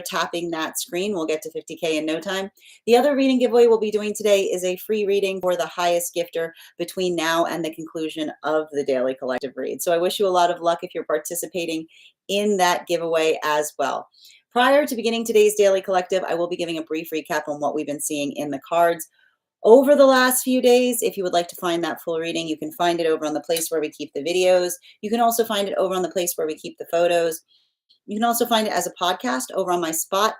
tapping that screen. We'll get to 50K in no time. The other reading giveaway we'll be doing today is a free reading for the highest gifter between now and the conclusion of the daily collective read. So I wish you a lot of luck if you're participating in that giveaway as well. Prior to beginning today's daily collective, I will be giving a brief recap on what we've been seeing in the cards over the last few days. If you would like to find that full reading, you can find it over on the place where we keep the videos. You can also find it over on the place where we keep the photos. You can also find it as a podcast over on my spot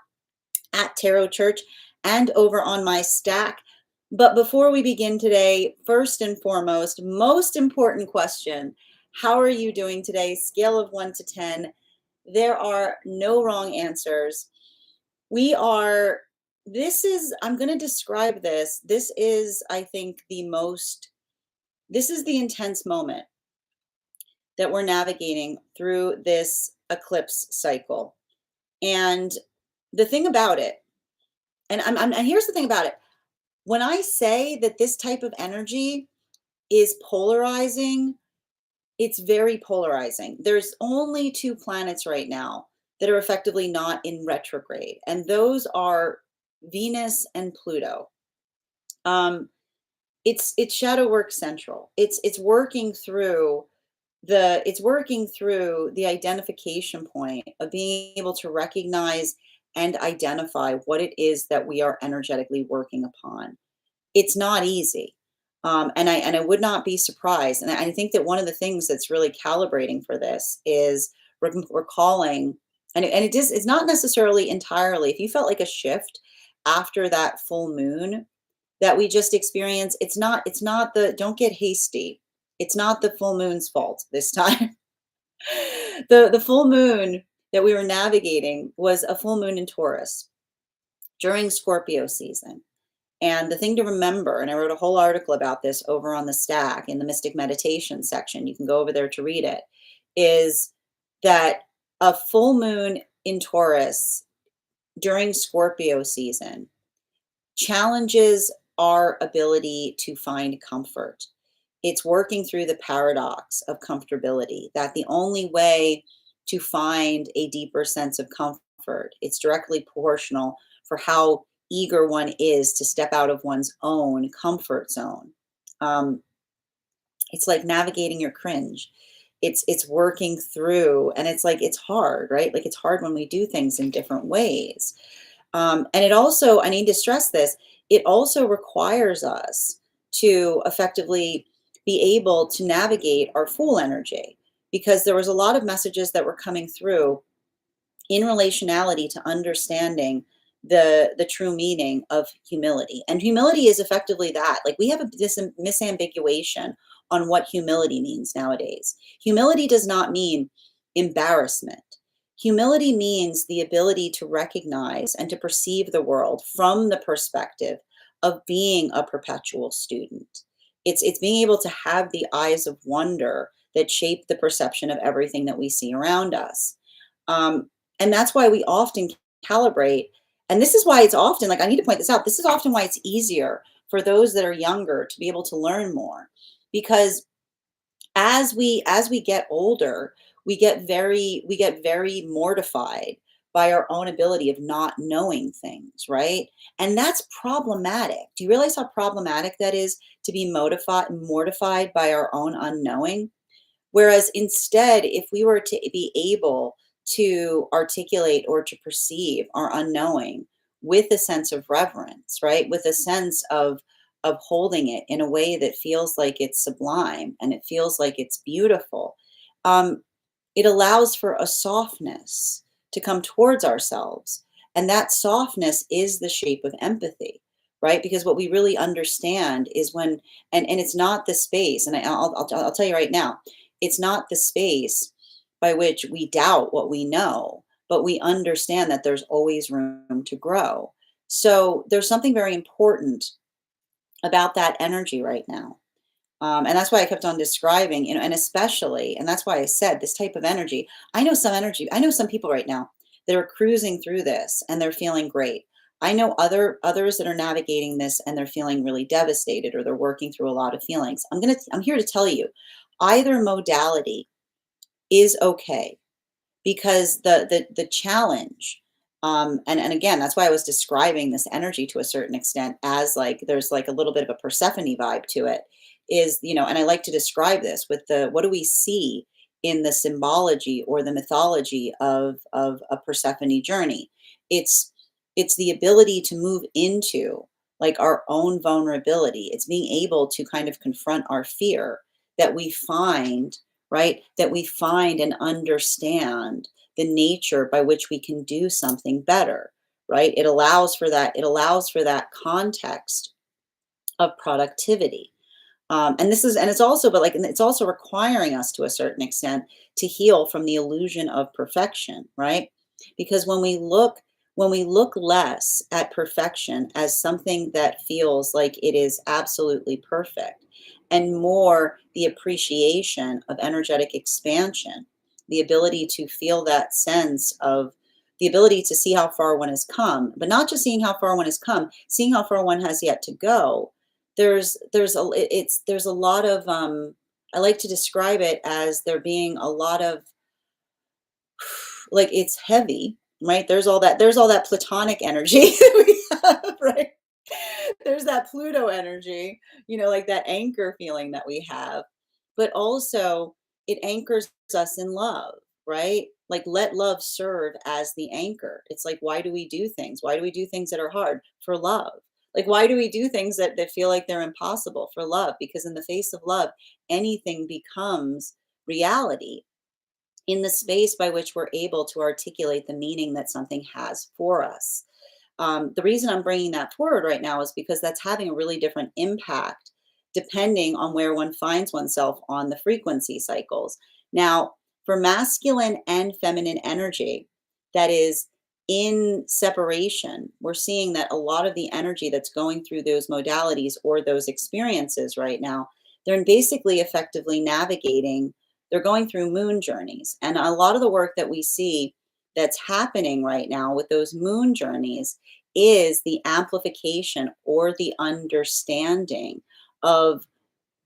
at Tarot Church and over on my stack. But before we begin today, first and foremost, most important question, how are you doing today? Scale of 1 to 10. There are no wrong answers. I'm going to describe this. This is, I think, this is the intense moment that we're navigating through this eclipse cycle. And the thing about it, and here's the thing about it. When I say that this type of energy is polarizing, it's very polarizing. There's only 2 planets right now that are effectively not in retrograde, and those are Venus and Pluto. It's shadow work central. It's working through the identification point of being able to recognize and identify what it is that we are energetically working upon. It's not easy. And I would not be surprised. And I think that one of the things that's really calibrating for this is we're calling, it's not necessarily entirely, if you felt like a shift after that full moon that we just experienced, don't get hasty. It's not the full moon's fault this time. The full moon that we were navigating was a full moon in Taurus during Scorpio season. And the thing to remember, and I wrote a whole article about this over on the stack in the Mystic Meditation section, you can go over there to read it, is that a full moon in Taurus during Scorpio season challenges our ability to find comfort. It's working through the paradox of comfortability, that the only way to find a deeper sense of comfort, it's directly proportional for how eager one is to step out of one's own comfort zone. It's like navigating your cringe. It's working through, and it's hard, right? Like it's hard when we do things in different ways. And it also, I need to stress this, it also requires us to effectively be able to navigate our Fool energy, because there was a lot of messages that were coming through in relationality to understanding the true meaning of humility. And humility is effectively that. Like we have this misambiguation on what humility means nowadays. Humility does not mean embarrassment. Humility means the ability to recognize and to perceive the world from the perspective of being a perpetual student. It's being able to have the eyes of wonder that shape the perception of everything that we see around us. And that's why we often calibrate. And this is why it's often, like I need to point this out, this is often why it's easier for those that are younger to be able to learn more. Because as we get older, we get very mortified by our own ability of not knowing things, right? And that's problematic. Do you realize how problematic that is, to be mortified by our own unknowing? Whereas instead, if we were to be able to articulate or to perceive our unknowing with a sense of reverence, right? With a sense of holding it in a way that feels like it's sublime and it feels like it's beautiful. It allows for a softness to come towards ourselves. And that softness is the shape of empathy, right? Because what we really understand is when, and it's not the space, and I'll tell you right now, it's not the space by which we doubt what we know, but we understand that there's always room to grow. So there's something very important about that energy right now. And that's why I kept on describing, and especially, and that's why I said this type of energy. I know some people right now that are cruising through this and they're feeling great. I know others that are navigating this and they're feeling really devastated, or they're working through a lot of feelings. I'm here to tell you, either modality is okay, because the challenge And again, that's why I was describing this energy to a certain extent as like there's like a little bit of a Persephone vibe to it. Is, and I like to describe this with the what do we see in the symbology or the mythology of a Persephone journey? It's it's the ability to move into like our own vulnerability. It's being able to kind of confront our fear that we find, right? That we find and understand the nature by which we can do something better, right? It allows for that context of productivity. And it's also, but like, and it's also requiring us to a certain extent to heal from the illusion of perfection, right? Because when we look less at perfection as something that feels like it is absolutely perfect, and more the appreciation of energetic expansion, the ability to feel that sense of the ability to see how far one has come, but not just seeing how far one has come, seeing how far one has yet to go. There's a lot of I like to describe it as there being a lot of like it's heavy, right? There's all that platonic energy that we have, right? There's that Pluto energy, like that anchor feeling that we have. But also it anchors us in love, right? Like let love serve as the anchor. It's like why do we do things? Why do we do things that are hard? For love. Like why do we do things that feel like they're impossible? For love. Because in the face of love, anything becomes reality in the space by which we're able to articulate the meaning that something has for us. The reason I'm bringing that forward right now is because that's having a really different impact depending on where one finds oneself on the frequency cycles. Now, for masculine and feminine energy that is in separation, we're seeing that a lot of the energy that's going through those modalities or those experiences right now, they're basically effectively navigating, they're going through moon journeys. And a lot of the work that we see that's happening right now with those moon journeys is the amplification or the understanding of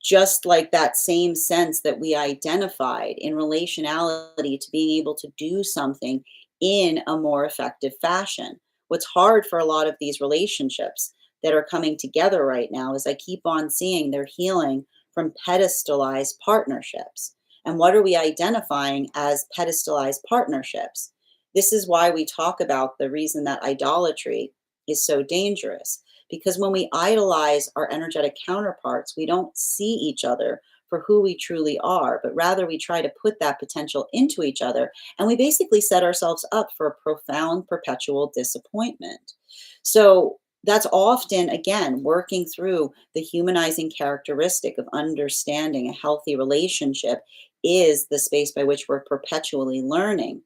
just like that same sense that we identified in relationality to being able to do something in a more effective fashion. What's hard for a lot of these relationships that are coming together right now is I keep on seeing they're healing from pedestalized partnerships. And what are we identifying as pedestalized partnerships? This is why we talk about the reason that idolatry is so dangerous, because when we idolize our energetic counterparts, we don't see each other for who we truly are, but rather we try to put that potential into each other. And we basically set ourselves up for a profound, perpetual disappointment. So that's often, again, working through the humanizing characteristic of understanding a healthy relationship is the space by which we're perpetually learning.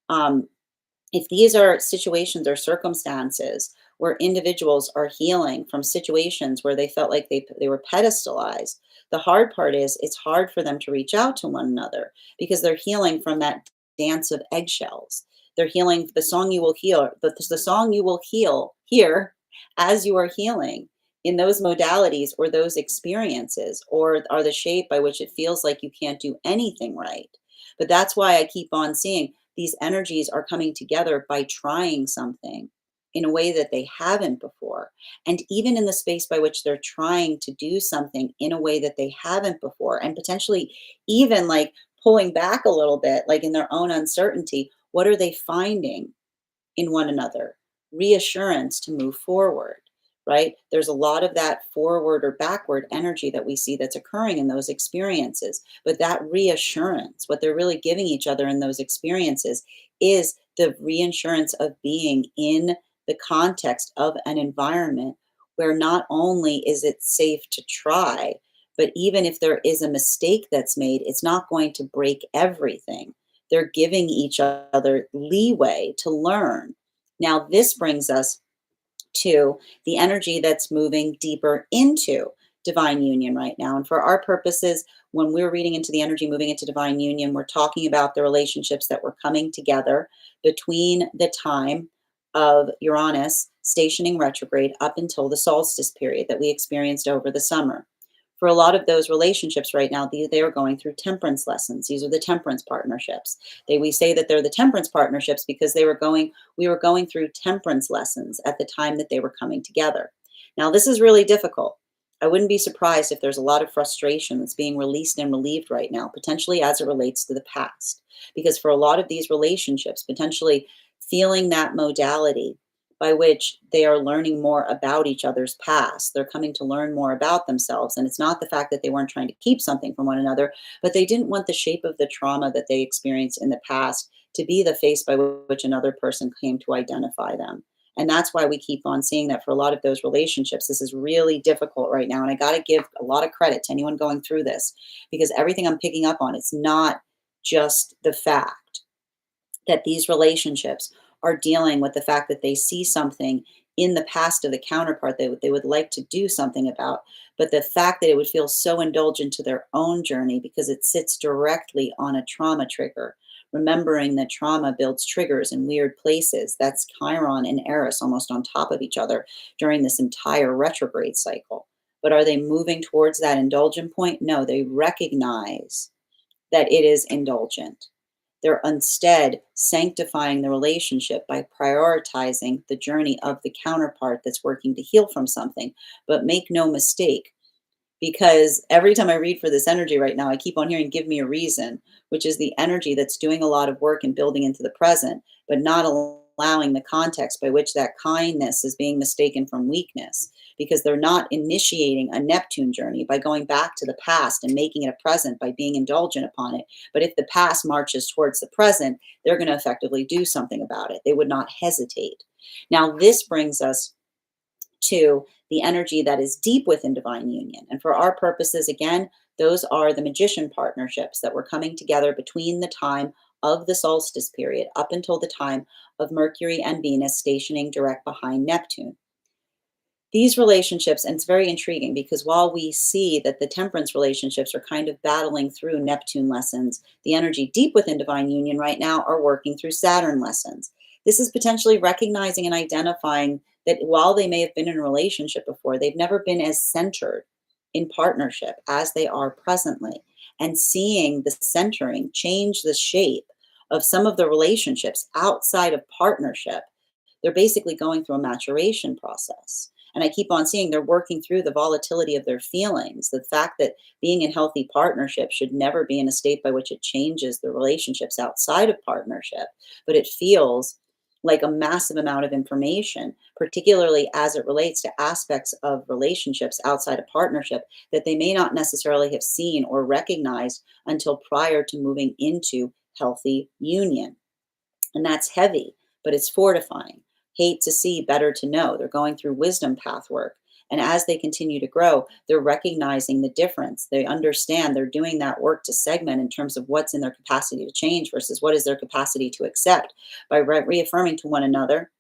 Um, if these are situations or circumstances where individuals are healing from situations where they felt like they were pedestalized, the hard part is it's hard for them to reach out to one another because they're healing from that dance of eggshells. They're healing the song you will heal, the song you will hear as you are healing in those modalities or those experiences, or are the shape by which it feels like you can't do anything right. But that's why I keep on seeing these energies are coming together by trying something in a way that they haven't before. And even in the space by which they're trying to do something in a way that they haven't before, and potentially even like pulling back a little bit, like in their own uncertainty, what are they finding in one another? Reassurance to move forward, right? There's a lot of that forward or backward energy that we see that's occurring in those experiences. But that reassurance, what they're really giving each other in those experiences, is the reassurance of being in the context of an environment where not only is it safe to try, but even if there is a mistake that's made, it's not going to break everything. They're giving each other leeway to learn. Now, this brings us to the energy that's moving deeper into divine union right now. And for our purposes, when we're reading into the energy moving into divine union, we're talking about the relationships that were coming together between the time of Uranus stationing retrograde up until the solstice period that we experienced over the summer. For a lot of those relationships right now, they are going through temperance lessons. These are the temperance partnerships. We say that they're the temperance partnerships because we were going through temperance lessons at the time that they were coming together. Now, this is really difficult. I wouldn't be surprised if there's a lot of frustration that's being released and relieved right now, potentially as it relates to the past. Because for a lot of these relationships, potentially feeling that modality by which they are learning more about each other's past. They're coming to learn more about themselves. And it's not the fact that they weren't trying to keep something from one another, but they didn't want the shape of the trauma that they experienced in the past to be the face by which another person came to identify them. And that's why we keep on seeing that for a lot of those relationships. This is really difficult right now. And I got to give a lot of credit to anyone going through this because everything I'm picking up on, it's not just the fact that these relationships are dealing with the fact that they see something in the past of the counterpart they would like to do something about, but the fact that it would feel so indulgent to their own journey because it sits directly on a trauma trigger. Remembering that trauma builds triggers in weird places. That's Chiron and Eris almost on top of each other during this entire retrograde cycle. But are they moving towards that indulgent point? No, they recognize that it is indulgent. They're instead sanctifying the relationship by prioritizing the journey of the counterpart that's working to heal from something. But make no mistake, because every time I read for this energy right now, I keep on hearing give me a reason, which is the energy that's doing a lot of work and building into the present, but not allowing the context by which that kindness is being mistaken from weakness. Because they're not initiating a Neptune journey by going back to the past and making it a present by being indulgent upon it. But if the past marches towards the present, they're going to effectively do something about it. They would not hesitate. Now, this brings us to the energy that is deep within divine union. And for our purposes, again, those are the magician partnerships that were coming together between the time of the solstice period up until the time of Mercury and Venus stationing direct behind Neptune. These relationships, and it's very intriguing because while we see that the temperance relationships are kind of battling through Neptune lessons, the energy deep within divine union right now are working through Saturn lessons. This is potentially recognizing and identifying that while they may have been in a relationship before, they've never been as centered in partnership as they are presently, and seeing the centering change the shape of some of the relationships outside of partnership. They're basically going through a maturation process. And I keep on seeing they're working through the volatility of their feelings, the fact that being in healthy partnership should never be in a state by which it changes the relationships outside of partnership, but it feels like a massive amount of information, particularly as it relates to aspects of relationships outside of partnership that they may not necessarily have seen or recognized until prior to moving into healthy union. And that's heavy, but it's fortifying. Hate to see, better to know. They're going through wisdom path work. And as they continue to grow, they're recognizing the difference. They understand they're doing that work to segment in terms of what's in their capacity to change versus what is their capacity to accept by reaffirming to one another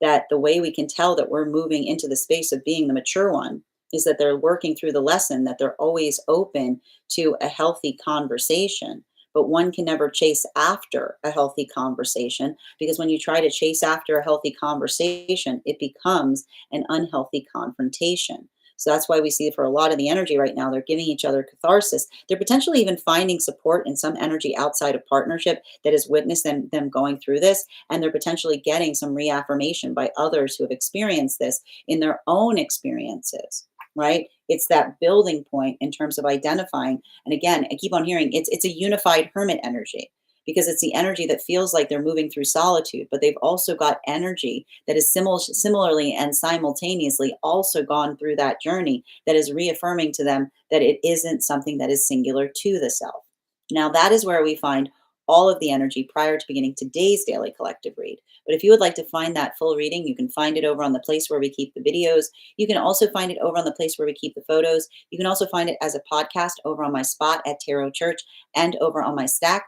that the way we can tell that we're moving into the space of being the mature one is that they're working through the lesson that they're always open to a healthy conversation. But one can never chase after a healthy conversation because when you try to chase after a healthy conversation, it becomes an unhealthy confrontation. So that's why we see for a lot of the energy right now, they're giving each other catharsis. They're potentially even finding support in some energy outside of partnership that has witnessed them going through this. And they're potentially getting some reaffirmation by others who have experienced this in their own experiences, right? It's that building point in terms of identifying. And again, I keep on hearing it's a unified hermit energy because it's the energy that feels like they're moving through solitude, but they've also got energy that is similarly and simultaneously also gone through that journey that is reaffirming to them that it isn't something that is singular to the self. Now, that is where we find all of the energy prior to beginning today's daily collective read. But if you would like to find that full reading, you can find it over on the place where we keep the videos. You can also find it over on the place where we keep the photos. You can also find it as a podcast over on my spot at Tarot Church and over on my stack.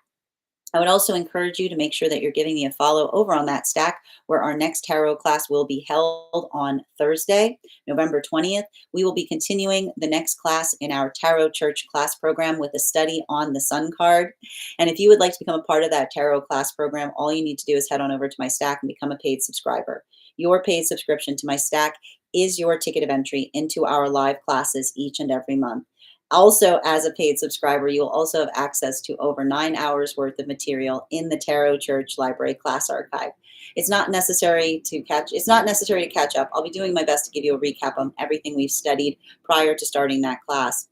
I would also encourage you to make sure that you're giving me a follow over on that stack where our next tarot class will be held on Thursday, November 20th. We will be continuing the next class in our Tarot Church class program with a study on the Sun card. And if you would like to become a part of that tarot class program, all you need to do is head on over to my stack and become a paid subscriber. Your paid subscription to my stack is your ticket of entry into our live classes each and every month. Also, as a paid subscriber, you will also have access to over 9 hours worth of material in the Tarot Church Library class archive. It's not necessary to catch up. I'll be doing my best to give you a recap on everything we've studied prior to starting that class.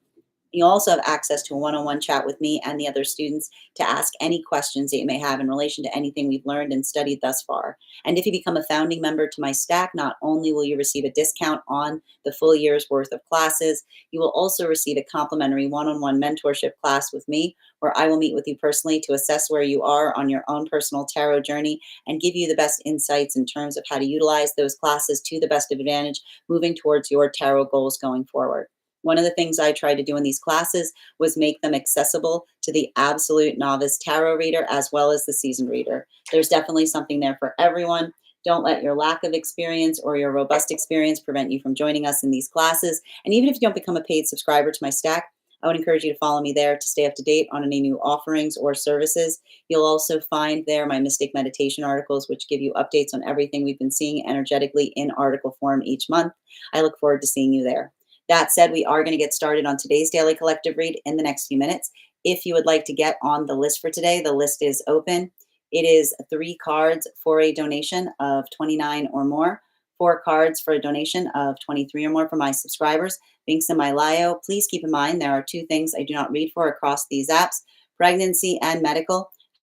You also have access to a one-on-one chat with me and the other students to ask any questions that you may have in relation to anything we've learned and studied thus far. And if you become a founding member to my stack, not only will you receive a discount on the full year's worth of classes, you will also receive a complimentary one-on-one mentorship class with me, where I will meet with you personally to assess where you are on your own personal tarot journey and give you the best insights in terms of how to utilize those classes to the best of advantage moving towards your tarot goals going forward. One of the things I tried to do in these classes was make them accessible to the absolute novice tarot reader as well as the seasoned reader. There's definitely something there for everyone. Don't let your lack of experience or your robust experience prevent you from joining us in these classes. And even if you don't become a paid subscriber to my stack, I would encourage you to follow me there to stay up to date on any new offerings or services. You'll also find there my Mystic Meditation articles, which give you updates on everything we've been seeing energetically in article form each month. I look forward to seeing you there. That said, we are going to get started on today's daily collective read in the next few minutes. If you would like to get on the list for today, the list is open. It is 3 cards for a donation of 29 or more, 4 cards for a donation of 23 or more for my subscribers. Links in my bio. Please keep in mind there are 2 things I do not read for across these apps: pregnancy and medical.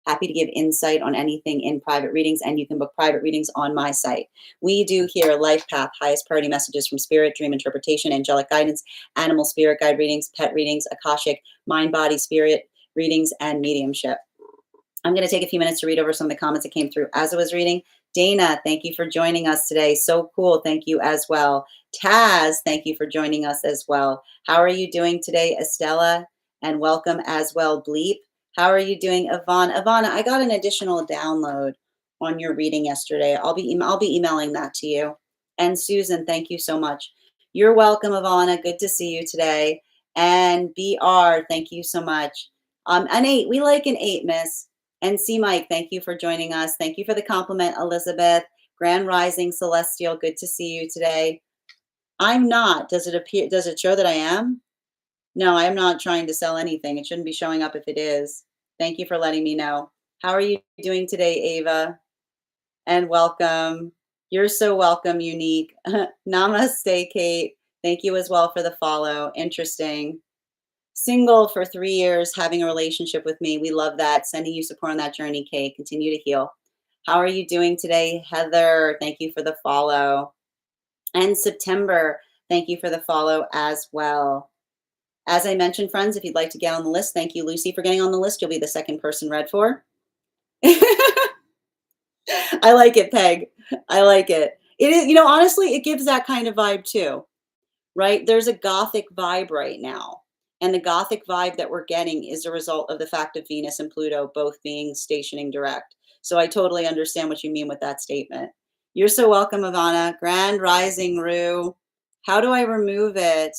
Happy to give insight on anything in private readings, and you can book private readings on my site. We do here life path, highest priority messages from spirit, dream interpretation, angelic guidance, animal spirit guide readings, pet readings, akashic, mind, body, spirit readings, and mediumship. I'm going to take a few minutes to read over some of the comments that came through as I was reading. Dana, thank you for joining us today. So cool. Thank you as well. Taz, thank you for joining us as well. How are you doing today, Estella? And welcome as well, Bleep. How are you doing, Ivana? Ivana, I got an additional download on your reading yesterday. I'll be emailing that to you. And Susan, thank you so much. You're welcome, Ivana. Good to see you today. And BR, thank you so much. An 8, we like an 8, miss. And C Mike, thank you for joining us. Thank you for the compliment, Elizabeth. Grand Rising Celestial, good to see you today. I'm not. Does it show that I am? No, I'm not trying to sell anything. It shouldn't be showing up if it is. Thank you for letting me know. How are you doing today, Ava? And welcome. You're so welcome, Unique. Namaste, Kate. Thank you as well for the follow. Interesting. Single for 3 years, having a relationship with me. We love that. Sending you support on that journey, Kate. Continue to heal. How are you doing today, Heather? Thank you for the follow. And September, thank you for the follow as well. As I mentioned, friends, if you'd like to get on the list, thank you, Lucy, for getting on the list. You'll be the second person read for. I like it, Peg. I like it. It is, honestly, it gives that kind of vibe too, right? There's a gothic vibe right now. And the gothic vibe that we're getting is a result of the fact of Venus and Pluto both being stationing direct. So I totally understand what you mean with that statement. You're so welcome, Ivana. Grand Rising, Rue. How do I remove it?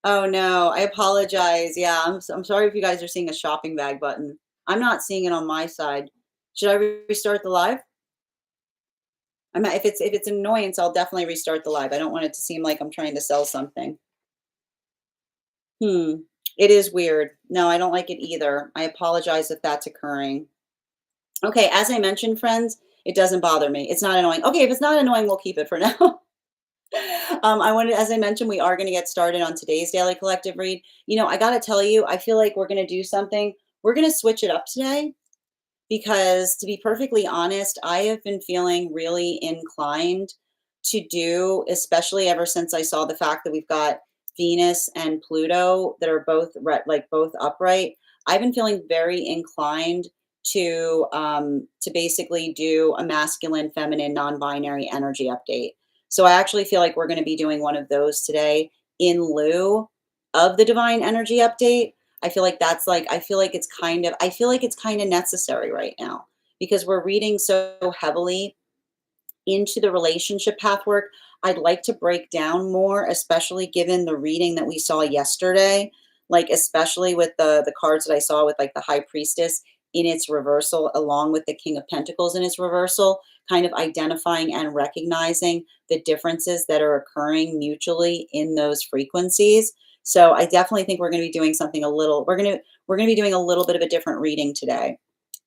Oh no, I apologize. Yeah, I'm sorry if you guys are seeing a shopping bag button. I'm not seeing it on my side. Should I restart the live? If it's an annoyance, I'll definitely restart the live. I don't want it to seem like I'm trying to sell something. It is weird. No, I don't like it either. I apologize if that's occurring. Okay, as I mentioned, friends, it doesn't bother me. It's not annoying. Okay, if it's not annoying, we'll keep it for now. As I mentioned, we are going to get started on today's daily collective read. I got to tell you, I feel like we're going to do something. We're going to switch it up today because, to be perfectly honest, I have been feeling really inclined to do, especially ever since I saw the fact that we've got Venus and Pluto that are both both upright. I've been feeling very inclined to basically do a masculine, feminine, non-binary energy update. So I actually feel like we're going to be doing one of those today in lieu of the divine energy update. I feel like it's kind of necessary right now because we're reading so heavily into the relationship path work. I'd like to break down more, especially given the reading that we saw yesterday, like especially with the cards that I saw with like the High Priestess in its reversal, along with the King of Pentacles in its reversal, kind of identifying and recognizing the differences that are occurring mutually in those frequencies. So I definitely think we're going to be doing something a little, we're going to be doing a little bit of a different reading today.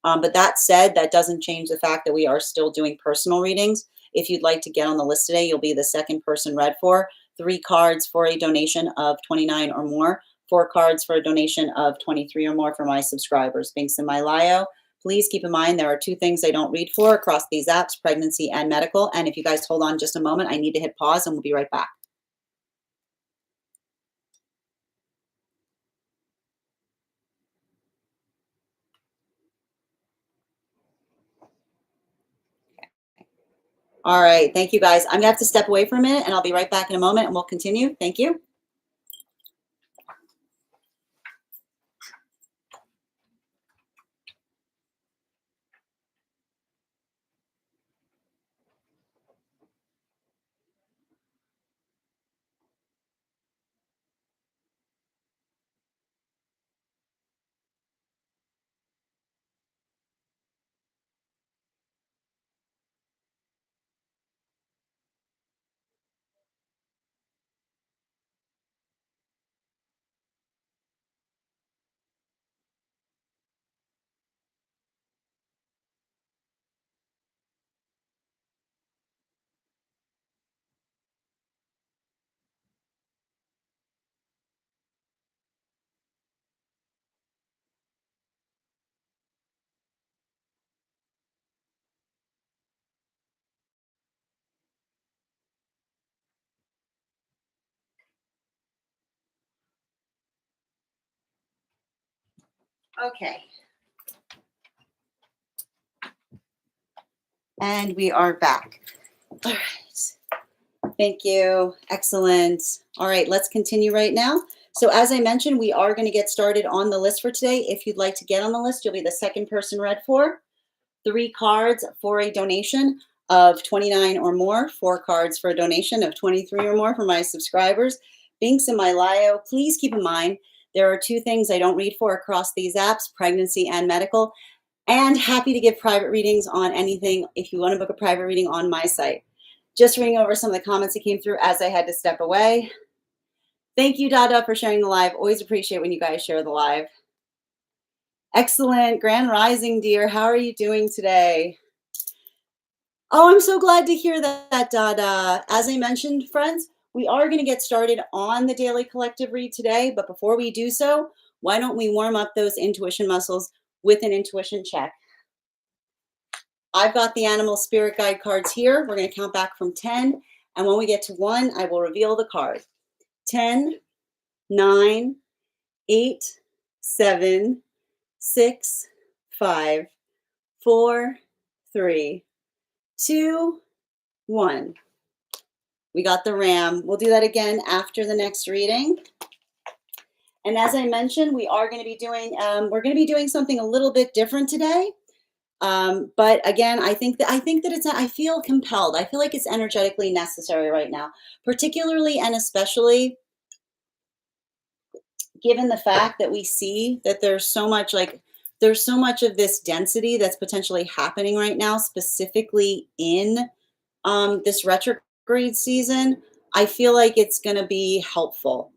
But that said, that doesn't change the fact that we are still doing personal readings. If you'd like to get on the list today, you'll be the second person read for. 3 cards for a donation of 29 or more. 4 cards for a donation of 23 or more for my subscribers. Links in my bio. Please keep in mind there are 2 things I don't read for across these apps, pregnancy and medical. And if you guys hold on just a moment, I need to hit pause and we'll be right back. All right, thank you guys. I'm gonna have to step away for a minute and I'll be right back in a moment and we'll continue. Thank you. Okay. And we are back. All right. Thank you. Excellent. All right, let's continue right now. So as I mentioned, we are going to get started on the list for today. If you'd like to get on the list, you'll be the second person read for. 3 cards for a donation of 29 or more. 4 cards for a donation of 23 or more for my subscribers. Links in my bio. Please keep in mind, there are 2 things I don't read for across these apps, pregnancy and medical. And happy to give private readings on anything if you want to book a private reading on my site. Just reading over some of the comments that came through as I had to step away. Thank you, Dada, for sharing the live. Always appreciate when you guys share the live. Excellent. Grand Rising, dear. How are you doing today? Oh, I'm so glad to hear that, Dada. As I mentioned, friends, we are going to get started on the daily collective read today. But before we do so, why don't we warm up those intuition muscles with an intuition check? I've got the animal spirit guide cards here. We're going to count back from 10. And when we get to 1, I will reveal the card. 10, 9, 8, 7, 6, 5, 4, 3, 2, 1. We got the ram. We'll do that again after the next reading. And as I mentioned, we are going to be doing something a little bit different today. But again, I feel compelled. I feel like it's energetically necessary right now, particularly and especially given the fact that we see that there's so much of this density that's potentially happening right now, specifically in this retrograde season. I feel like it's going to be helpful.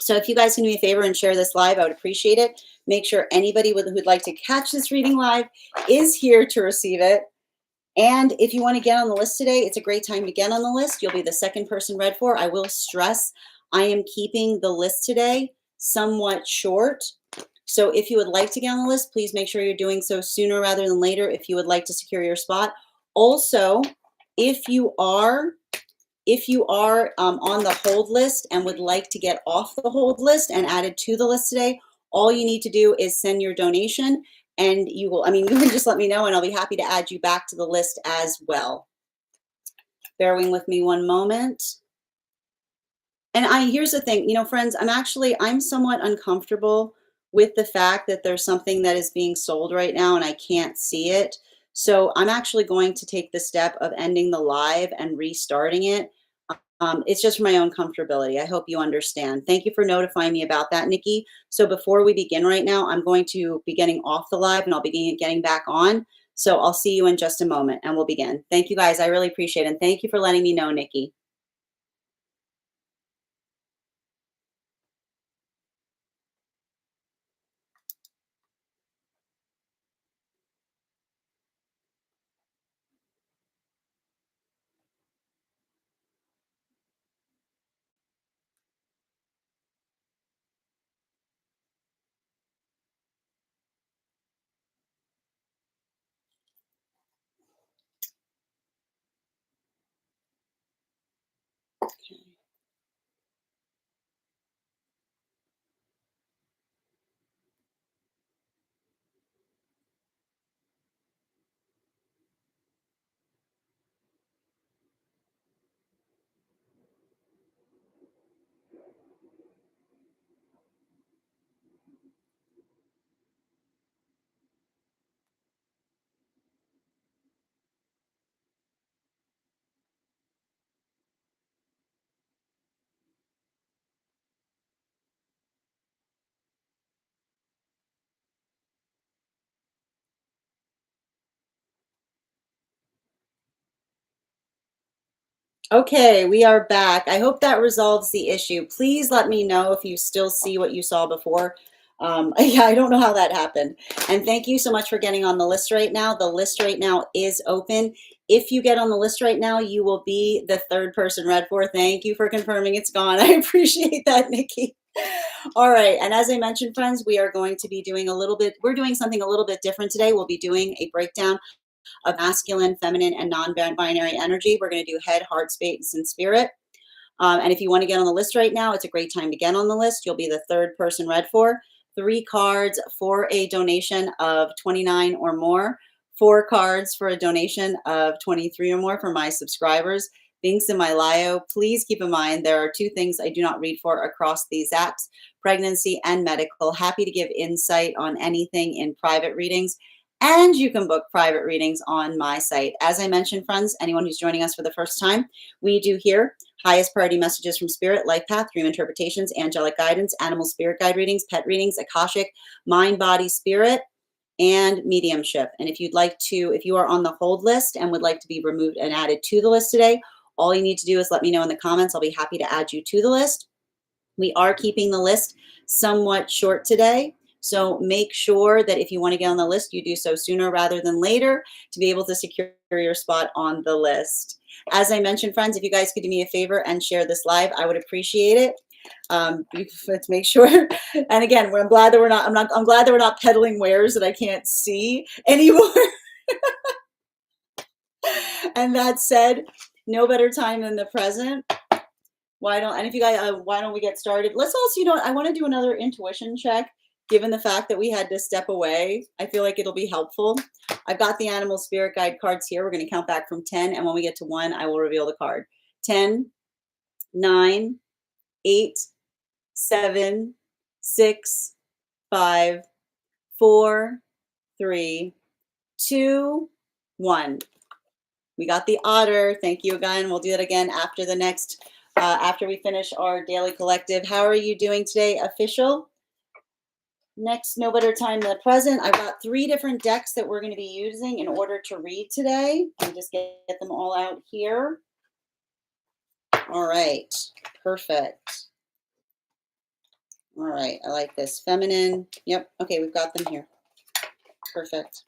So if you guys can do me a favor and share this live, I would appreciate it. Make sure anybody who'd like to catch this reading live is here to receive it. And if you want to get on the list today, it's a great time to get on the list. You'll be the second person read for. I will stress I am keeping the list today somewhat short. So if you would like to get on the list, please make sure you're doing so sooner rather than later if you would like to secure your spot. Also, if you are on the hold list and would like to get off the hold list and added to the list today, all you need to do is send your donation and you can just let me know and I'll be happy to add you back to the list as well. Bearing with me one moment. And here's the thing, friends, I'm somewhat uncomfortable with the fact that there's something that is being sold right now and I can't see it. So I'm actually going to take the step of ending the live and restarting it. It's just for my own comfortability. I hope you understand. Thank you for notifying me about that, Nikki. So before we begin right now, I'm going to be getting off the live and I'll be getting back on. So I'll see you in just a moment and we'll begin. Thank you guys. I really appreciate it. And thank you for letting me know, Nikki. Okay, we are back. I hope that resolves the issue. Please let me know if you still see what you saw before. Yeah, I don't know how that happened. And thank you so much for getting on the list right now. The list right now is open. If you get on the list right now, you will be the third person read for. Thank you for confirming it's gone. I appreciate that, Nikki. All right. And as I mentioned, friends, we are going to be doing we're doing something a little bit different today. We'll be doing a breakdown of masculine, feminine, and non-binary energy. We're going to do head, heart, space, and spirit. And if you want to get on the list right now, it's a great time to get on the list. You'll be the third person read for. 3 cards for a donation of 29 or more. 4 cards for a donation of 23 or more for my subscribers. Links in my bio. Please keep in mind there are 2 things I do not read for across these apps: pregnancy and medical. Happy to give insight on anything in private readings. And you can book private readings on my site. As I mentioned, friends, anyone who's joining us for the first time, we do here highest priority messages from spirit, life path, dream interpretations, angelic guidance, animal spirit guide readings, pet readings, akashic, mind, body, spirit, and mediumship. And if you are on the hold list and would like to be removed and added to the list today, all you need to do is let me know in the comments. I'll be happy to add you to the list. We are keeping the list somewhat short today. So make sure that if you want to get on the list, you do so sooner rather than later to be able to secure your spot on the list. As I mentioned, friends, if you guys could do me a favor and share this live, I would appreciate it. Let's make sure. And again, I'm glad that I'm glad that we're not peddling wares that I can't see anymore. And that said, no better time than the present. Why don't we get started? Let's also, I want to do another intuition check, given the fact that we had to step away. I feel like it'll be helpful. I've got the animal spirit guide cards here. We're going to count back from 10. And when we get to 1, I will reveal the card. 10, 9, 8, 7, 6, 5, 4, 3, 2, 1. We got the otter. Thank you again. We'll do that again after we finish our daily collective. How are you doing today, official? Next, no better time than the present. I've got 3 different decks that we're going to be using in order to read today. Let me just get them all out here. All right, perfect. All right, I like this. Feminine. Yep, okay, we've got them here. Perfect.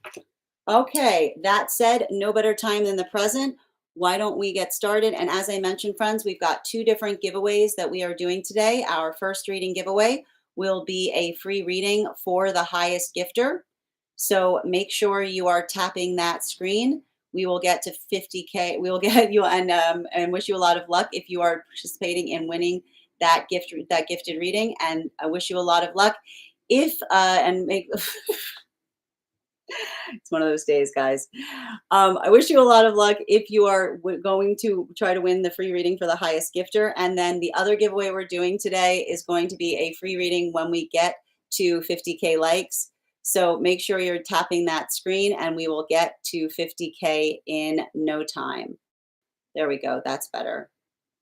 Okay, that said, no better time than the present. Why don't we get started? And as I mentioned, friends, we've got 2 different giveaways that we are doing today. Our first reading giveaway will be a free reading for the highest gifter. So make sure you are tapping that screen. We will get to 50K. We will get you and wish you a lot of luck if you are participating in winning that gifted reading. And I wish you a lot of luck. It's one of those days, guys. I wish you a lot of luck if you are going to try to win the free reading for the highest gifter. And then the other giveaway we're doing today is going to be a free reading when we get to 50K likes. So make sure you're tapping that screen and we will get to 50K in no time. There we go. That's better.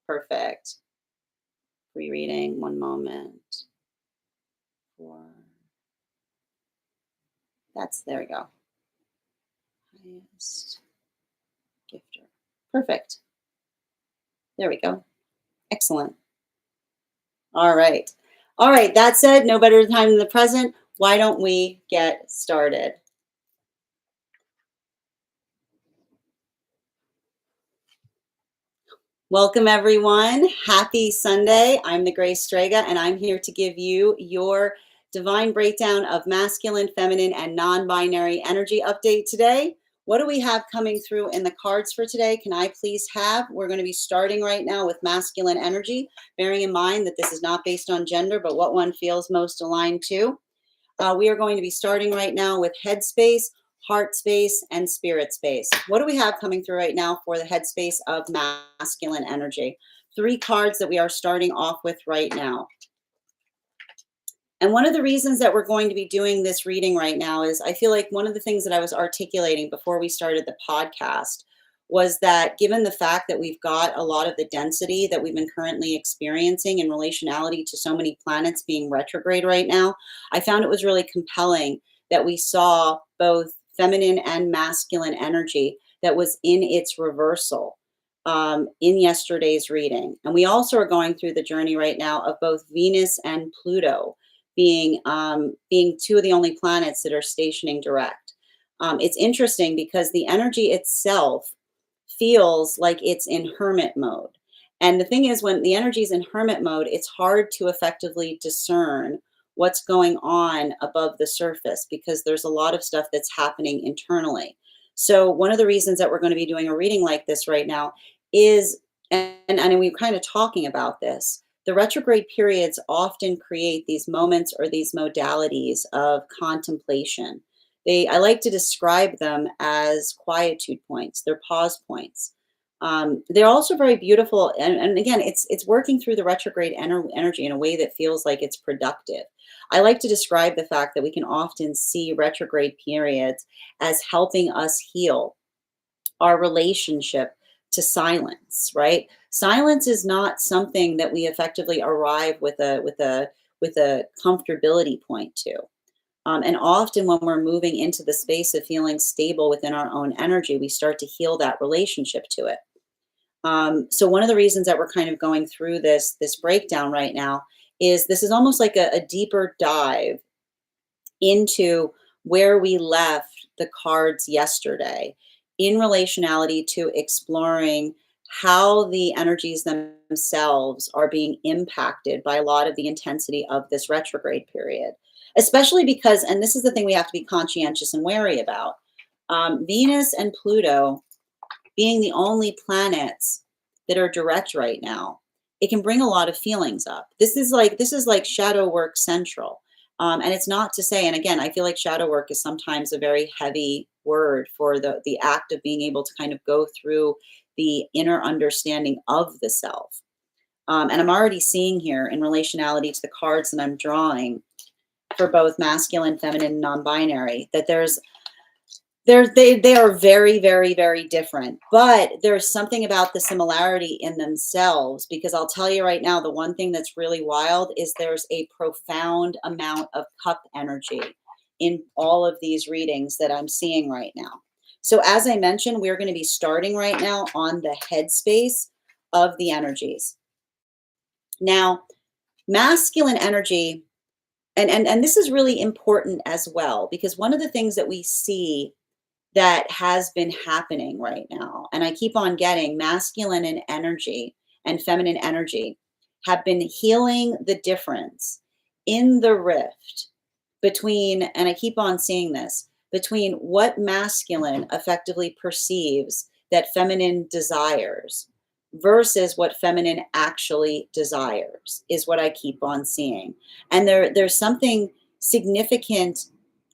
Perfect. Free reading. One moment. There we go. Highest gifter. Perfect. There we go. Excellent. All right. All right. That said, no better time than the present. Why don't we get started? Welcome, everyone. Happy Sunday. I'm the Grace Strega, and I'm here to give you your divine breakdown of masculine, feminine, and non-binary energy update today. What do we have coming through in the cards for today? Can I please have? We're going to be starting right now with masculine energy, bearing in mind that this is not based on gender, but what one feels most aligned to. We are going to be starting right now with head space, heart space, and spirit space. What do we have coming through right now for the head space of masculine energy? 3 cards that we are starting off with right now. And one of the reasons that we're going to be doing this reading right now is I feel like one of the things that I was articulating before we started the podcast was that given the fact that we've got a lot of the density that we've been currently experiencing in relationality to so many planets being retrograde right now, I found it was really compelling that we saw both feminine and masculine energy that was in its reversal in yesterday's reading. And we also are going through the journey right now of both Venus and Pluto being 2 of the only planets that are stationing direct. It's interesting because the energy itself feels like it's in hermit mode. And the thing is, when the energy is in hermit mode, it's hard to effectively discern what's going on above the surface because there's a lot of stuff that's happening internally. So one of the reasons that we're going to be doing a reading like this right now is, and we're kind of talking about this, the retrograde periods often create these moments or these modalities of contemplation. I like to describe them as quietude points. They're pause points. They're also very beautiful, and again, it's working through the retrograde energy in a way that feels like it's productive. I like to describe the fact that we can often see retrograde periods as helping us heal our relationship to silence, right? Silence is not something that we effectively arrive with a comfortability point to. And often when we're moving into the space of feeling stable within our own energy, we start to heal that relationship to it. So one of the reasons that we're kind of going through this breakdown right now is this is almost like a deeper dive into where we left the cards yesterday in relationality to exploring how the energies themselves are being impacted by a lot of the intensity of this retrograde period. Especially because, and this is the thing we have to be conscientious and wary about, Venus and Pluto being the only planets that are direct right now, it can bring a lot of feelings up. This is like shadow work central. And it's not to say, and again, I feel like shadow work is sometimes a very heavy word for the act of being able to kind of go through the inner understanding of the self. And I'm already seeing here in relationality to the cards that I'm drawing for both masculine, feminine, non-binary, that they are very, very, very different. But there's something about the similarity in themselves, because I'll tell you right now, the one thing that's really wild is there's a profound amount of cup energy in all of these readings that I'm seeing right now. So as I mentioned, we're going to be starting right now on the headspace of the energies. Now, masculine energy, and this is really important as well, because one of the things that we see that has been happening right now, and I keep on getting masculine and energy and feminine energy have been healing the difference in the rift between, and I keep on seeing this, between what masculine effectively perceives that feminine desires versus what feminine actually desires is what I keep on seeing. And there's something significant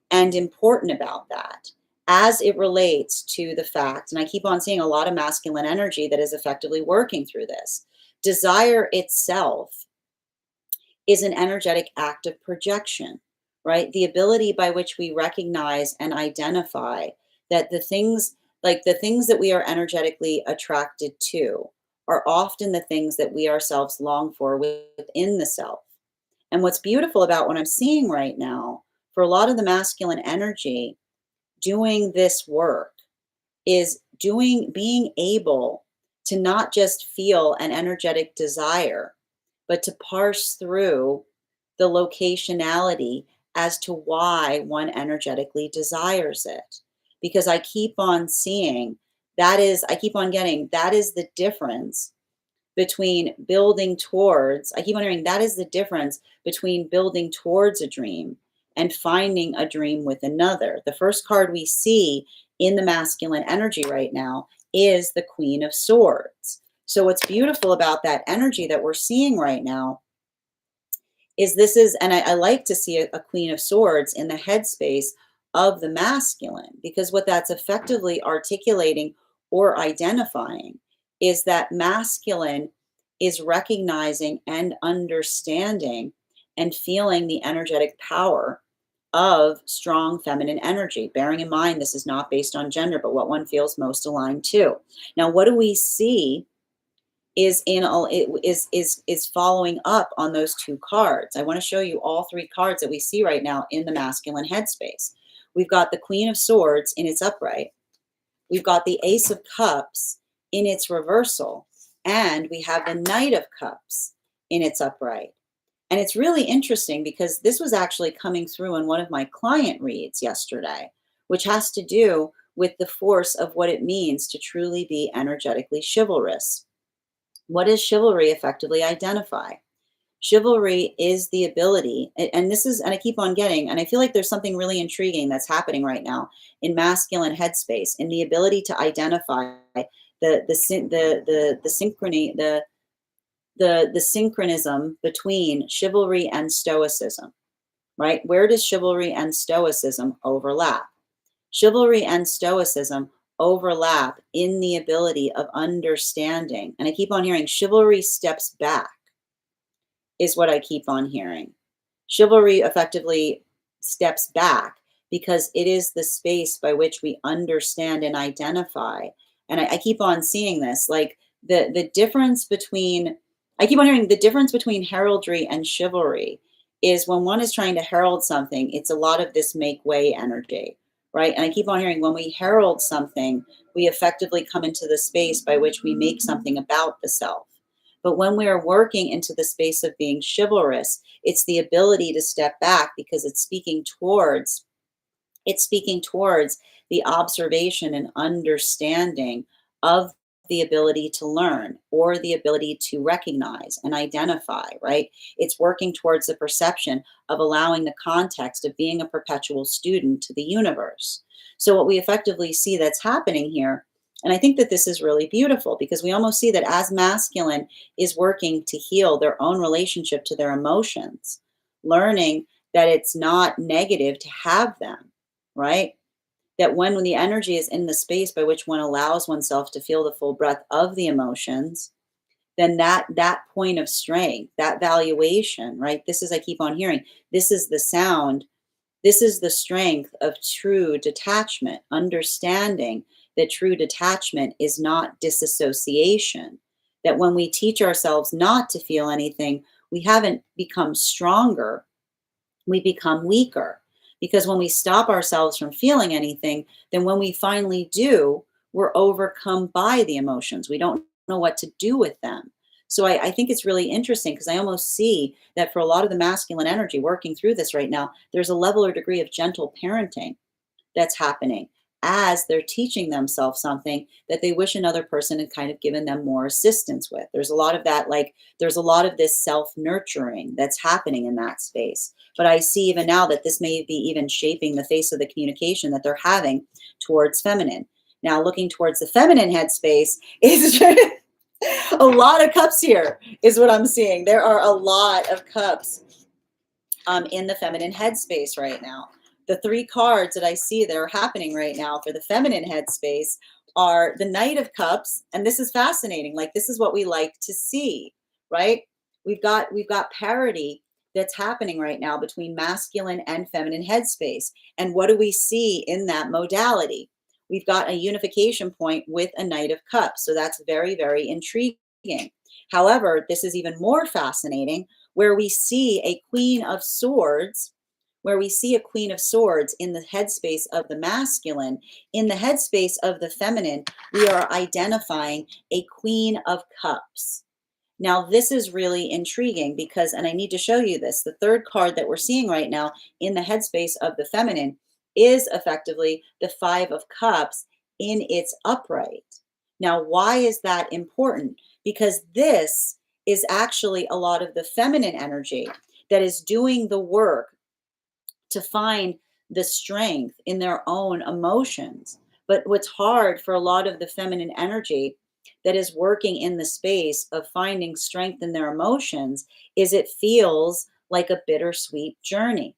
and important about that as it relates to the fact, and I keep on seeing a lot of masculine energy that is effectively working through this. Desire itself is an energetic act of projection, right? The ability by which we recognize and identify that the things that we are energetically attracted to are often the things that we ourselves long for within the self. And what's beautiful about what I'm seeing right now for a lot of the masculine energy doing this work is being able to not just feel an energetic desire, but to parse through the locationality as to why one energetically desires it. Because I keep on seeing I keep on getting that is the difference between building towards, I keep on hearing that is the difference between building towards a dream and finding a dream with another. The first card we see in the masculine energy right now is the Queen of Swords. So what's beautiful about that energy that we're seeing right now is this is, and I like to see a Queen of Swords in the headspace of the masculine, because what that's effectively articulating or identifying is that masculine is recognizing and understanding and feeling the energetic power of strong feminine energy, bearing in mind this is not based on gender, but what one feels most aligned to. Now, what do we see is in all it is following up on those two cards? I want to show you all three cards that we see right now in the masculine headspace. We've got the Queen of Swords in its upright. We've got the Ace of Cups in its reversal, and we have the Knight of Cups in its upright. And it's really interesting because this was actually coming through in one of my client reads yesterday, which has to do with the force of what it means to truly be energetically chivalrous. What does chivalry effectively identify? Chivalry is the ability, and this is, and I keep on getting, and I feel like there's something really intriguing that's happening right now in masculine headspace, in the ability to identify the synchrony, the synchronism between chivalry and stoicism, right? Where does chivalry and stoicism overlap? Chivalry and stoicism overlap in the ability of understanding. And I keep on hearing chivalry steps back, is what I keep on hearing. Chivalry effectively steps back because it is the space by which we understand and identify. And I keep on seeing this, like the difference between, I keep on hearing the difference between heraldry and chivalry is when one is trying to herald something, it's a lot of this make way energy, right? And I keep on hearing when we herald something, we effectively come into the space by which we make something about the self. But when we are working into the space of being chivalrous, it's the ability to step back because it's speaking towards the observation and understanding of the ability to learn or the ability to recognize and identify, right? It's working towards the perception of allowing the context of being a perpetual student to the universe. So what we effectively see that's happening here, and I think that this is really beautiful because we almost see that as masculine is working to heal their own relationship to their emotions, learning that it's not negative to have them, right? That when the energy is in the space by which one allows oneself to feel the full breadth of the emotions, then that point of strength, that valuation, right? This is, I keep on hearing, this is the sound, this is the strength of true detachment, understanding that true detachment is not disassociation. That when we teach ourselves not to feel anything, we haven't become stronger, we become weaker. Because when we stop ourselves from feeling anything, then when we finally do, we're overcome by the emotions. We don't know what to do with them. So I think it's really interesting because I almost see that for a lot of the masculine energy working through this right now, there's a level or degree of gentle parenting that's happening as they're teaching themselves something that they wish another person had kind of given them more assistance with. There's a lot of that, like there's a lot of this self-nurturing that's happening in that space. But I see even now that this may be even shaping the face of the communication that they're having towards feminine. Now, looking towards the feminine headspace is a lot of cups here, is what I'm seeing. There are a lot of cups in the feminine headspace right now. The three cards that I see that are happening right now for the feminine headspace are the Knight of Cups, and this is fascinating. Like this is what we like to see, right? We've got parity that's happening right now between masculine and feminine headspace. And what do we see in that modality? We've got a unification point with a Knight of Cups. So that's very, very intriguing. However, this is even more fascinating where we see a Queen of Swords, where we see a Queen of Swords in the headspace of the masculine. In the headspace of the feminine, we are identifying a Queen of Cups. Now, this is really intriguing because, and I need to show you this, the third card that we're seeing right now in the headspace of the feminine is effectively the Five of Cups in its upright. Now, why is that important? Because this is actually a lot of the feminine energy that is doing the work to find the strength in their own emotions. But what's hard for a lot of the feminine energy that is working in the space of finding strength in their emotions is it feels like a bittersweet journey,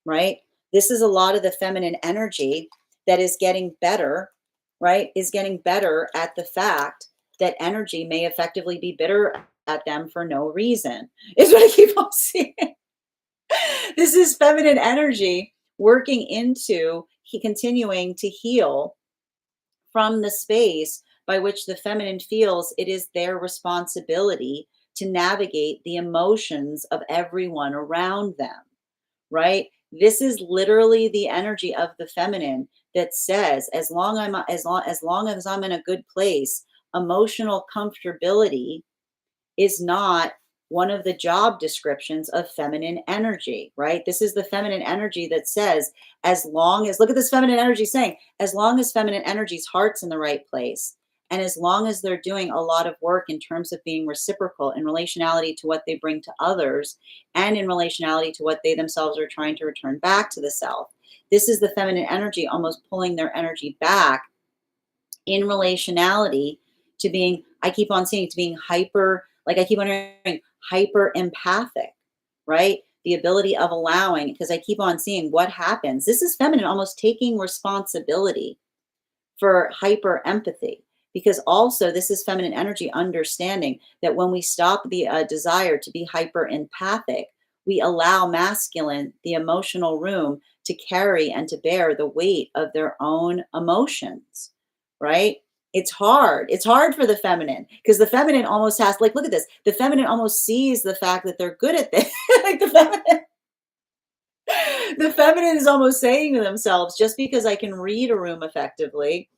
right? This is a lot of the feminine energy that is getting better, right? Is getting better at the fact that energy may effectively be bitter at them for no reason, is what I keep on seeing. This is feminine energy working into continuing to heal from the space by which the feminine feels it is their responsibility to navigate the emotions of everyone around them, right? This is literally the energy of the feminine that says, as long as I'm in a good place, emotional comfortability is not one of the job descriptions of feminine energy, right? This is the feminine energy that says, as long as, look at this feminine energy saying, as long as feminine energy's heart's in the right place, and as long as they're doing a lot of work in terms of being reciprocal in relationality to what they bring to others and in relationality to what they themselves are trying to return back to the self. This is the feminine energy almost pulling their energy back in relationality to being, I keep on seeing, to being hyper, like I keep on hearing, hyper empathic, right? The ability of allowing, because I keep on seeing what happens. This is feminine almost taking responsibility for hyper empathy, because also this is feminine energy understanding that when we stop the desire to be hyper empathic, we allow masculine the emotional room to carry and to bear the weight of their own emotions, right? It's hard for the feminine because the feminine almost has, like, look at this, the feminine almost sees the fact that they're good at this. Like the feminine is almost saying to themselves, just because I can read a room effectively,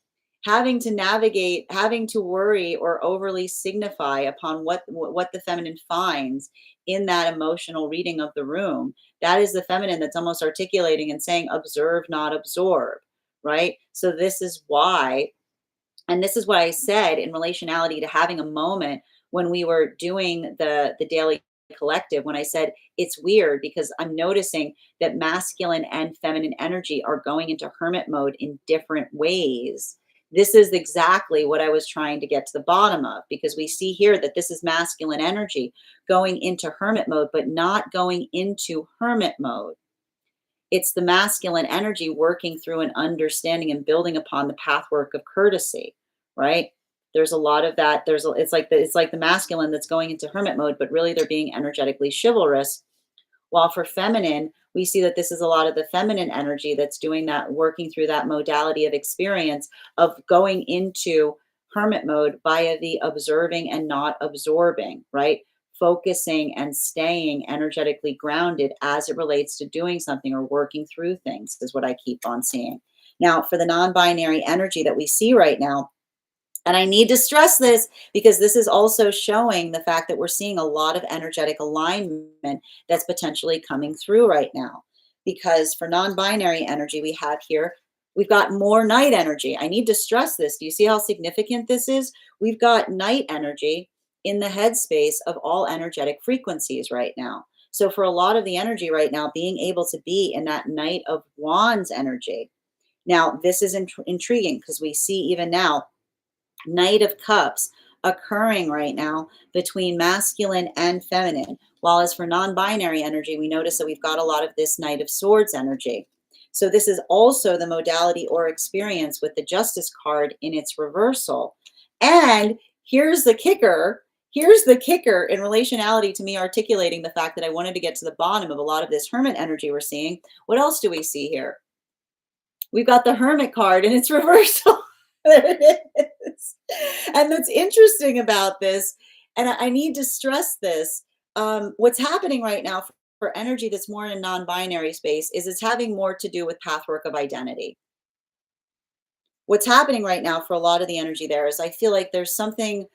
having to navigate, having to worry or overly signify upon what the feminine finds in that emotional reading of the room, that is the feminine that's almost articulating and saying, observe, not absorb, right? So this is why, and this is what I said in relationality to having a moment when we were doing the daily collective, when I said it's weird because I'm noticing that masculine and feminine energy are going into hermit mode in different ways. This is exactly what I was trying to get to the bottom of, because we see here that this is masculine energy going into hermit mode, but not going into hermit mode. It's the masculine energy working through an understanding and building upon the pathwork of courtesy, right? There's a lot of that. It's like the masculine that's going into hermit mode, but really they're being energetically chivalrous. While for feminine, we see that this is a lot of the feminine energy that's doing that, working through that modality of experience of going into hermit mode via the observing and not absorbing, right? Focusing and staying energetically grounded as it relates to doing something or working through things is what I keep on seeing. Now, for the non binary energy that we see right now, and I need to stress this because this is also showing the fact that we're seeing a lot of energetic alignment that's potentially coming through right now. Because for non binary energy, we have here, we've got more night energy. I need to stress this. Do you see how significant this is? We've got night energy in the headspace of all energetic frequencies right now. So, for a lot of the energy right now, being able to be in that Knight of Wands energy. Now, this is intriguing because we see even now Knight of Cups occurring right now between masculine and feminine. While as for non-binary energy, we notice that we've got a lot of this Knight of Swords energy. So this is also the modality or experience with the Justice card in its reversal. And here's the kicker. Here's the kicker in relationality to me articulating the fact that I wanted to get to the bottom of a lot of this Hermit energy we're seeing. What else do we see here? We've got the Hermit card in its reversal. There it is. And what's interesting about this, and I need to stress this, what's happening right now for energy that's more in a non-binary space is it's having more to do with pathwork of identity. What's happening right now for a lot of the energy there is I feel like there's something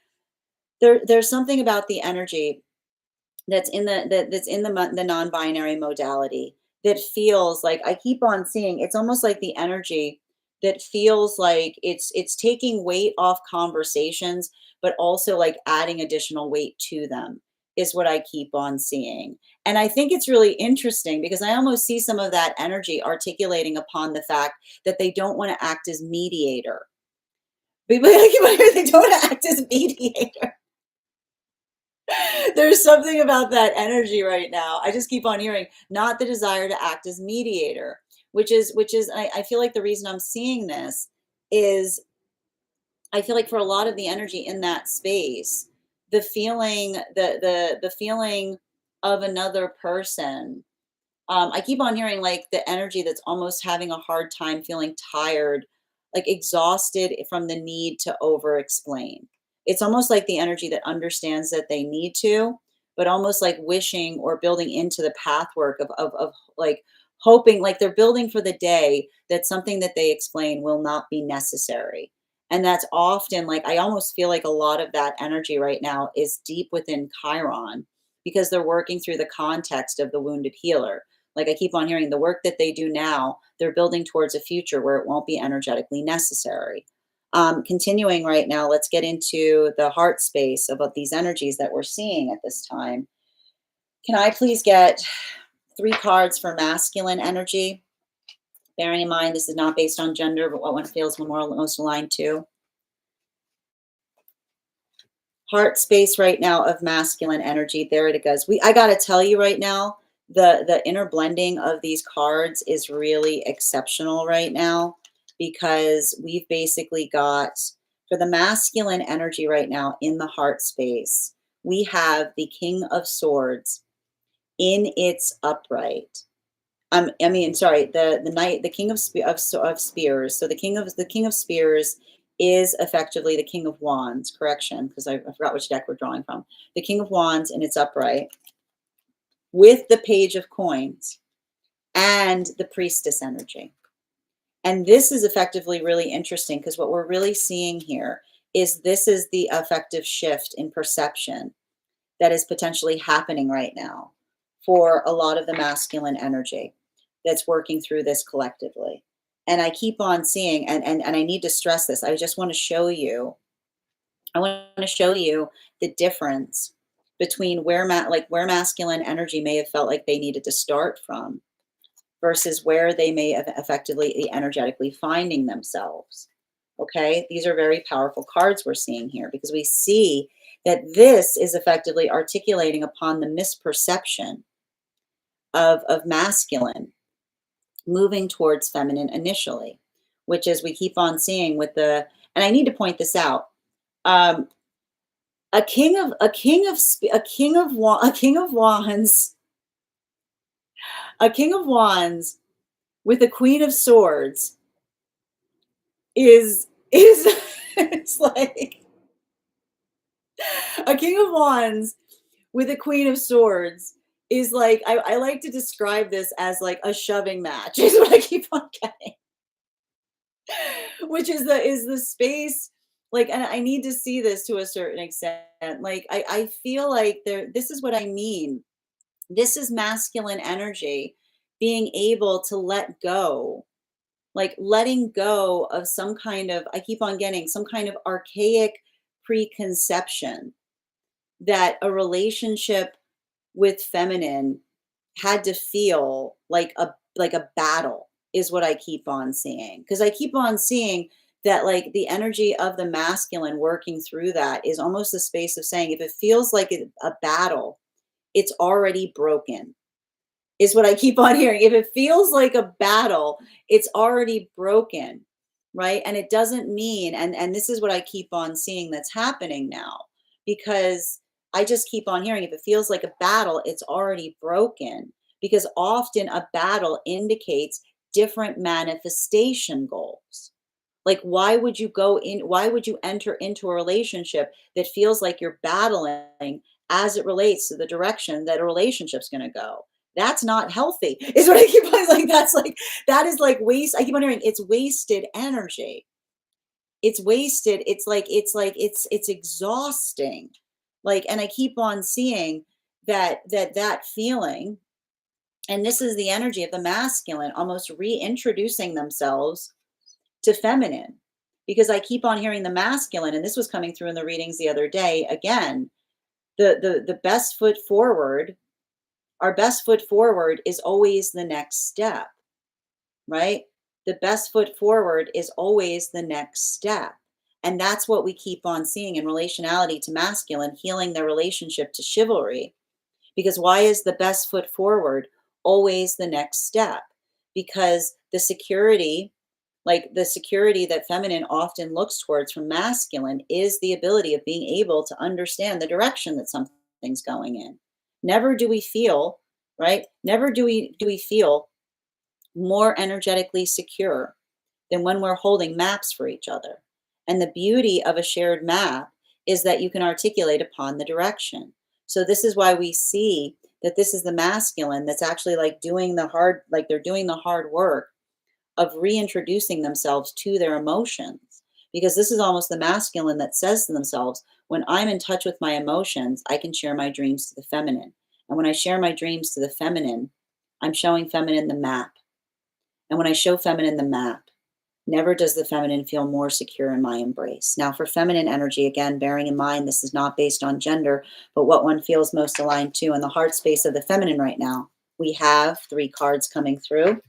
about the energy that's in the non-binary modality that feels like, I keep on seeing, it's almost like the energy that feels like it's taking weight off conversations, but also like adding additional weight to them. is what I keep on seeing. And I think it's really interesting because I almost see some of that energy articulating upon the fact that they don't want to act as mediator. People they don't want to act as mediator. There's something about that energy right now. I just keep on hearing not the desire to act as mediator, which is I feel like the reason I'm seeing this is I feel like for a lot of the energy in that space, the feeling of another person, I keep on hearing like the energy that's almost having a hard time feeling tired, like exhausted from the need to over explain. It's almost like the energy that understands that they need to, but almost like wishing or building into the pathwork of like hoping, like they're building for the day that something that they explain will not be necessary. And that's often like, I almost feel like a lot of that energy right now is deep within Chiron because they're working through the context of the wounded healer. Like I keep on hearing the work that they do now, they're building towards a future where it won't be energetically necessary. Continuing right now, let's get into the heart space about these energies that we're seeing at this time. Can I please get 3 cards for masculine energy? Bearing in mind, this is not based on gender, but what one feels more most aligned to. Heart space right now of masculine energy. There it goes. I got to tell you right now, the inner blending of these cards is really exceptional right now because we've basically got for the masculine energy right now in the heart space, we have the King of Swords in its upright. I mean, sorry, the knight, the king of spears. So the king of spears is effectively the king of wands. Correction, because I forgot which deck we're drawing from. The king of wands in its upright, with the page of coins and the priestess energy. And this is effectively really interesting because what we're really seeing here is this is the effective shift in perception that is potentially happening right now for a lot of the masculine energy that's working through this collectively. And I keep on seeing, and I need to stress this, I just want to show you, I want to show you the difference between where masculine energy may have felt like they needed to start from versus where they may have effectively energetically finding themselves. Okay, these are very powerful cards we're seeing here because we see that this is effectively articulating upon the misperception of masculine moving towards feminine initially, which is we keep on seeing with the, and I need to point this out, um, a king of wands with a queen of swords is it's like a king of wands with a queen of swords is like I like to describe this as like a shoving match is what I keep on getting, which is the space like, and I need to see this to a certain extent. Like I feel like this is what I mean. This is masculine energy being able to let go, like letting go of some kind of, I keep on getting some kind of archaic preconception that a relationship with feminine had to feel like a battle is what I keep on seeing. Because I keep on seeing that like the energy of the masculine working through that is almost the space of saying if it feels like a battle, it's already broken. Is what I keep on hearing. If it feels like a battle, it's already broken, right? And it doesn't mean, and this is what I keep on seeing that's happening now, because I just keep on hearing if it feels like a battle, it's already broken. Because often a battle indicates different manifestation goals. Like, why would you enter into a relationship that feels like you're battling as it relates to the direction that a relationship's going to go? That's not healthy, is what I keep on like. That is like waste. I keep on hearing it's wasted energy. It's wasted. It's exhausting. Like, and I keep on seeing that feeling. And this is the energy of the masculine almost reintroducing themselves to feminine because I keep on hearing the masculine, and this was coming through in the readings the other day again. The best foot forward, our best foot forward is always the next step, right? The best foot forward is always the next step. And that's what we keep on seeing in relationality to masculine, healing their relationship to chivalry. Because why is the best foot forward always the next step? Because the security, like the security that feminine often looks towards from masculine, is the ability of being able to understand the direction that something's going in. Never do we feel, right? Never do we feel more energetically secure than when we're holding maps for each other. And the beauty of a shared map is that you can articulate upon the direction. So this is why we see that this is the masculine that's actually like doing the hard, like they're doing the hard work of reintroducing themselves to their emotions. Because this is almost the masculine that says to themselves, when I'm in touch with my emotions, I can share my dreams to the feminine. And when I share my dreams to the feminine, I'm showing feminine the map. And when I show feminine the map, never does the feminine feel more secure in my embrace. Now, for feminine energy, again, bearing in mind this is not based on gender, but what one feels most aligned to in the heart space of the feminine right now, we have 3 cards coming through.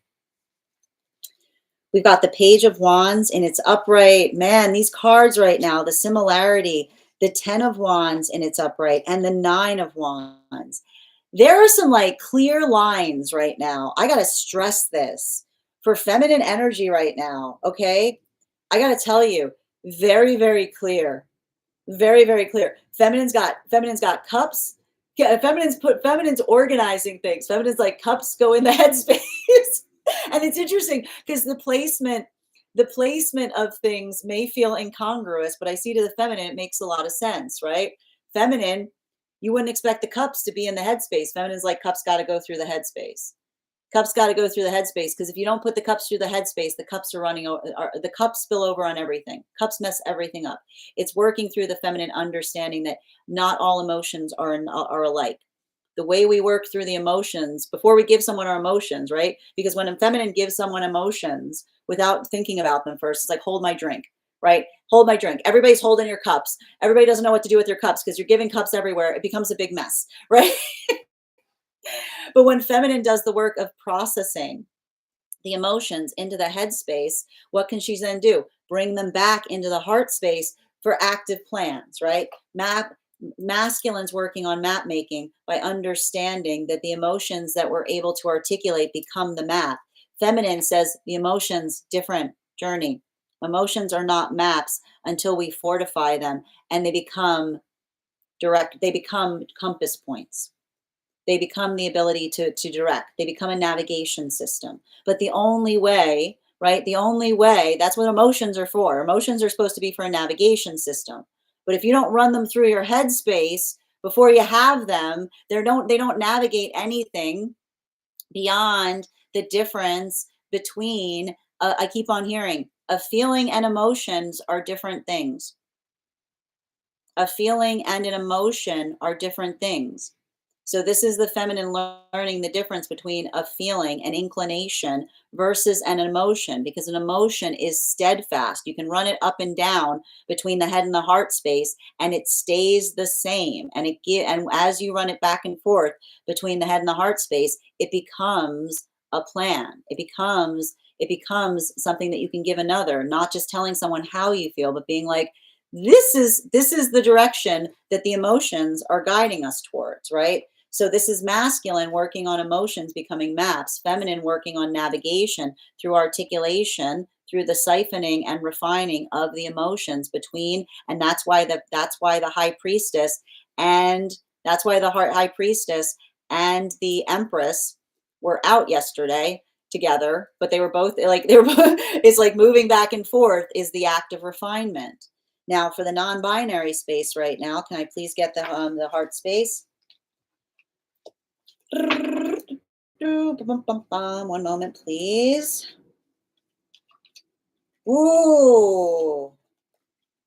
We've got the Page of Wands in its upright. Man, these cards right now, the similarity, the 10 of Wands in its upright, and the 9 of Wands. There are some like clear lines right now. I got to stress this for feminine energy right now. Okay. I got to tell you, very, very clear. Very, very clear. Feminine's got cups. Yeah, feminine's organizing things. Feminine's like cups go in the headspace. And it's interesting because the placement of things may feel incongruous, but I see to the feminine, it makes a lot of sense, right? Feminine, you wouldn't expect the cups to be in the headspace. Feminine's like cups got to go through the headspace. Cups got to go through the headspace because if you don't put the cups through the headspace, the cups the cups spill over on everything. Cups mess everything up. It's working through the feminine understanding that not all emotions are alike. The way we work through the emotions before we give someone our emotions, right? Because when a feminine gives someone emotions without thinking about them first, it's like hold my drink, right? Hold my drink. Everybody's holding your cups. Everybody doesn't know what to do with your cups because you're giving cups everywhere. It becomes a big mess, right? But when feminine does the work of processing the emotions into the headspace, what can she then do? Bring them back into the heart space for active plans, right? Masculine's working on map making by understanding that the emotions that we're able to articulate become the map. Feminine says the emotions, different journey. Emotions are not maps until we fortify them and they become they become compass points. They become the ability to direct. They become a navigation system. But the only way, right? The only way, that's what emotions are for. Emotions are supposed to be for a navigation system. But if you don't run them through your headspace before you have them, they don't navigate anything beyond the difference between I keep on hearing a feeling and emotions are different things. A feeling and an emotion are different things. So this is the feminine learning the difference between a feeling, an inclination versus an emotion, because an emotion is steadfast. You can run it up and down between the head and the heart space and it stays the same. And as you run it back and forth between the head and the heart space, it becomes a plan. It becomes something that you can give another, not just telling someone how you feel, but being like, this is the direction that the emotions are guiding us towards, right? So this is masculine working on emotions becoming maps, feminine working on navigation through articulation, through the siphoning and refining of the emotions between, and that's why the high priestess and that's why the high priestess and the empress were out yesterday together, but they were both it's like moving back and forth is the act of refinement. Now, for the non-binary space right now, can I please get the heart space? One moment, please. Ooh.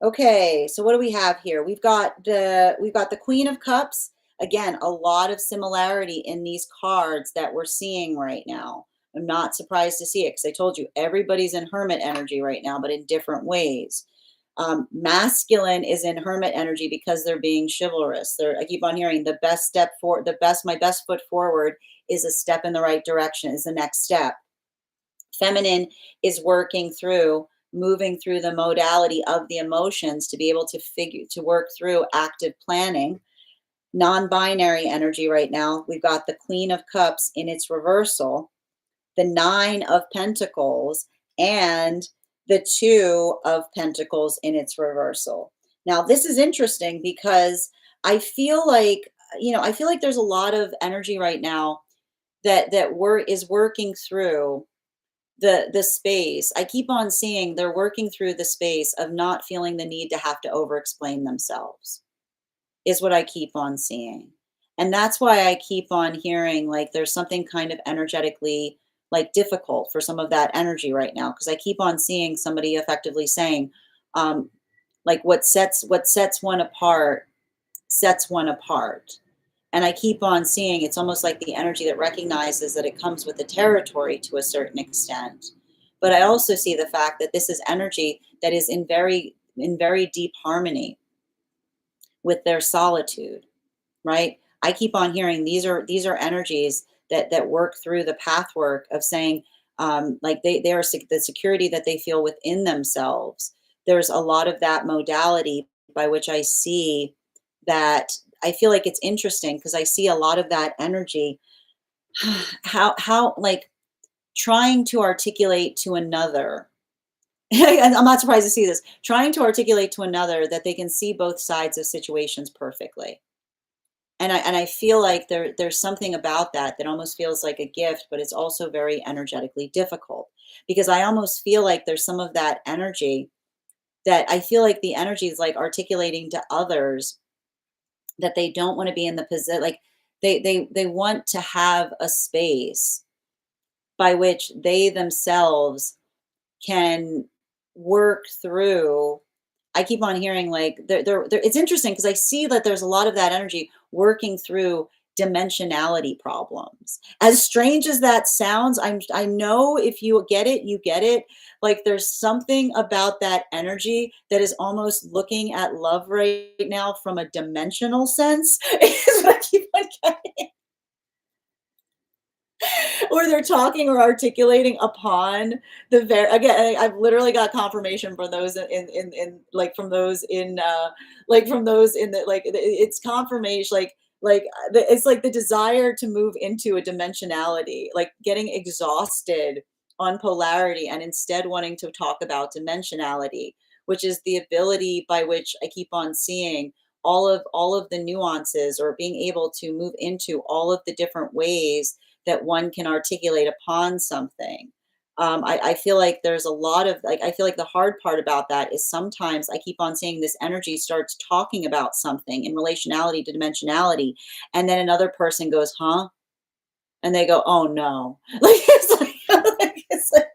Okay, so what do we have here? We've got the Queen of Cups. Again, a lot of similarity in these cards that we're seeing right now. I'm not surprised to see it because I told you everybody's in hermit energy right now, but in different ways. Masculine is in hermit energy because they're being chivalrous. I keep on hearing the best step for the best, my best foot forward is a step in the right direction, is the next step. Feminine is working through, moving through the modality of the emotions to be able to work through active planning. Non-binary energy right now, we've got the Queen of Cups in its reversal, the Nine of Pentacles, and the Two of Pentacles in its reversal. Now, this is interesting because I feel like, I feel like there's a lot of energy right now is working through the space. I keep on seeing they're working through the space of not feeling the need to have to over explain themselves, is what I keep on seeing. And that's why I keep on hearing like there's something kind of energetically like difficult for some of that energy right now. Because I keep on seeing somebody effectively saying, um, like what sets one apart sets one apart. And I keep on seeing it's almost like the energy that recognizes that it comes with the territory to a certain extent. But I also see the fact that this is energy that is in very deep harmony with their solitude, right? I keep on hearing these are energies that work through the path work of saying, like they are the security that they feel within themselves. There's a lot of that modality by which I see that. I feel like it's interesting because I see a lot of that energy, how like trying to articulate to another. And I'm not surprised to see this, trying to articulate to another that they can see both sides of situations perfectly. And I feel like there's something about that almost feels like a gift, but it's also very energetically difficult because I almost feel like there's some of that energy that I feel like the energy is like articulating to others that they don't want to be in the position, like they want to have a space by which they themselves can work through. I keep on hearing like it's interesting because I see that there's a lot of that energy working through dimensionality problems. As strange as that sounds, I know if you get it, you get it. Like there's something about that energy that is almost looking at love right now from a dimensional sense. Is what I keep on getting. Or they're talking or articulating upon the very again, I've literally got confirmation for those in like from those in like from those in the like it's confirmation it's like the desire to move into a dimensionality, like getting exhausted on polarity and instead wanting to talk about dimensionality, which is the ability by which I keep on seeing all of the nuances or being able to move into all of the different ways that one can articulate upon something. I feel like there's a lot of like I feel like the hard part about that is sometimes I keep on seeing this energy starts talking about something in relationality to dimensionality, and then another person goes, "Huh?" And they go, "Oh no!" Like it's like,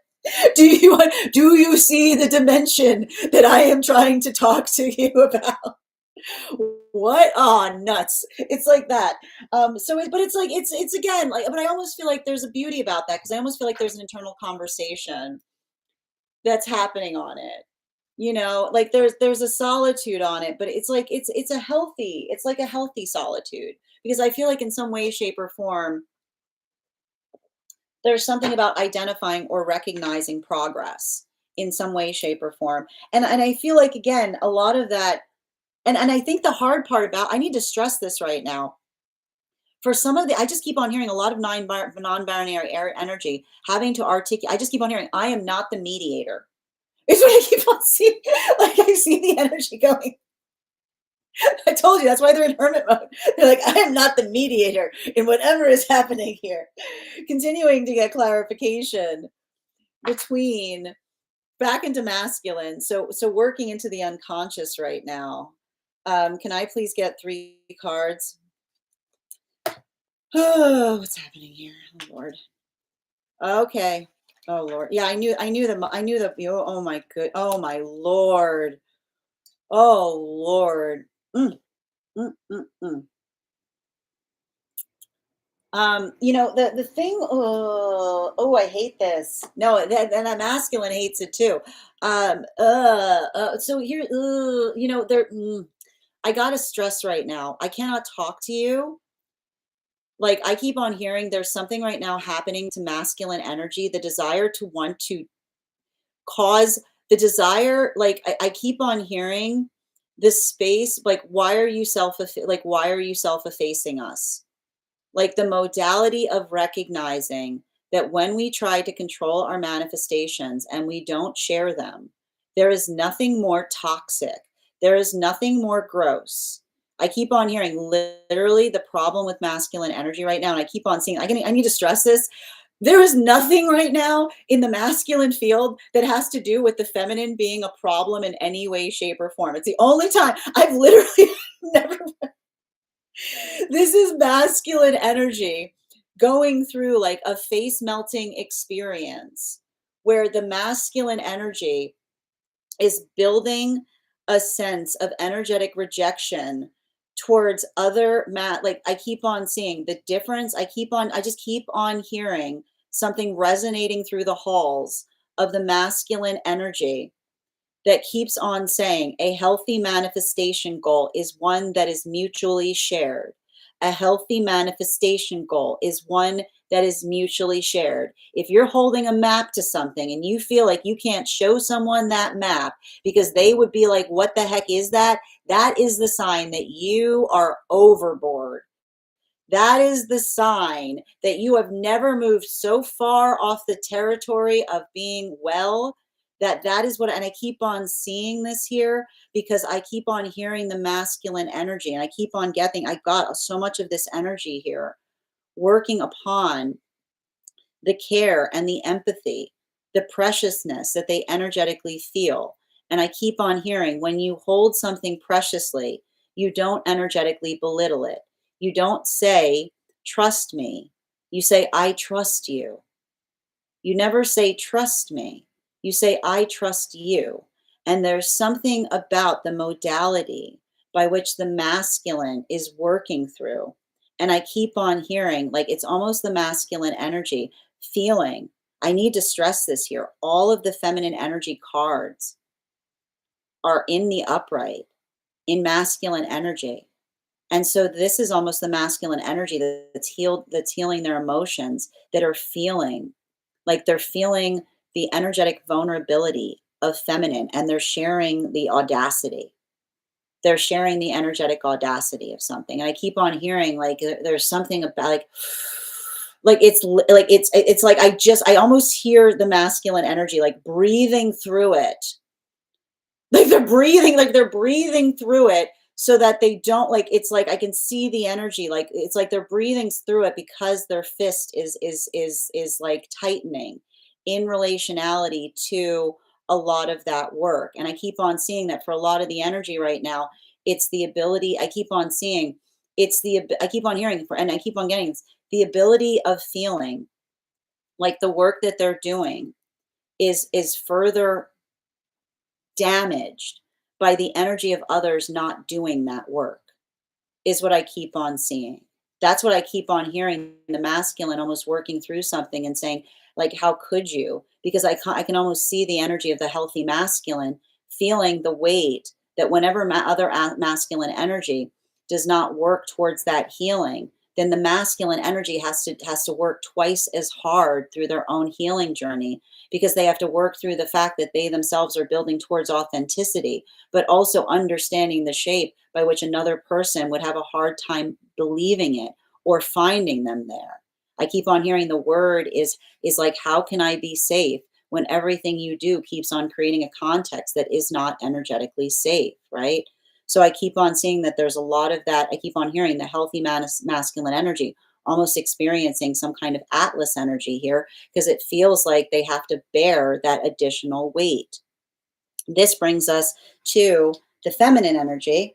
do you see the dimension that I am trying to talk to you about? What? Oh, nuts. It's like that. But it's like, it's again, like, but I almost feel like there's a beauty about that because I almost feel like there's an internal conversation that's happening on it. Like there's a solitude on it, but it's like, it's like a healthy solitude because I feel like in some way, shape, or form, there's something about identifying or recognizing progress in some way, shape, or form. And I feel like, again, a lot of that and I think the hard part about I need to stress this right now. For some of the I just keep on hearing a lot of non-binary energy having to articulate. I just keep on hearing, I am not the mediator. Is what I keep on seeing. Like I see the energy going. I told you that's why they're in hermit mode. They're like, I am not the mediator in whatever is happening here. Continuing to get clarification between back into masculine. So working into the unconscious right now. Can I please get 3 cards? Oh, what's happening here? Oh Lord. Okay. Oh Lord. Yeah, oh my good. Oh my Lord. Oh Lord. Mm, mm, mm, mm. The thing, I hate this. No, and that masculine hates it too. So here, I gotta stress right now. I cannot talk to you. Like, I keep on hearing there's something right now happening to masculine energy, the desire to want to cause the desire, like, I keep on hearing this space, like, why are you self-effacing us? Like the modality of recognizing that when we try to control our manifestations and we don't share them, there is nothing more toxic. There is nothing more gross. I keep on hearing literally the problem with masculine energy right now. And I keep on seeing, I need to stress this. There is nothing right now in the masculine field that has to do with the feminine being a problem in any way, shape, or form. It's the only time I've literally never this is masculine energy going through like a face melting experience where the masculine energy is building a sense of energetic rejection towards like I keep on seeing the difference. I just keep on hearing something resonating through the halls of the masculine energy that keeps on saying a healthy manifestation goal is one that is mutually shared. A healthy manifestation goal is one that is mutually shared. If you're holding a map to something and you feel like you can't show someone that map because they would be like, what the heck is that? That is the sign that you are overboard. That is the sign that you have never moved so far off the territory of being well, that is what, and I keep on seeing this here because I keep on hearing the masculine energy and I keep on getting, I got so much of this energy here working upon the care and the empathy, the preciousness that they energetically feel. And I keep on hearing when you hold something preciously, you don't energetically belittle it. You don't say, trust me. You say, I trust you. You never say, trust me. You say, I trust you. And there's something about the modality by which the masculine is working through. And I keep on hearing, like, it's almost the masculine energy feeling. I need to stress this here. All of the feminine energy cards are in the upright, in masculine energy. And so this is almost the masculine energy that's healing their emotions, that are feeling like they're feeling the energetic vulnerability of feminine, and they're sharing the audacity. They're sharing the energetic audacity of something. And I keep on hearing like there's something about it's like I almost hear the masculine energy like breathing through it, like they're breathing through it so that they don't, like, it's like I can see the energy, like it's like they're breathing through it because their fist is like tightening in relationality to a lot of that work. And I keep on seeing that for a lot of the energy right now, it's the ability. I keep on seeing I keep on hearing and I keep on getting the ability of feeling like the work that they're doing is further damaged by the energy of others not doing that work, is what I keep on seeing. That's what I keep on hearing, the masculine almost working through something and saying, like, how could you? Because I can almost see the energy of the healthy masculine feeling the weight that whenever masculine energy does not work towards that healing, then the masculine energy has to work twice as hard through their own healing journey, because they have to work through the fact that they themselves are building towards authenticity, but also understanding the shape by which another person would have a hard time believing it or finding them there. I keep on hearing the word is like, how can I be safe when everything you do keeps on creating a context that is not energetically safe, right? So I keep on seeing that there's a lot of that. I keep on hearing the healthy masculine energy almost experiencing some kind of Atlas energy here, because it feels like they have to bear that additional weight. This brings us to the feminine energy.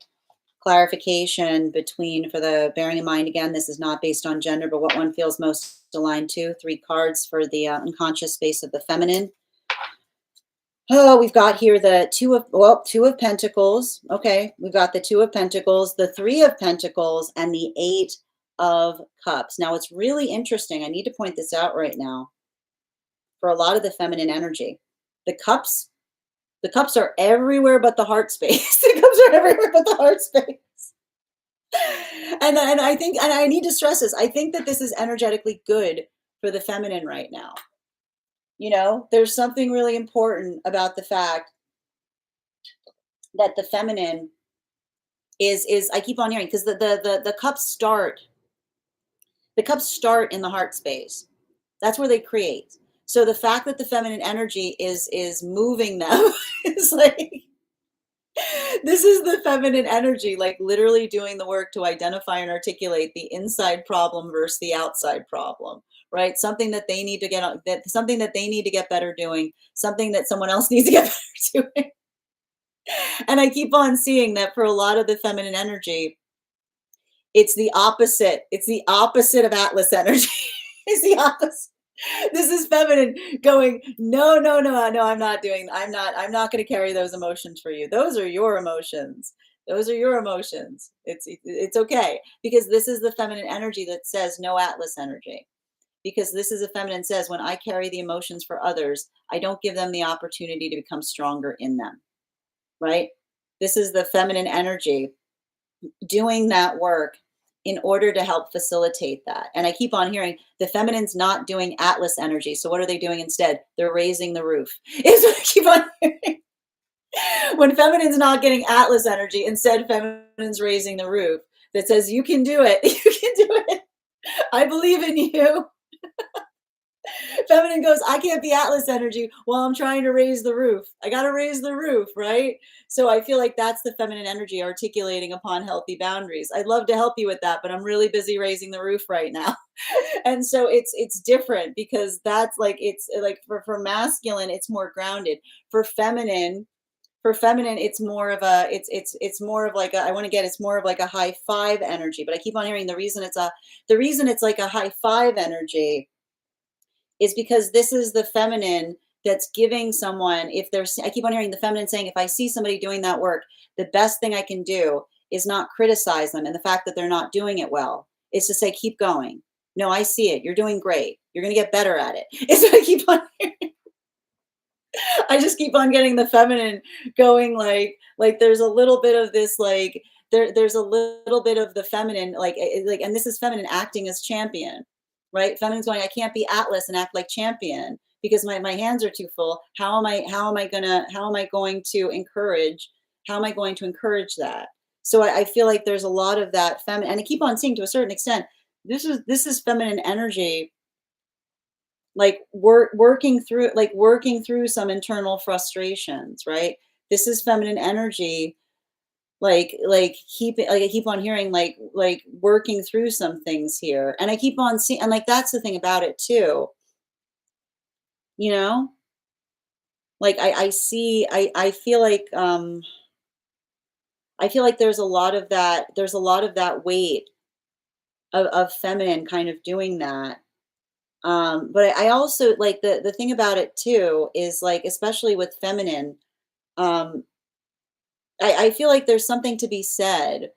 Clarification between, for the bearing in mind, again, this is not based on gender, but what one feels most aligned to. 3 cards for the unconscious space of the feminine. Oh, we've got here the two of Pentacles. Okay, we've got the 2 of Pentacles, the 3 of Pentacles, and the 8 of Cups. Now, it's really interesting. I need to point this out right now for a lot of the feminine energy. The cups, the cups are everywhere but the heart space. The cups are everywhere but the heart space. And I think, and I need to stress this, I think that this is energetically good for the feminine right now. There's something really important about the fact that the feminine is I keep on hearing, because the cups start in the heart space. That's where they create. So the fact that the feminine energy is moving them is like, this is the feminine energy, like literally doing the work to identify and articulate the inside problem versus the outside problem, right? Something that they need to get on, that something that they need to get better doing, something that someone else needs to get better doing. And I keep on seeing that for a lot of the feminine energy, it's the opposite. It's the opposite of Atlas energy. It's the opposite. This is feminine going, no, no, no, no, I'm not going to carry those emotions for you. Those are your emotions. Those are your emotions. It's okay, because this is the feminine energy that says no Atlas energy. Because this is a feminine says, when I carry the emotions for others, I don't give them the opportunity to become stronger in them. Right? This is the feminine energy doing that work in order to help facilitate that. And I keep on hearing the feminine's not doing Atlas energy. So what are they doing instead? They're raising the roof. Is what I keep on hearing. When feminine's not getting Atlas energy, instead feminine's raising the roof that says, you can do it. You can do it. I believe in you. Feminine goes, I can't be Atlas energy while I'm trying to raise the roof. I got to raise the roof, right? So I feel like that's the feminine energy articulating upon healthy boundaries. I'd love to help you with that, but I'm really busy raising the roof right now. And so it's different, because that's like, it's like for masculine, it's more grounded. For feminine, it's more of a, it's more of like a, I want to get, it's more of like a high five energy. But I keep on hearing the reason it's like a high five energy is because this is the feminine that's giving someone, I keep on hearing the feminine saying, if I see somebody doing that work, the best thing I can do is not criticize them and the fact that they're not doing it well. Is to say, keep going. No, I see it. You're doing great. You're going to get better at it. It's what I keep on hearing. I just keep on getting the feminine going, like there's a little bit of this, like there's a little bit of the feminine, like, and this is feminine acting as champion, right? Feminine's going, I can't be Atlas and act like champion because my hands are too full. How am I going to encourage that? So I feel like there's a lot of that feminine, and I keep on seeing, to a certain extent, this is feminine energy, like working through some internal frustrations, right? This is feminine energy, I keep on hearing, like working through some things here. And I keep on seeing, and like that's the thing about it too, you know like I see, I feel like there's a lot of that weight of feminine kind of doing that. But I also like the thing about it too is, like, especially with feminine, um, I feel like there's something to be said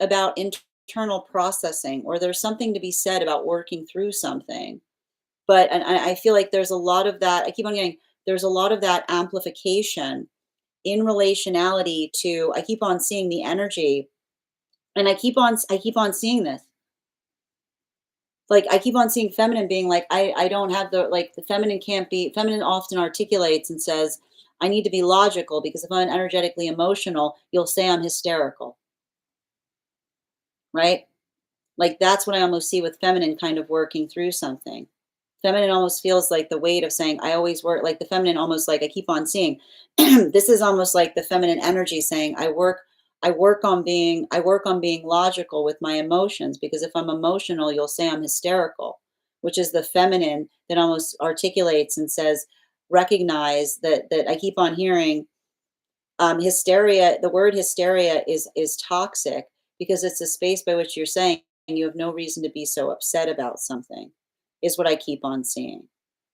about internal processing, or there's something to be said about working through something. But and I feel like there's a lot of that. I keep on getting, there's a lot of that amplification in relationality to, I keep on seeing the energy, and I keep on seeing this. Like, I keep on seeing feminine being like, I don't have the feminine can't be, feminine often articulates and says, I need to be logical, because if I'm energetically emotional, you'll say I'm hysterical, right? Like, that's what I almost see with feminine kind of working through something. Feminine almost feels like the weight of saying, I always work, like the feminine almost, like I keep on seeing, this is almost like the feminine energy saying, I work on being logical with my emotions, because if I'm emotional, you'll say I'm hysterical, which is the feminine that almost articulates and says, recognize that I keep on hearing, hysteria, the word hysteria is toxic, because it's a space by which you're saying you have no reason to be so upset about something, is what I keep on seeing.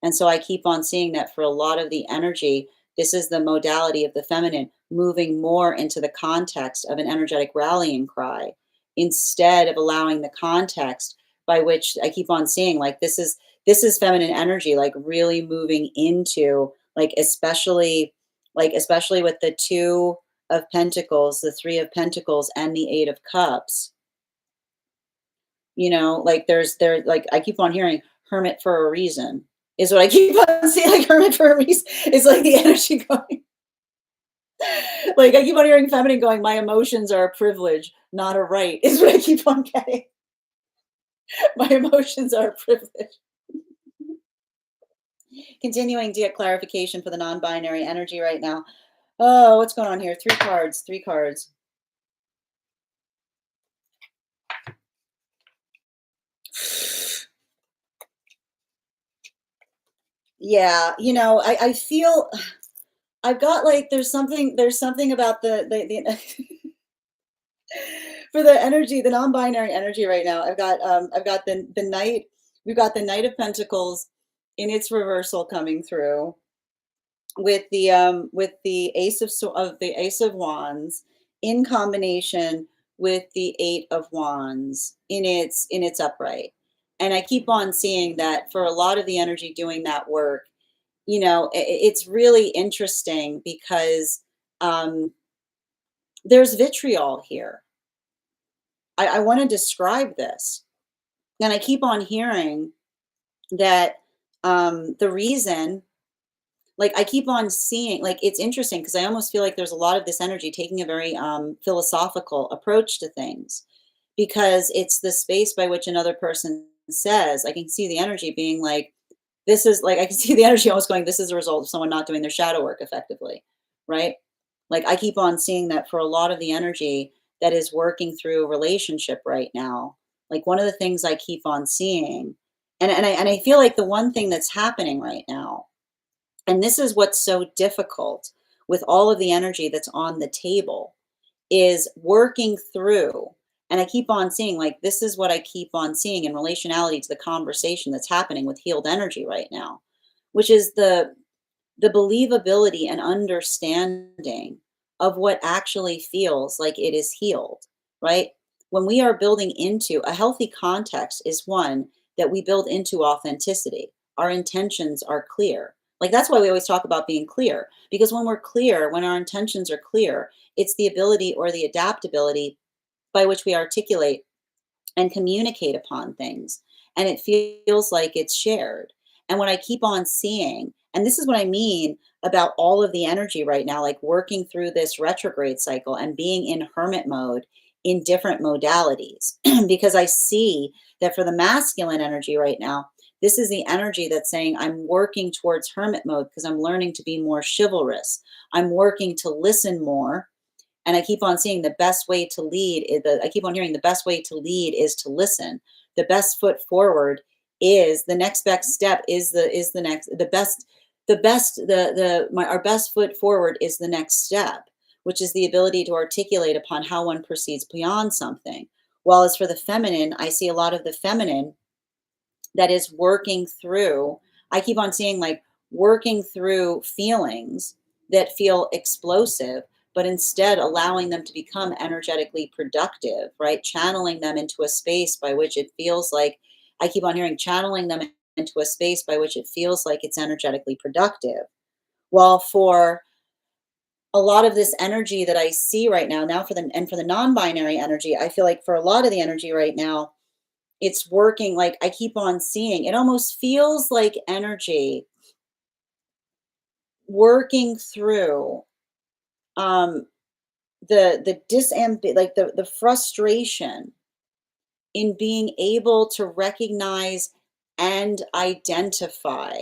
And so I keep on seeing that for a lot of the energy, this is the modality of the feminine moving more into the context of an energetic rallying cry, instead of allowing the context by which I keep on seeing, like, this is feminine energy, like, really moving into, especially with the 2 of Pentacles, the 3 of Pentacles, and the 8 of Cups. Like, like, I keep on hearing hermit for a reason is what I keep on seeing, like, hermit for a reason. It's like the energy going, like, I keep on hearing feminine going, my emotions are a privilege, not a right, is what I keep on getting. My emotions are a privilege. Continuing to get clarification for the non-binary energy right now. Oh, what's going on here? 3 cards, 3 cards. Yeah, I feel I've got, like, there's something about the for the energy, the non-binary energy right now. I've got the knight, we've got the Knight of Pentacles in its reversal coming through with the Ace of Wands in combination with the Eight of Wands in its upright. And I keep on seeing that for a lot of the energy doing that work, it's really interesting because um, there's vitriol here. I want to describe this. And I keep on hearing that the reason, like, I keep on seeing, like, it's interesting because I almost feel like there's a lot of this energy taking a very philosophical approach to things because it's the space by which another person says, I can see the energy being like, this is like, I can see the energy almost going, this is a result of someone not doing their shadow work effectively, right? Like, I keep on seeing that for a lot of the energy that is working through a relationship right now. Like, one of the things I keep on seeing, and I feel like the one thing that's happening right now, and this is what's so difficult with all of the energy that's on the table, is working through. And I keep on seeing, like, this is what I keep on seeing in relationality to the conversation that's happening with healed energy right now, which is the believability and understanding of what actually feels like it is healed, right? When we are building into a healthy context, is one that we build into authenticity. Our intentions are clear. Like, that's why we always talk about being clear, because when we're clear, when our intentions are clear, it's the ability or the adaptability by which we articulate and communicate upon things. And it feels like it's shared. And what I keep on seeing, and this is what I mean about all of the energy right now, like working through this retrograde cycle and being in hermit mode in different modalities, because I see that for the masculine energy right now, this is the energy that's saying, I'm working towards hermit mode because I'm learning to be more chivalrous. I'm working to listen more, and I keep on seeing the best way to lead is I keep on hearing the best way to lead is to listen. The best foot forward is the next best step is the next the best the my our best foot forward is the next step, which is the ability to articulate upon how one proceeds beyond something. While as for the feminine, I see a lot of the feminine that is working through, I keep on seeing, like, working through feelings that feel explosive, but instead allowing them to become energetically productive, right? Channeling them into a space by which it feels like, I keep on hearing channeling them into a space by which it feels like it's energetically productive. While for a lot of this energy that I see right now for the non-binary energy, I feel like for a lot of the energy right now, it's working, like, I keep on seeing, it almost feels like energy working through, um, like, the frustration in being able to recognize and identify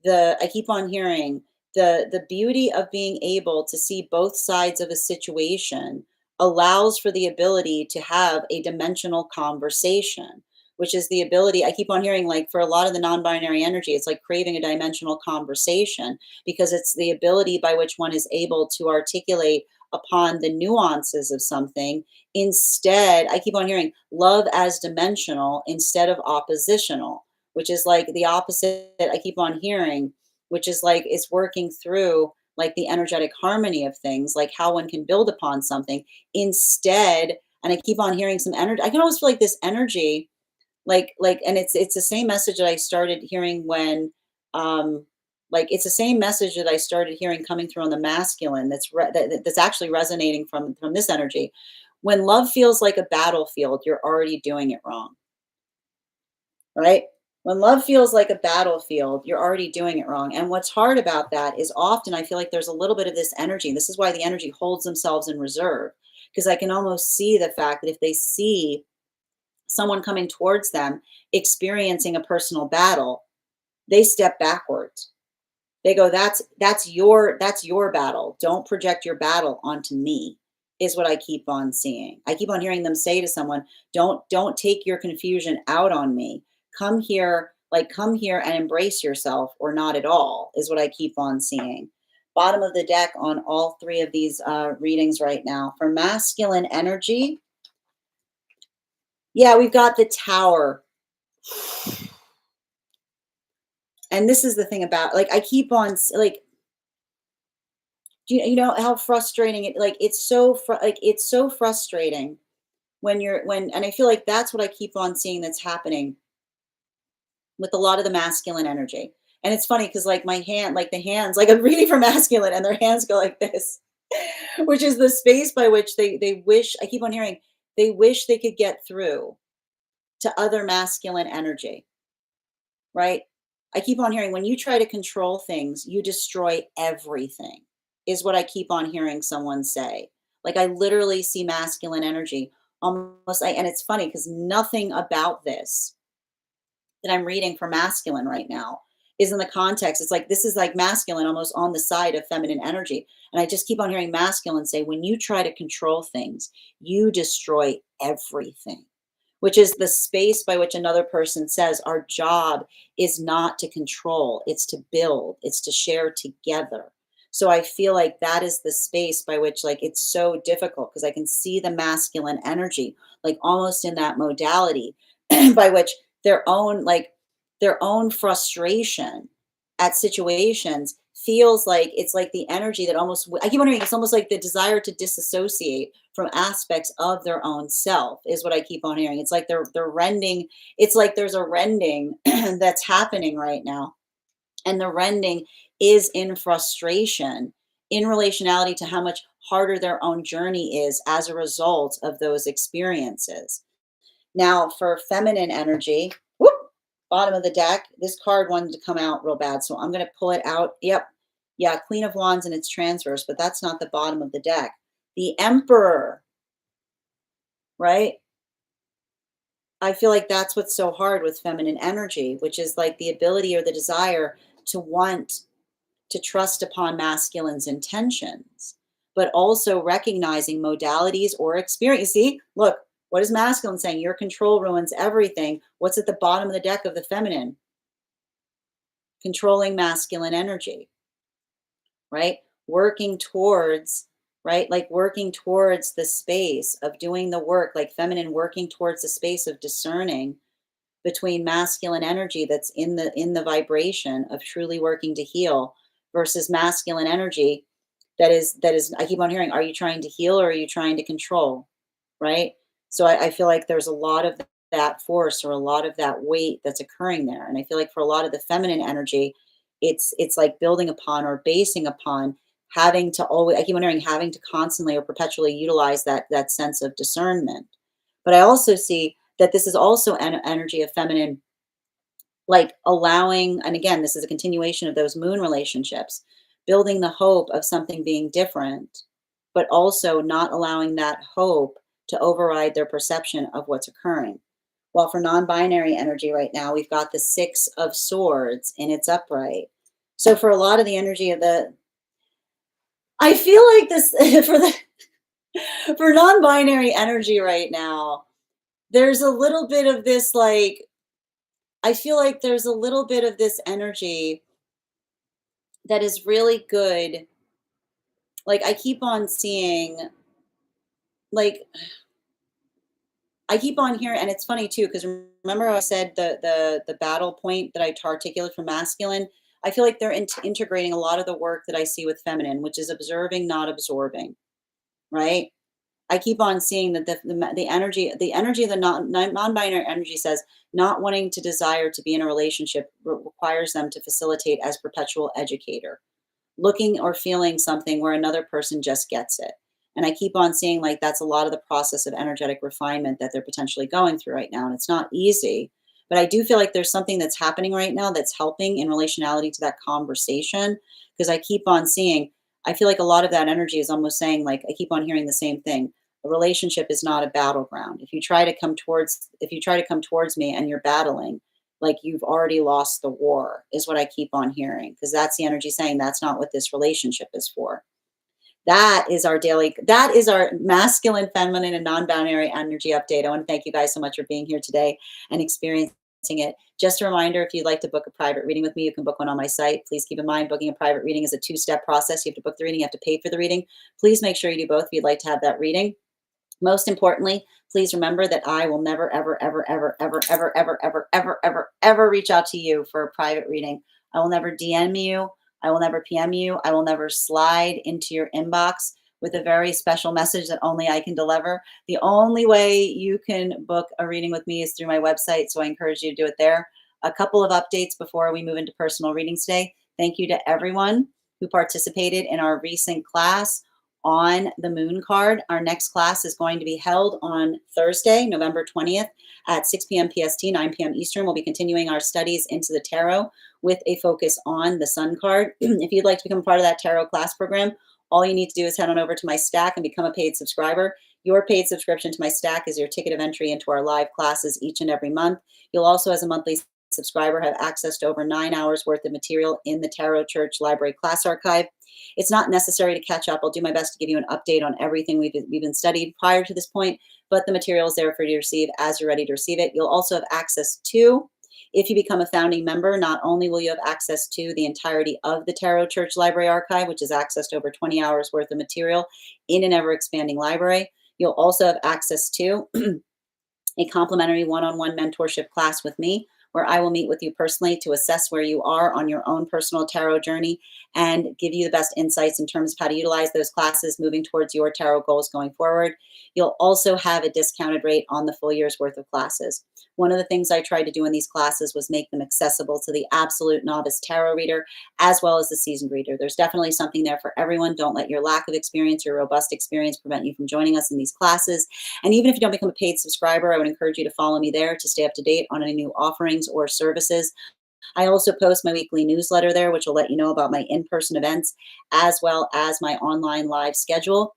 I keep on hearing the beauty of being able to see both sides of a situation allows for the ability to have a dimensional conversation, which is the ability, I keep on hearing, like, for a lot of the non-binary energy, it's like craving a dimensional conversation because it's the ability by which one is able to articulate upon the nuances of something. Instead, I keep on hearing love as dimensional instead of oppositional, which is like the opposite I keep on hearing, which is like it's working through, like, the energetic harmony of things, like how one can build upon something. Instead, And I keep on hearing some energy. I can always feel like this energy, and it's the same message that I started hearing when, it's the same message that I started hearing coming through on the masculine that's actually resonating from this energy. When love feels like a battlefield, you're already doing it wrong, right? When love feels like a battlefield, you're already doing it wrong. And what's hard about that is often I feel like there's a little bit of this energy. This is why the energy holds themselves in reserve, because I can almost see the fact that if they see someone coming towards them experiencing a personal battle, they step backwards. They go, that's your battle. Don't project your battle onto me, is what I keep on seeing. I keep on hearing them say to someone, don't take your confusion out on me. Come here and embrace yourself, or not at all, is what I keep on seeing. Bottom of the deck on all three of these readings right now. For masculine energy, yeah, we've got the Tower. And this is the thing about, I keep on, do you know how frustrating it's so frustrating and I feel like that's what I keep on seeing that's happening with a lot of the masculine energy. And it's funny because the hands, I'm reading for masculine and their hands go like this, which is the space by which they wish, I keep on hearing, they wish they could get through to other masculine energy, right? I keep on hearing when you try to control things, you destroy everything, is what I keep on hearing someone say. I literally see masculine energy almost and it's funny because nothing about this that I'm reading for masculine right now is in the context. It's like this is like masculine almost on the side of feminine energy. And I just keep on hearing masculine say, when you try to control things, you destroy everything, which is the space by which another person says our job is not to control, it's to build, it's to share together. So I feel like that is the space by which it's so difficult because I can see the masculine energy almost in that modality by which their own frustration at situations feels like it's like the energy that almost I keep wondering, it's almost like the desire to disassociate from aspects of their own self, is what I keep on hearing. It's like they're rending. It's like there's a rending that's happening right now, and the rending is in frustration in relationality to how much harder their own journey is as a result of those experiences. Now, for feminine energy, whoop, bottom of the deck, this card wanted to come out real bad, so I'm going to pull it out. Yep. Yeah, Queen of Wands and its transverse, but that's not the bottom of the deck. The Emperor, right? I feel like that's what's so hard with feminine energy, which is like the ability or the desire to want to trust upon masculine's intentions, but also recognizing modalities or experience. See, look, what is masculine saying? Your control ruins everything. What's at the bottom of the deck of the feminine? Controlling masculine energy, right? Working towards, right? Working towards the space of doing the work, like feminine working towards the space of discerning between masculine energy that's in the vibration of truly working to heal versus masculine energy that is I keep on hearing, are you trying to heal or are you trying to control, right? So I feel like there's a lot of that force or a lot of that weight that's occurring there, and I feel like for a lot of the feminine energy, it's like building upon or basing upon having to always, I keep on hearing, having to constantly or perpetually utilize that sense of discernment. But I also see that this is also an energy of feminine, allowing, and again, this is a continuation of those moon relationships, building the hope of something being different, but also not allowing that hope to override their perception of what's occurring. Well, for non-binary energy right now, we've got the Six of Swords in its upright. So for a lot of the energy of I feel like this for non-binary energy right now, there's a little bit of this I feel like there's a little bit of this energy that is really good. I keep on seeing, like, I keep on hearing, and it's funny too, because remember I said the battle point that I articulate for masculine. I feel like they're integrating a lot of the work that I see with feminine, which is observing, not absorbing, right? I keep on seeing that the energy of the non-binary energy says not wanting to desire to be in a relationship requires them to facilitate as perpetual educator, looking or feeling something where another person just gets it. And I keep on seeing like that's a lot of the process of energetic refinement that they're potentially going through right now. And it's not easy, but I do feel like there's something that's happening right now that's helping in relationality to that conversation. Because I keep on seeing, I feel like a lot of that energy is almost saying, like, I keep on hearing the same thing. A relationship is not a battleground. If you try to come towards me and you're battling, like you've already lost the war, is what I keep on hearing, because that's the energy saying that's not what this relationship is for. That is our masculine, feminine, and non-binary energy update. I want to thank you guys so much for being here today and experiencing it. Just a reminder, if you'd like to book a private reading with me, you can book one on my site. Please keep in mind, booking a private reading is a two-step process. You have to book the reading, you have to pay for the reading. Please make sure you do both if you'd like to have that reading. Most importantly, please remember that I will never, ever, ever, ever, ever, ever, ever, ever, ever, ever, ever reach out to you for a private reading. I will never DM you. I will never PM you. I will never slide into your inbox with a very special message that only I can deliver. The only way you can book a reading with me is through my website, so I encourage you to do it there. A couple of updates before we move into personal readings today. Thank you to everyone who participated in our recent class on the moon card. Our next class is going to be held on Thursday, November 20th at 6 p.m. PST, 9 p.m. Eastern. We'll be continuing our studies into the tarot with a focus on the sun card. If you'd like to become part of that tarot class program, all you need to do is head on over to my stack and become a paid subscriber. Your paid subscription to my stack is your ticket of entry into our live classes each and every month. You'll also, as a monthly subscriber, have access to over 9 hours worth of material in the Tarot Church Library Class Archive. It's not necessary to catch up. I'll do my best to give you an update on everything we've been studied prior to this point, but the material is there for you to receive as you're ready to receive it. You'll also have access to, if you become a founding member, not only will you have access to the entirety of the Tarot Church Library Archive, which is access to over 20 hours worth of material in an ever-expanding library, you'll also have access to a complimentary one-on-one mentorship class with me, where I will meet with you personally to assess where you are on your own personal tarot journey and give you the best insights in terms of how to utilize those classes moving towards your tarot goals going forward. You'll also have a discounted rate on the full year's worth of classes. One of the things I tried to do in these classes was make them accessible to the absolute novice tarot reader as well as the seasoned reader. There's definitely something there for everyone. Don't let your lack of experience or robust experience prevent you from joining us in these classes. And even if you don't become a paid subscriber, I would encourage you to follow me there to stay up to date on any new offerings or services. I also post my weekly newsletter there, which will let you know about my in-person events as well as my online live schedule.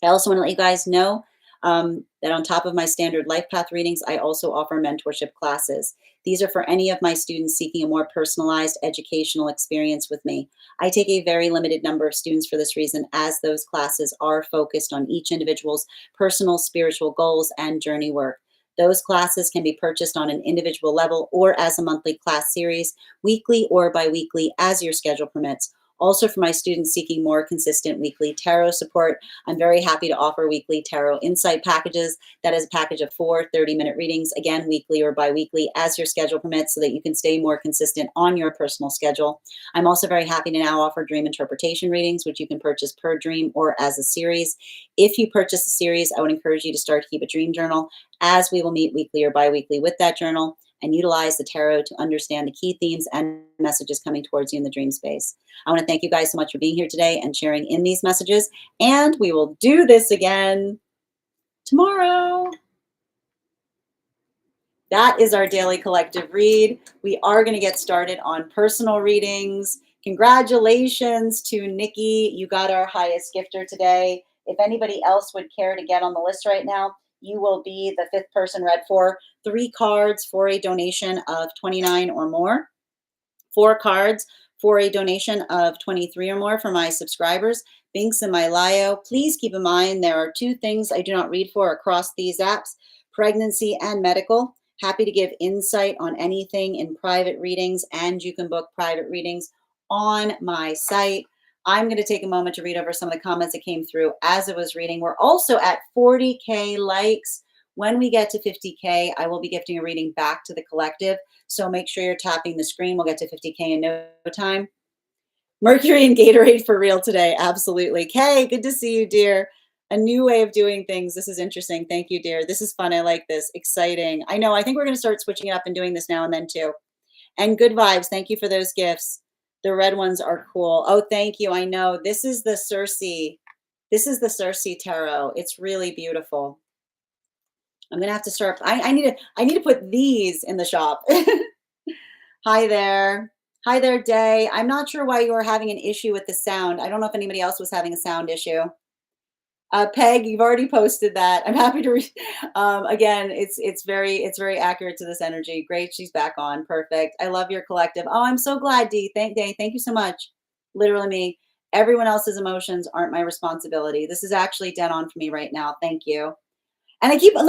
I also want to let you guys know that on top of my standard life path readings, I also offer mentorship classes. These are for any of my students seeking a more personalized educational experience with me. I take a very limited number of students for this reason, as those classes are focused on each individual's personal spiritual goals and journey work. Those classes can be purchased on an individual level or as a monthly class series, weekly or bi-weekly, as your schedule permits. Also, for my students seeking more consistent weekly tarot support, I'm very happy to offer weekly tarot insight packages. That is a package of 4 30-minute readings, again, weekly or bi-weekly, as your schedule permits, so that you can stay more consistent on your personal schedule. I'm also very happy to now offer dream interpretation readings, which you can purchase per dream or as a series. If you purchase a series, I would encourage you to start to keep a dream journal, as we will meet weekly or bi-weekly with that journal and utilize the tarot to understand the key themes and messages coming towards you in the dream space. I want to thank you guys so much for being here today and sharing in these messages. And we will do this again tomorrow. That is our daily collective read. We are going to get started on personal readings. Congratulations to Nikki. You got our highest gifter today. If anybody else would care to get on the list right now, you will be the 5th person read for. 3 cards for a donation of $29 or more. 4 cards for a donation of $23 or more for my subscribers. Binks in my Lio. Please keep in mind there are 2 things I do not read for across these apps: pregnancy and medical. Happy to give insight on anything in private readings, and you can book private readings on my site. I'm going to take a moment to read over some of the comments that came through as I was reading. We're also at 40K likes. When we get to 50K, I will be gifting a reading back to the collective. So make sure you're tapping the screen. We'll get to 50K in no time. Mercury and Gatorade for real today. Absolutely. Kay, good to see you, dear. A new way of doing things. This is interesting. Thank you, dear. This is fun. I like this. Exciting. I know. I think we're going to start switching it up and doing this now and then too. And good vibes. Thank you for those gifts. The red ones are cool. Oh, thank you. I know. This is the Circe. This is the Circe tarot. It's really beautiful. I'm gonna have to start. I need to put these in the shop. Hi there. Hi there, Day. I'm not sure why you are having an issue with the sound. I don't know if anybody else was having a sound issue. Peg, you've already posted that. I'm happy to read. Again, it's very accurate to this energy. Great, she's back on. Perfect. I love your collective. Oh, I'm so glad, Dee. Thank you so much. Literally me. Everyone else's emotions aren't my responsibility. This is actually dead on for me right now. Thank you. And I keep on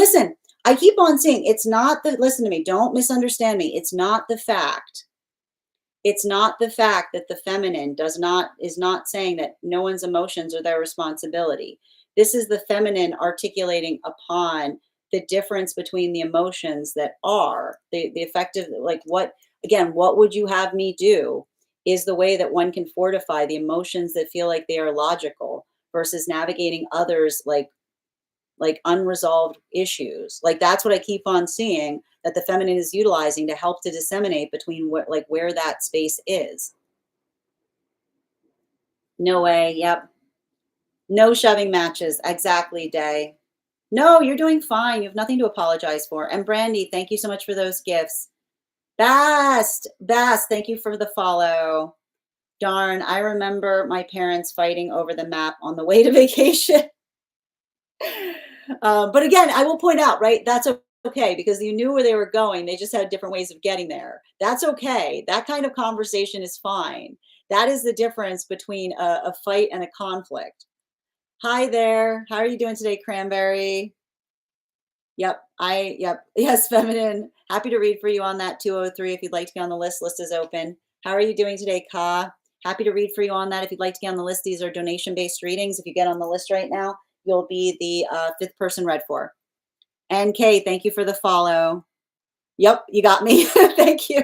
saying it's not the, listen to me, don't misunderstand me. It's not the fact. It's not the fact that the feminine is not saying that no one's emotions are their responsibility. This is the feminine articulating upon the difference between the emotions that are the effective, like what would you have me do is the way that one can fortify the emotions that feel like they are logical versus navigating others like unresolved issues. Like that's what I keep on seeing that the feminine is utilizing to help to disseminate between where that space is. No way. Yep. No shoving matches. Exactly, Day. No, you're doing fine. You have nothing to apologize for. And Brandy, thank you so much for those gifts. Bast, thank you for the follow. Darn, I remember my parents fighting over the map on the way to vacation. But again, I will point out, right? That's okay because you knew where they were going. They just had different ways of getting there. That's okay. That kind of conversation is fine. That is the difference between a fight and a conflict. Hi there. How are you doing today, Cranberry? Yep. Yes, feminine. Happy to read for you on that 203 if you'd like to get on the list. List is open. How are you doing today, Ka? Happy to read for you on that if you'd like to get on the list. These are donation-based readings. If you get on the list right now, you'll be the fifth person read for. And Kay, thank you for the follow. Yep, you got me. Thank you.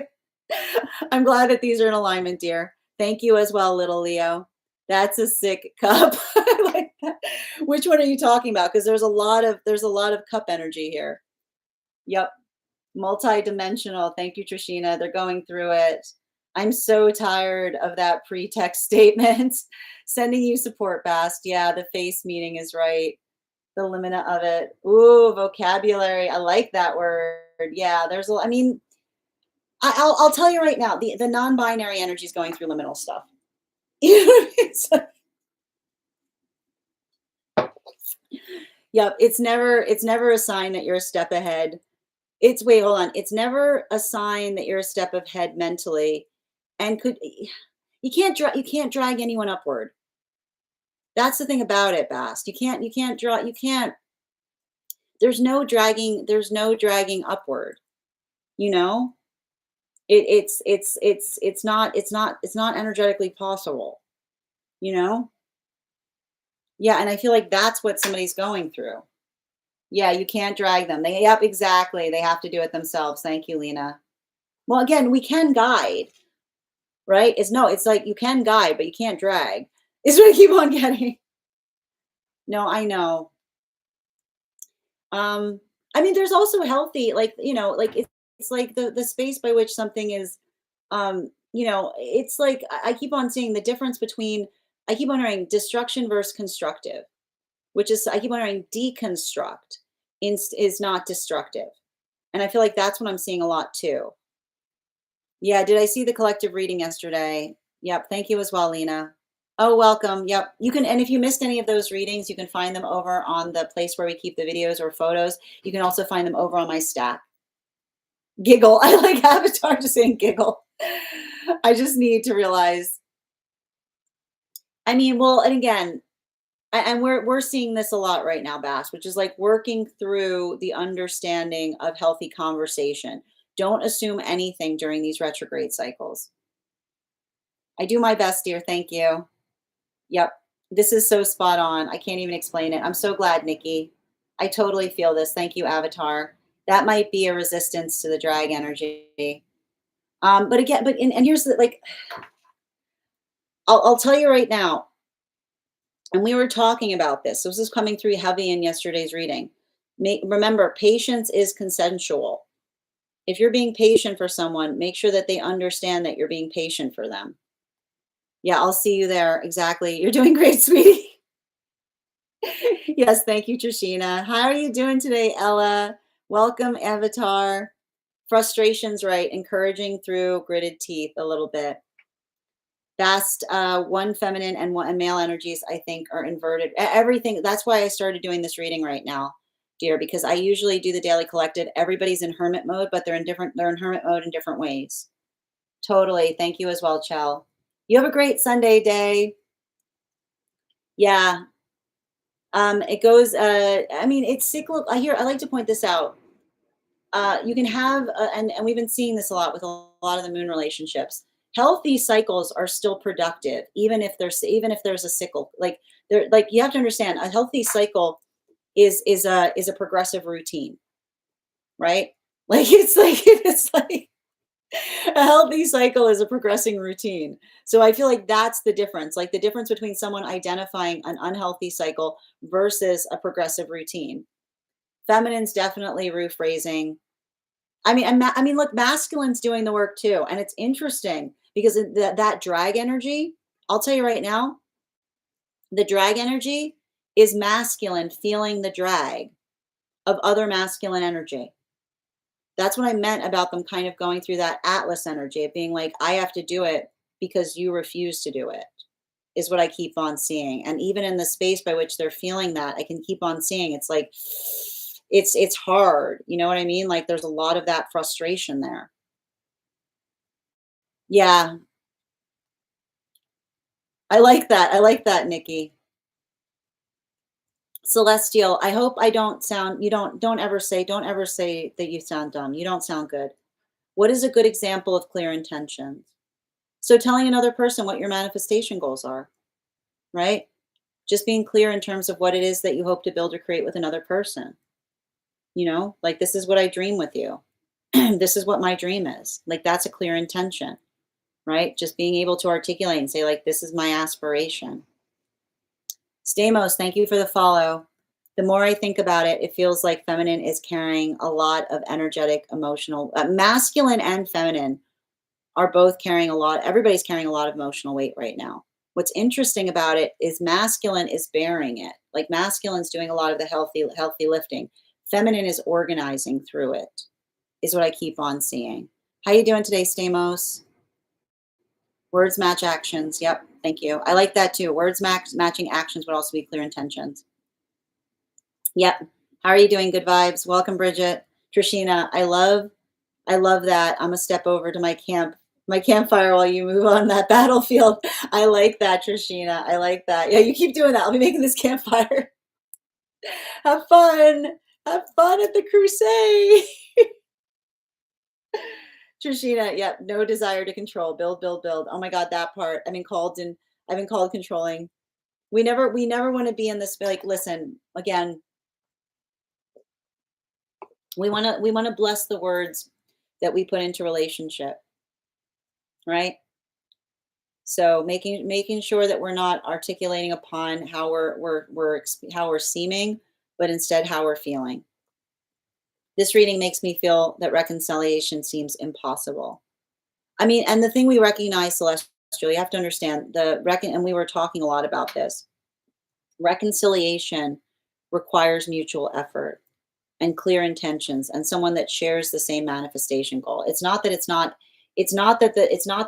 I'm glad that these are in alignment, dear. Thank you as well, little Leo. That's a sick cup. I like that. Which one are you talking about? Because there's a lot of cup energy here. Yep. Multi-dimensional. Thank you, Trishina. They're going through it. I'm so tired of that pretext statement. Sending you support, Bast. Yeah, the face meaning is right. The limina of it. Ooh, vocabulary. I like that word. Yeah, there's I mean, I'll tell you right now, the non-binary energy is going through liminal stuff. Yep, it's never a sign that you're a step ahead. Wait, hold on. It's never a sign that you're a step ahead mentally, and you can't drag anyone upward. That's the thing about it, Bast. You can't. There's no dragging upward. You know, it's not energetically possible. You know. Yeah, and I feel like that's what somebody's going through. Yeah, you can't drag them. Yep, exactly. They have to do it themselves. Thank you, Lena. Well, again, we can guide, right? It's like you can guide, but you can't drag. Is what I keep on getting. No, I know. I mean, there's also healthy, like, like it's like the space by which something is, it's like I keep on seeing the difference between, I keep on hearing destruction versus constructive, which is, I keep on hearing deconstruct is not destructive. And I feel like that's what I'm seeing a lot too. Yeah, did I see the collective reading yesterday? Yep, thank you as well, Lena. Oh, welcome. Yep. You can, and if you missed any of those readings, you can find them over on the place where we keep the videos or photos. You can also find them over on my stack. Giggle. I like Avatar just saying giggle. I just need to realize. I mean, well, and again, and we're seeing this a lot right now, Bass, which is like working through the understanding of healthy conversation. Don't assume anything during these retrograde cycles. I do my best, dear. Thank you. Yep. This is so spot on. I can't even explain it. I'm so glad, Nikki. I totally feel this. Thank you, Avatar. That might be a resistance to the drag energy. But again, and here's the, like, I'll tell you right now, And we were talking about this. So this is coming through heavy in yesterday's reading. Remember, patience is consensual. If you're being patient for someone, make sure that they understand that you're being patient for them. Yeah, I'll see you there. Exactly. You're doing great, sweetie. Yes, thank you, Trishina. How are you doing today, Ella? Welcome, Avatar. Frustrations, right? Encouraging through gritted teeth a little bit. Fast, one feminine and one male energies, I think, are inverted. Everything. That's why I started doing this reading right now, dear, because I usually do the daily collected. Everybody's in hermit mode, but they're in hermit mode in different ways. Totally. Thank you as well, Chell. You have a great Sunday day. Yeah. It goes, I mean, it's cyclical. I like to point this out. You can have, and we've been seeing this a lot with a lot of the moon relationships. Healthy cycles are still productive, even if there's a cycle. Like you have to understand, a healthy cycle is a progressive routine, right? Like it's like a healthy cycle is a progressing routine. So I feel like that's the difference. Like the difference between someone identifying an unhealthy cycle versus a progressive routine. Feminine's definitely roof raising. I mean, look, masculine's doing the work too, and it's interesting because that drag energy. I'll tell you right now, the drag energy is masculine feeling the drag of other masculine energy. That's what I meant about them kind of going through that Atlas energy of being like, I have to do it because you refuse to do it, is what I keep on seeing. And even in the space by which they're feeling that, I can keep on seeing it's like it's hard. You know what I mean? Like there's a lot of that frustration there. Yeah, I like that. I like that, Nikki. Celestial, I hope I don't sound you don't ever say that you sound dumb. You don't sound good. What is a good example of clear intentions? So telling another person what your manifestation goals are, right? Just being clear in terms of what it is that you hope to build or create with another person. Like this is what I dream with you. This is what my dream is. Like that's a clear intention, right? Just being able to articulate and say like this is my aspiration. Stamos, thank you for the follow. The more I think about it, it feels like feminine is carrying a lot of energetic, emotional, masculine and feminine are both carrying a lot. Everybody's carrying a lot of emotional weight right now. What's interesting about it is masculine is bearing it. Like masculine's doing a lot of the healthy lifting. Feminine is organizing through it, is what I keep on seeing. How you doing today, Stamos? Words match actions. Yep. Thank you. I like that too. Matching actions would also be clear intentions. Yep. How are you doing? Good vibes. Welcome, Bridget. Trishina, I love that. I'm gonna step over to my campfire while you move on that battlefield. I like that, Trishina. I like that. Yeah, you keep doing that. I'll be making this campfire. Have fun. Have fun at the crusade. Trishina, yep, no desire to control. Build, build, build. Oh my God, that part. I've been called controlling. We never want to be in this like, listen, again, we want to bless the words that we put into relationship, right? So making sure that we're not articulating upon how how we're seeming, but instead how we're feeling. This reading makes me feel that reconciliation seems impossible. I mean, and the thing we recognize, Celestial, you have to understand and we were talking a lot about this. Reconciliation requires mutual effort and clear intentions and someone that shares the same manifestation goal. It's not the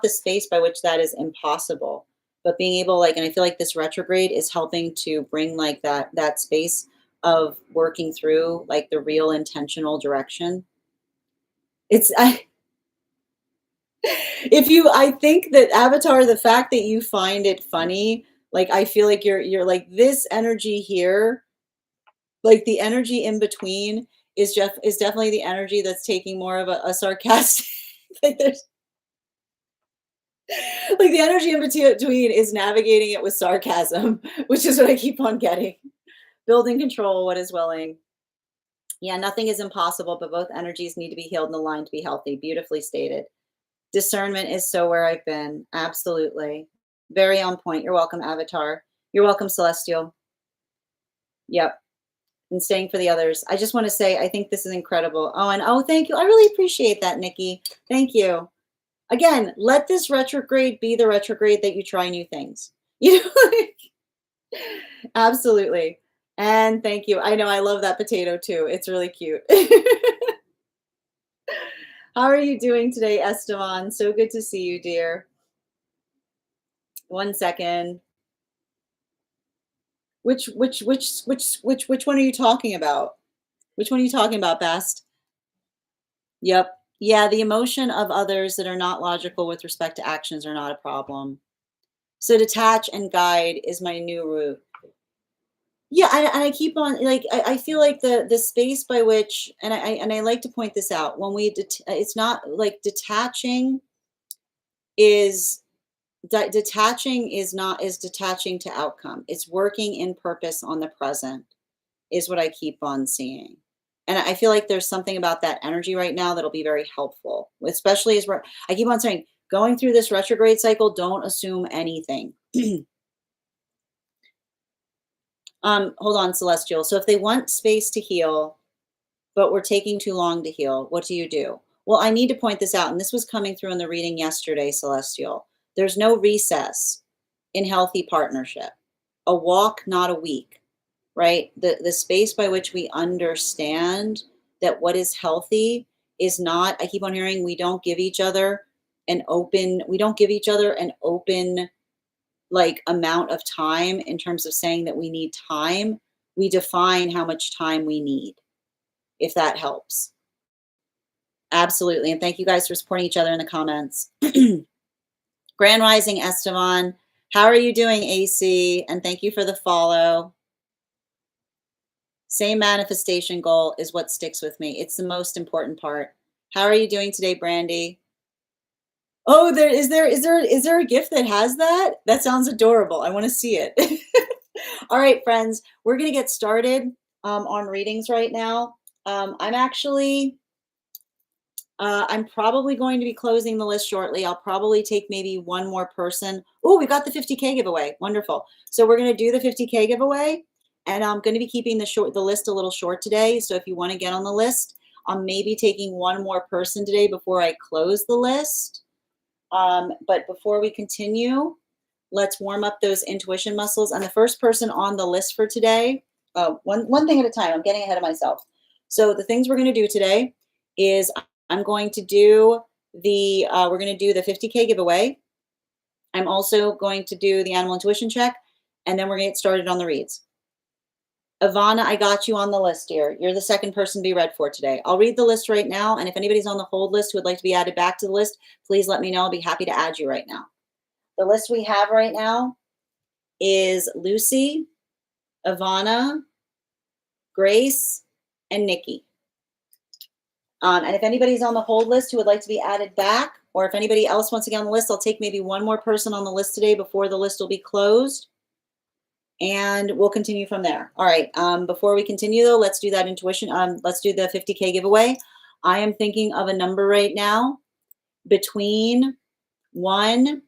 space by which that is impossible, but being able and I feel like this retrograde is helping to bring like that space of working through like the real intentional direction. It's I if you I think that Avatar, the fact that you find it funny, like I feel like you're like this energy here, like the energy in between is definitely the energy that's taking more of a sarcastic like there's like the energy in between is navigating it with sarcasm, which is what I keep on getting. Building control, what is willing. Yeah, nothing is impossible, but both energies need to be healed and aligned to be healthy. Beautifully stated. Discernment is so where I've been. Absolutely. Very on point. You're welcome, Avatar. You're welcome, Celestial. Yep. And staying for the others. I just want to say, I think this is incredible. Oh, and oh, thank you. I really appreciate that, Nikki. Thank you. Again, let this retrograde be the retrograde that you try new things. You know, absolutely. And thank you. I know I love that potato too. It's really cute. How are you doing today, Esteban? So good to see you, dear. One second. Which one are you talking about? Which one are you talking about, Best? Yep. Yeah, the emotion of others that are not logical with respect to actions are not a problem. So detach and guide is my new route. Yeah, and I keep on like I feel like the space by which and I like to point this out when it's not like is detaching is not is detaching to outcome. It's working in purpose on the present is what I keep on seeing. And I feel like there's something about that energy right now that'll be very helpful, especially as I keep on saying, going through this retrograde cycle, don't assume anything. Hold on, Celestial. So if they want space to heal, but we're taking too long to heal, what do you do? Well, I need to point this out, and this was coming through in the reading yesterday, Celestial. There's no recess in healthy partnership. A walk, not a week, right? The space by which we understand that what is healthy is not, I keep on hearing we don't give each other an open like amount of time in terms of saying that we need time. We define how much time we need, if that helps. Absolutely. And thank you guys for supporting each other in the comments. Grand Rising Esteban. How are you doing, AC? And thank you for the follow. Same manifestation goal is what sticks with me. It's the most important part. How are you doing today, Brandy? Oh, there is there a gift that has that? That sounds adorable. I want to see it. All right, friends, we're gonna get started on readings right now. I'm actually I'm probably going to be closing the list shortly. I'll probably take maybe one more person. Oh, we got the 50K giveaway. Wonderful. So we're going to do the 50K giveaway, and I'm going to be keeping the list a little short today. So if you want to get on the list, I'm maybe taking one more person today before I close the list. But before we continue, let's warm up those intuition muscles. And the first person on the list for today, one thing at a time. I'm getting ahead of myself. So the things we're going to do today is I'm going to do we're going to do the 50K giveaway. I'm also going to do the animal intuition check, and then we're going to get started on the reads. Ivana, I got you on the list here. You're the second person to be read for today. I'll read the list right now, and if anybody's on the hold list who would like to be added back to the list, please let me know. I'll be happy to add you right now. The list we have right now is Lucy, Ivana, Grace, and Nikki. And if anybody's on the hold list who would like to be added back, or if anybody else wants to get on the list, I'll take maybe one more person on the list today before the list will be closed. And we'll continue from there. All right. Before we continue, though, let's do that intuition. Let's do the 50K giveaway. I am thinking of a number right now between 1.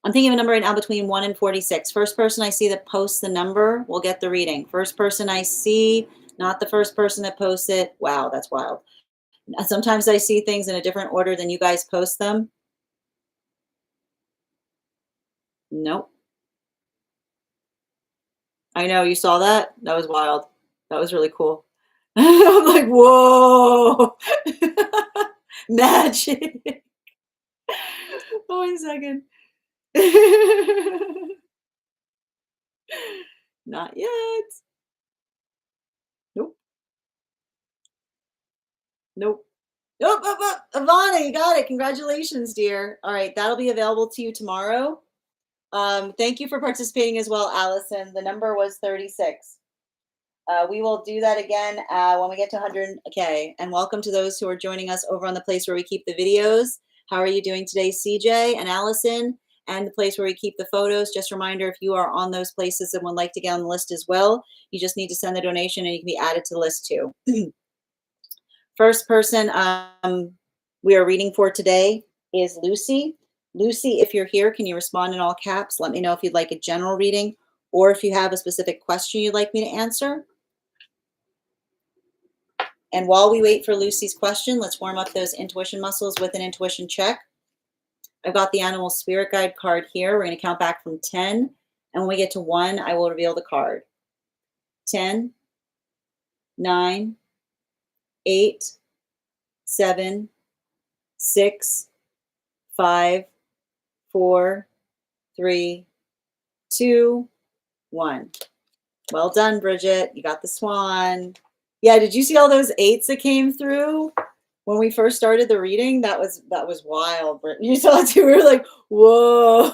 I'm thinking of a number right now between 1 and 46. First person I see that posts the number will get the reading. First person I see, not the first person that posts it. Wow, that's wild. Sometimes I see things in a different order than you guys post them. Nope. I know, you saw that? That was wild. That was really cool. I'm like, whoa. Magic. Oh, 1 second. Not yet. Nope. Nope. Nope. Ivana, you got it. Congratulations, dear. All right, that'll be available to you tomorrow. Thank you for participating as well, Allison. The number was 36. We will do that again when we get to 100K. And welcome to those who are joining us over on the place where we keep the videos. How are you doing today, CJ and Allison? And the place where we keep the photos. Just a reminder, if you are on those places and would like to get on the list as well, you just need to send the donation and you can be added to the list too. First person we are reading for today is Lucy. Lucy, if you're here, can you respond in all caps? Let me know if you'd like a general reading or if you have a specific question you'd like me to answer. And while we wait for Lucy's question, let's warm up those intuition muscles with an intuition check. I've got the animal spirit guide card here. We're going to count back from 10. And when we get to 1, I will reveal the card. 10, 9, 8, 7, 6, 5, 4, 3, 2, 1. Well done, Bridget. You got the swan. Yeah, did you see all those 8s that came through when we first started the reading? That was wild, Brittany. You saw it too. We were like, whoa.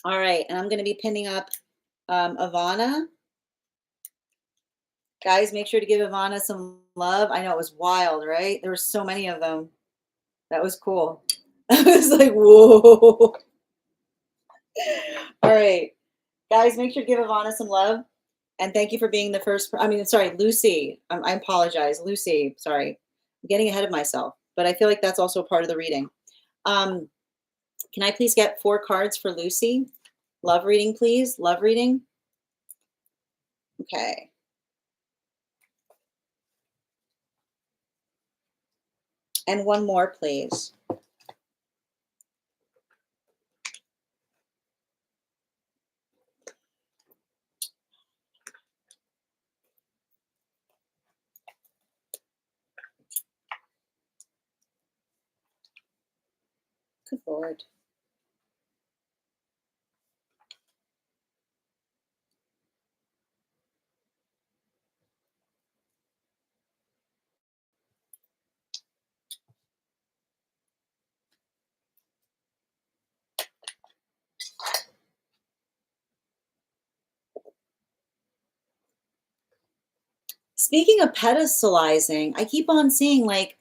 All right, and I'm going to be pinning up Ivana. Guys, make sure to give Ivana some love. I know it was wild, right? There were so many of them. That was cool. I was like, whoa. All right. Guys, make sure to give Ivana some love. And thank you for being the first. Sorry, Lucy. I apologize. Lucy, sorry. I'm getting ahead of myself. But I feel like that's also a part of the reading. Can I please get 4 cards for Lucy? Love reading, please. Love reading. Okay. And 1 more, please. Good Lord. Speaking of pedestalizing, I keep on seeing like,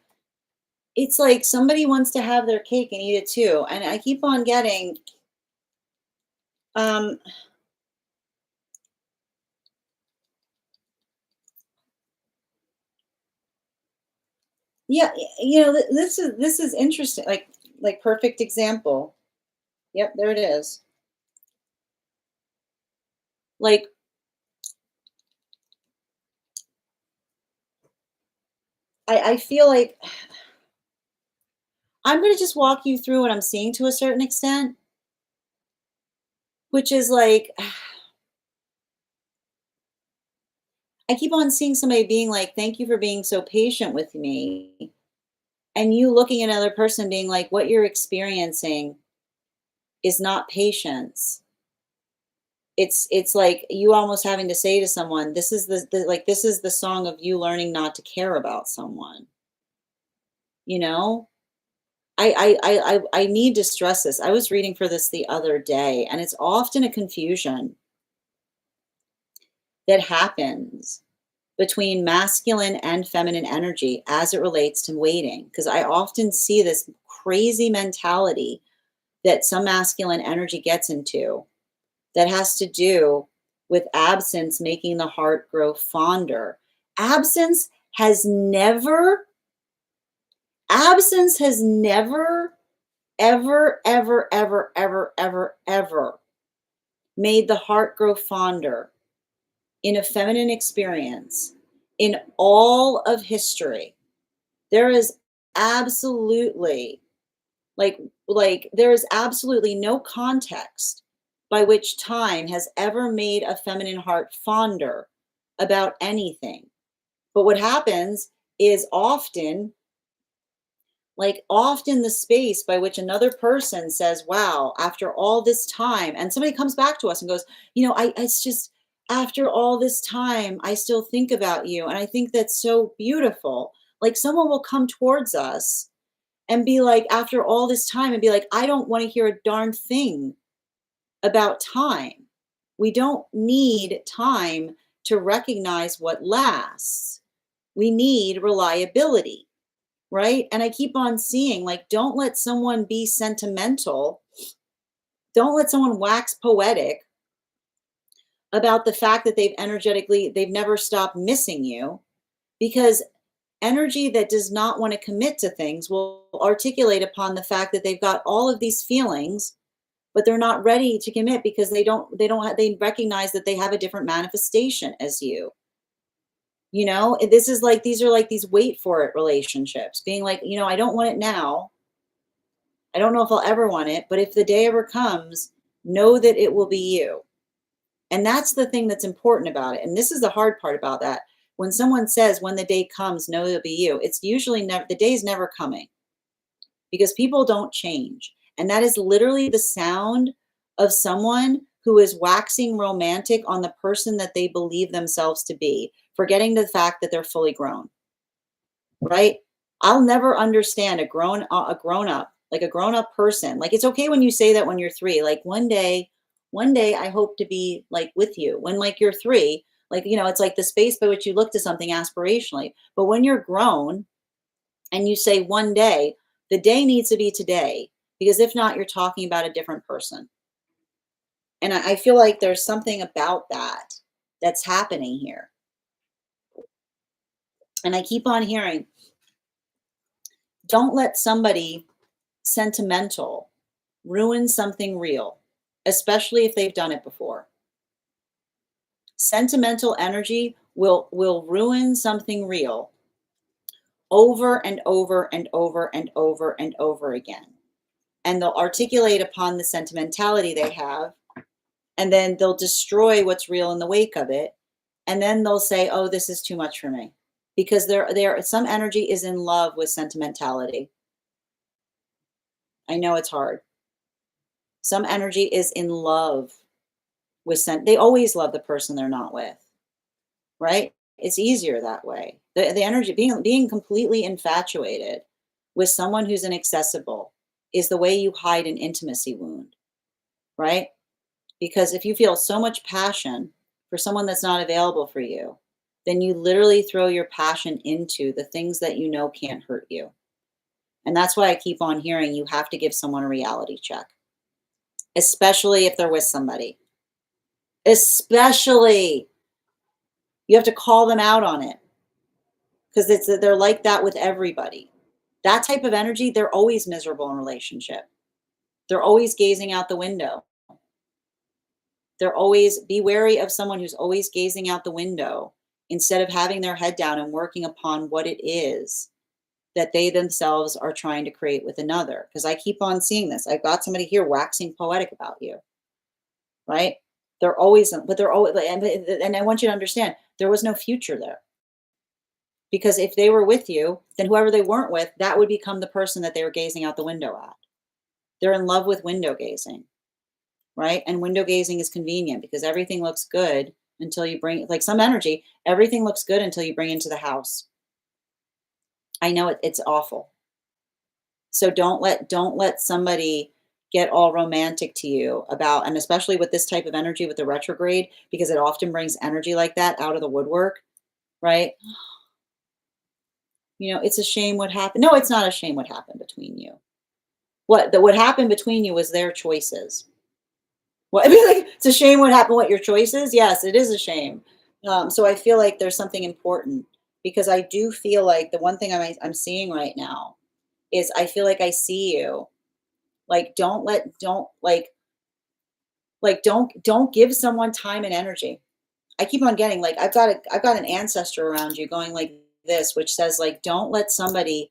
it's like somebody wants to have their cake and eat it too. And I keep on getting, yeah, this is interesting. Like perfect example. Yep, there it is. Like, I feel like I'm going to just walk you through what I'm seeing to a certain extent, which is like, I keep on seeing somebody being like, thank you for being so patient with me. And you looking at another person being like, what you're experiencing is not patience. It's like you almost having to say to someone, this is this is the song of you learning not to care about someone. You know? I need to stress this. I was reading for this the other day, and it's often a confusion that happens between masculine and feminine energy as it relates to waiting. Because I often see this crazy mentality that some masculine energy gets into that has to do with absence making the heart grow fonder. Absence has never, ever, ever, ever, ever, ever, ever made the heart grow fonder in a feminine experience in all of history. There is absolutely there is absolutely no context by which time has ever made a feminine heart fonder about anything. But what happens is often the space by which another person says, wow, after all this time, and somebody comes back to us and goes, it's just after all this time, I still think about you. And I think that's so beautiful. Like someone will come towards us and be like, after all this time, and be like, I don't want to hear a darn thing about time. We don't need time to recognize what lasts. We need reliability, right? And I keep on seeing, like, don't let someone be sentimental. Don't let someone wax poetic about the fact that they've never stopped missing you, because Energy that does not want to commit to things will articulate upon the fact that they've got all of these feelings, but they're not ready to commit because they recognize that they have a different manifestation as you. This is like these are like these wait for it relationships, being like, I don't want it now. I don't know if I'll ever want it, but if the day ever comes, know that it will be you. And that's the thing that's important about it. And this is the hard part about that. When someone says, when the day comes, know it'll be you, it's usually never, the day's never coming because people don't change. And that is literally the sound of someone who is waxing romantic on the person that they believe themselves to be, forgetting the fact that they're fully grown, right? I'll never understand a grown up person. Like, it's okay when you say that when you're 3, like one day I hope to be like with you. When like you're 3, like, it's like the space by which you look to something aspirationally. But when you're grown and you say one day, the day needs to be today, because if not, you're talking about a different person. And I feel like there's something about that that's happening here. And I keep on hearing, don't let somebody sentimental ruin something real, especially if they've done it before. Sentimental energy will ruin something real over and over and over and over and over again. And they'll articulate upon the sentimentality they have, and then they'll destroy what's real in the wake of it. And then they'll say, oh, this is too much for me. Because some energy is in love with sentimentality. I know it's hard. Some energy is in love with they always love the person they're not with, right? It's easier that way. The energy, being completely infatuated with someone who's inaccessible is the way you hide an intimacy wound, right? Because if you feel so much passion for someone that's not available for you, then you literally throw your passion into the things that you know can't hurt you. And that's why I keep on hearing you have to give someone a reality check, especially if they're with somebody. Especially, you have to call them out on it, because they're like that with everybody. That type of energy, they're always miserable in relationship. They're always gazing out the window. Be wary of someone who's always gazing out the window instead of having their head down and working upon what it is that they themselves are trying to create with another. Because I keep on seeing this. I've got somebody here waxing poetic about you, right? They're always, and I want you to understand, there was no future there. Because if they were with you, then whoever they weren't with, that would become the person that they were gazing out the window at. They're in love with window gazing, right? And window gazing is convenient because everything looks good until you bring, like some energy, everything looks good until you bring into the house. I know it's awful. So don't let somebody get all romantic to you about, and especially with this type of energy with the retrograde, because it often brings energy like that out of the woodwork, right? It's a shame what happened. No, it's not a shame what happened between you. What happened between you was their choices. Well, I mean, like, it's a shame what happened. What your choices? Yes, it is a shame. So I feel like there's something important, because I do feel like the one thing I'm seeing right now is I feel like I see you. Like, don't give someone time and energy. I keep on getting, like, I've got an ancestor around you going like this, which says, like, don't let someone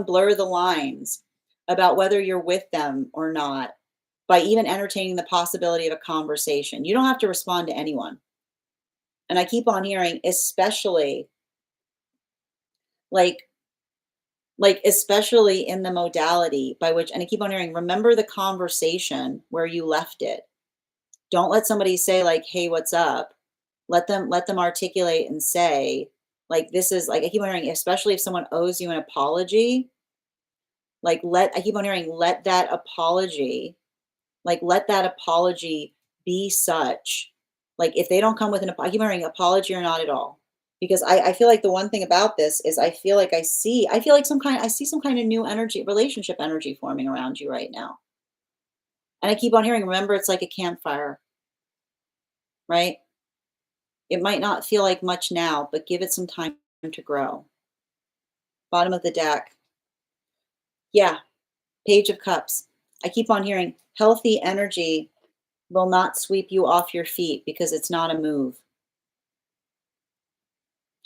blur the lines about whether you're with them or not by even entertaining the possibility of a conversation. You don't have to respond to anyone. And I keep on hearing, especially like especially in the modality by which, and I keep on hearing, remember the conversation where you left it. Don't let somebody say like, hey, what's up? Let them articulate and say, like, this is, like, I keep on hearing, especially if someone owes you an apology, like, I keep on hearing, let that apology be such, like, if they don't come with I keep on hearing apology or not at all. Because I feel like the one thing about this is I feel like I see some kind of new energy, relationship energy forming around you right now. And I keep on hearing, remember, it's like a campfire, right? It might not feel like much now, but give it some time to grow. Bottom of the deck. Yeah, Page of Cups. I keep on hearing healthy energy will not sweep you off your feet because it's not a move.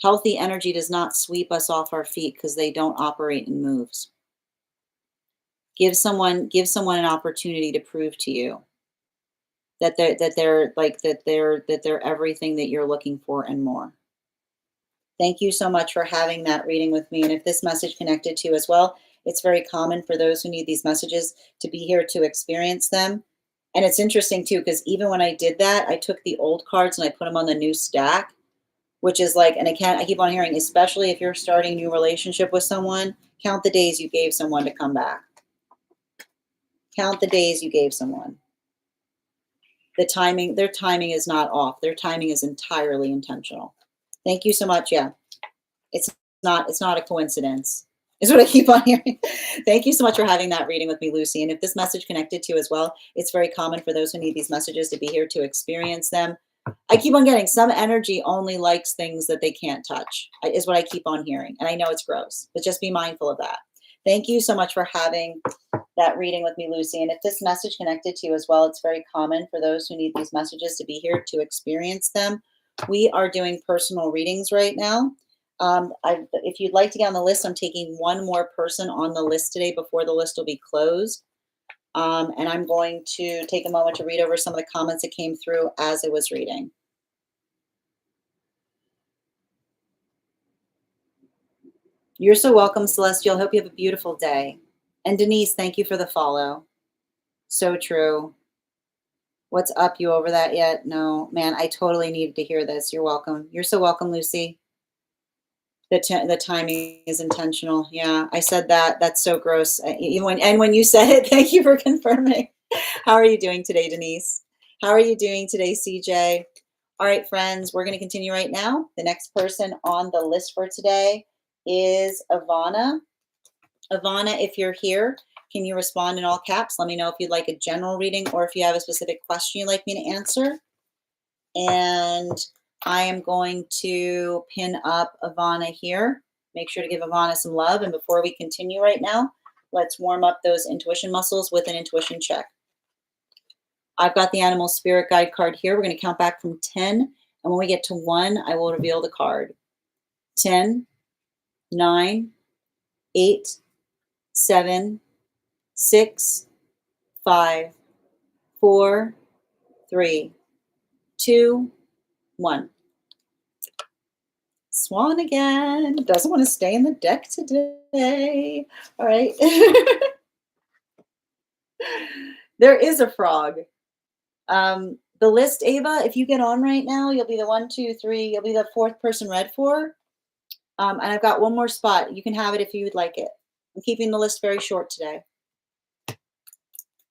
Healthy energy does not sweep us off our feet because they don't operate in moves. Give someone an opportunity to prove to you that they're everything that you're looking for and more. Thank you so much for having that reading with me. And if this message connected to you as well, it's very common for those who need these messages to be here to experience them. And it's interesting too, because even when I did that, I took the old cards and I put them on the new stack, which is like, and I keep on hearing, especially if you're starting a new relationship with someone, count the days you gave someone to come back. Count the days you gave someone. Their timing is not off. Their timing is entirely intentional. Thank you so much. Yeah. It's not a coincidence. Is what I keep on hearing. Thank you so much for having that reading with me, Lucy. And if this message connected to you as well, it's very common for those who need these messages to be here to experience them. I keep on getting some energy only likes things that they can't touch, is what I keep on hearing. And I know it's gross, but just be mindful of that. Thank you so much for having that reading with me, Lucy. And if this message connected to you as well, it's very common for those who need these messages to be here to experience them. We are doing personal readings right now. If you'd like to get on the list, I'm taking one more person on the list today before the list will be closed. And I'm going to take a moment to read over some of the comments that came through as I was reading. You're so welcome, Celestial. Hope you have a beautiful day. And Denise, thank you for the follow. So true. What's up? You over that yet? No, man, I totally needed to hear this. You're welcome. You're so welcome, Lucy. The timing is intentional. Yeah, I said that. That's so gross. When you said it, thank you for confirming. How are you doing today, Denise? How are you doing today, CJ? All right, friends, we're going to continue right now. The next person on the list for today is Ivana. Ivana, if you're here, can you respond in all caps? Let me know if you'd like a general reading or if you have a specific question you'd like me to answer. And I am going to pin up Ivana here. Make sure to give Ivana some love. And before we continue right now, let's warm up those intuition muscles with an intuition check. I've got the animal spirit guide card here. We're going to count back from 10. And when we get to 1, I will reveal the card. 10, 9, 8, 7, 6, 5, 4, 3, 2, 1. Swan again. Doesn't want to stay in the deck today. All right. There is a frog. The list, Ava, if you get on right now, you'll be the 1, 2, 3. You'll be the 4th person read for. And I've got one more spot. You can have it if you would like it. I'm keeping the list very short today.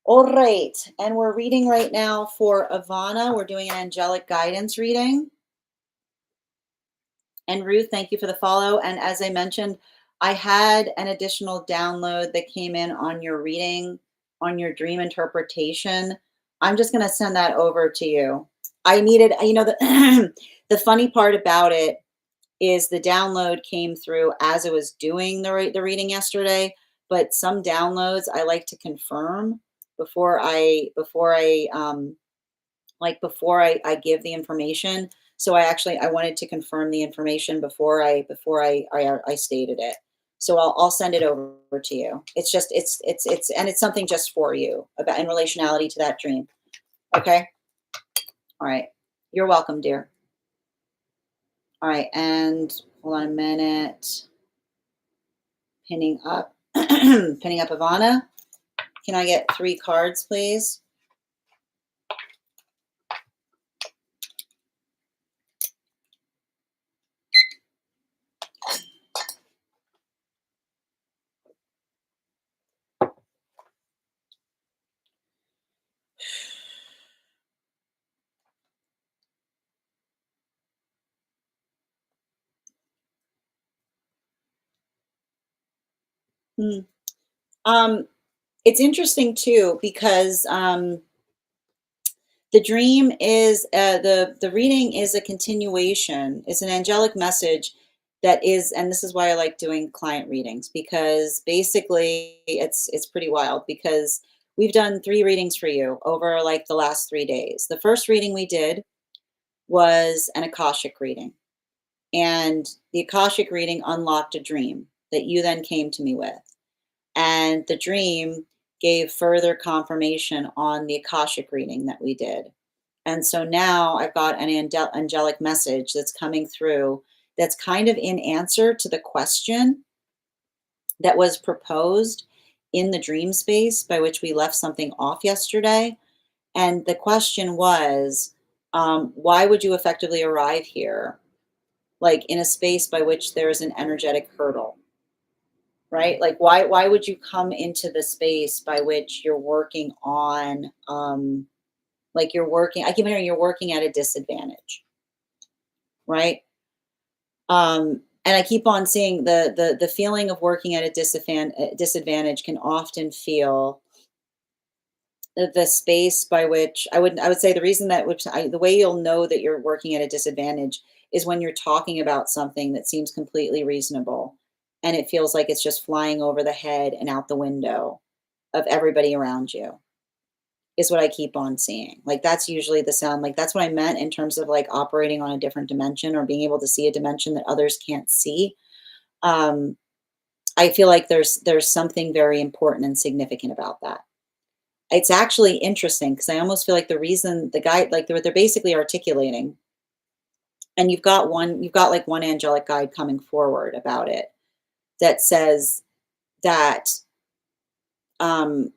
All right. And we're reading right now for Ivana. We're doing an angelic guidance reading. And Ruth, thank you for the follow. And as I mentioned, I had an additional download that came in on your reading, on your dream interpretation. I'm just going to send that over to you. I needed, the funny part about it is the download came through as I was doing the reading yesterday, but some downloads I like to confirm before I give the information. So I wanted to confirm the information before I stated it. So I'll send it over to you. It's something just for you about in relationality to that dream. Okay. All right. You're welcome, dear. All right. And hold on a minute. Pinning up Ivana. Can I get 3 cards, please? It's interesting too because the dream is the reading is a continuation. It's an angelic message that is, and this is why I like doing client readings, because basically it's pretty wild, because we've done 3 readings for you over like the last 3 days. The first reading we did was an Akashic reading, and the Akashic reading unlocked a dream that you then came to me with. And the dream gave further confirmation on the Akashic reading that we did. And so now I've got an angelic message that's coming through that's kind of in answer to the question that was proposed in the dream space by which we left something off yesterday. And the question was, why would you effectively arrive here, like in a space by which there is an energetic hurdle? Right? Like, why would you come into the space by which you're working on, like you're working, I keep hearing you're working at a disadvantage, right? And I keep on seeing the feeling of working at a disadvantage can often feel the space by which I would say the reason that the way you'll know that you're working at a disadvantage is when you're talking about something that seems completely reasonable and it feels like it's just flying over the head and out the window of everybody around you, is what I keep on seeing. Like, that's usually the sound. Like, that's what I meant in terms of like operating on a different dimension or being able to see a dimension that others can't see. Um, I feel like there's something very important and significant about that. It's actually interesting because I almost feel like the reason the guide, like they're basically articulating, and you've got like one angelic guide coming forward about it that says that um,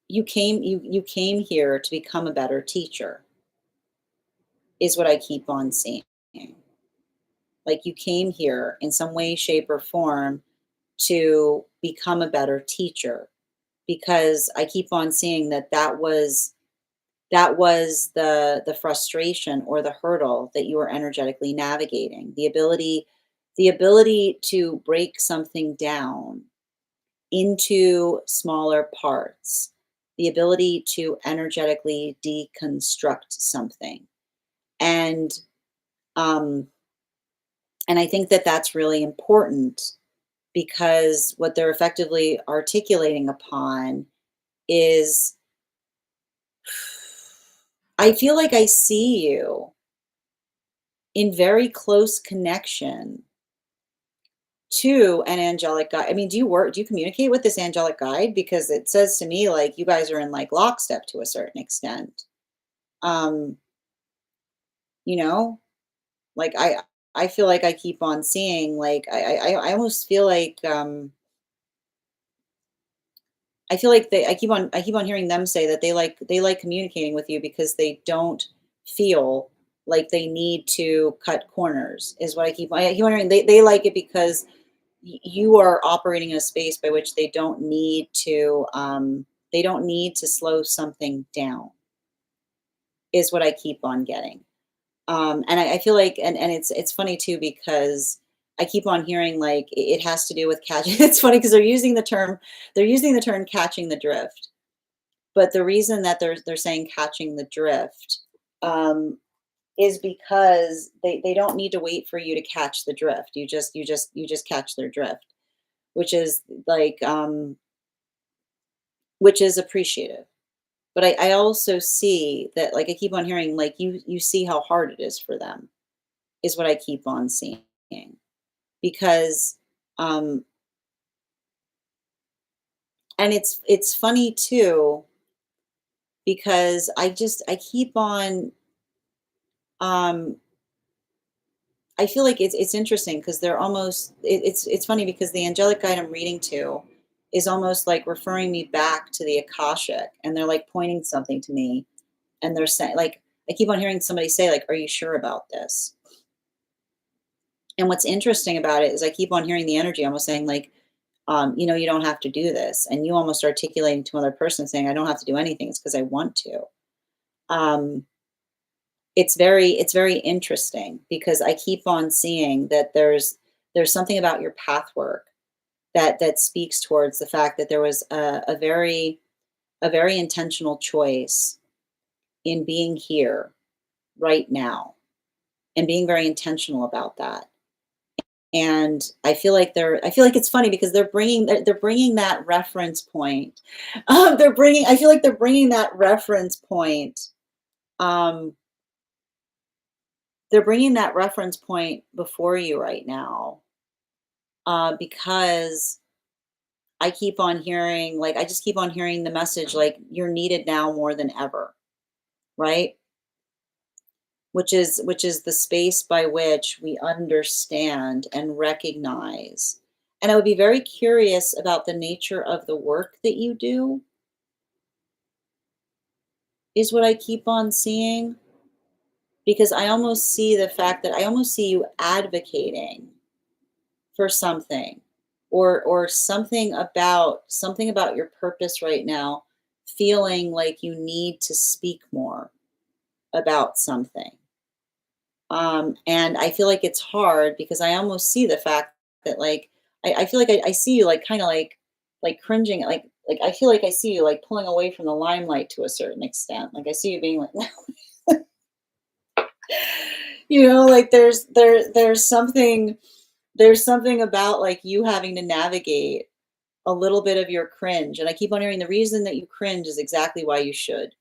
you came here to become a better teacher, is what I keep on seeing. Like, you came here in some way, shape, or form to become a better teacher, because I keep on seeing that was the frustration or the hurdle that you were energetically navigating. The ability to break something down into smaller parts, the ability to energetically deconstruct something. And um and I think that that's really important, because what they're effectively articulating upon is, I feel like I see you in very close connection to an angelic guide. I mean, do you communicate with this angelic guide? Because it says to me like you guys are in like lockstep to a certain extent. Um, you know, like I feel like I keep on seeing like I almost feel like I feel like I keep on hearing them say that they like communicating with you because they don't feel like they need to cut corners, is what I keep wondering. They like it because you are operating in a space by which they don't need to slow something down, is what I keep on getting. And I feel like, and it's funny too, because I keep on hearing like it has to do with catching. It's funny because they're using the term catching the drift, but the reason that they're saying catching the drift, um, is because they don't need to wait for you to catch the drift. You just catch their drift, which is like which is appreciative. But I also see that, like, I keep on hearing like you see how hard it is for them, is what I keep on seeing, because um and it's funny too, because I keep on um I feel like it's interesting because they're almost it's funny because the angelic guide I'm reading to is almost like referring me back to the Akashic, and they're like pointing something to me, and they're saying like, I keep on hearing somebody say like, are you sure about this? And what's interesting about it is I keep on hearing the energy almost saying like, you don't have to do this. And you almost articulating to another person saying, I don't have to do anything. It's because I want to. Um, it's very interesting because I keep on seeing that there's something about your path work that speaks towards the fact that there was a very intentional choice in being here right now, and being very intentional about that. And I feel like it's funny because they're bringing that reference point. I feel like they're bringing that reference point. Um, they're bringing that reference point before you right now, because I just keep on hearing the message like you're needed now more than ever, right? Which is the space by which we understand and recognize. And I would be very curious about the nature of the work that you do, is what I keep on seeing, because I almost see you advocating for something, or something about your purpose right now, feeling like you need to speak more about something. And I feel like it's hard because I almost see the fact that like I feel like I see you like kind of like cringing, like I feel like I see you like pulling away from the limelight to a certain extent. Like I see you being like, like there's something about like you having to navigate a little bit of your cringe. And I keep on hearing the reason that you cringe is exactly why you should.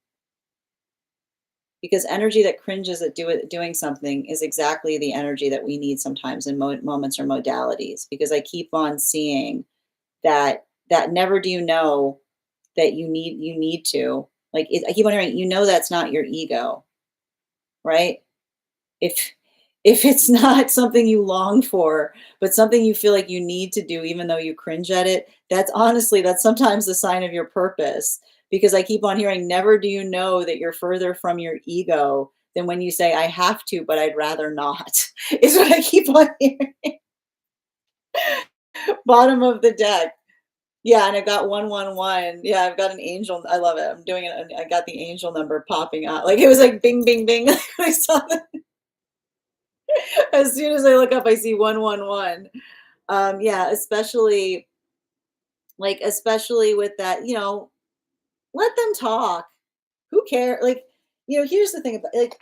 Because energy that cringes at doing something is exactly the energy that we need sometimes in moments or modalities. Because I keep on seeing that never do you know that you need to I keep on hearing that's not your ego, right? If if it's not something you long for, but something you feel like you need to do even though you cringe at it, that's sometimes the sign of your purpose. Because I keep on hearing, never do you know that you're further from your ego than when you say, I have to, but I'd rather not, is what I keep on hearing. Bottom of the deck. Yeah, and I got 111. Yeah, I've got an angel. I love it. I'm doing it. I got the angel number popping up. Like it was like bing, bing, bing. I saw that. As soon as I look up, I see 111. Yeah, especially with that, let them talk. Who care? Like, here's the thing about like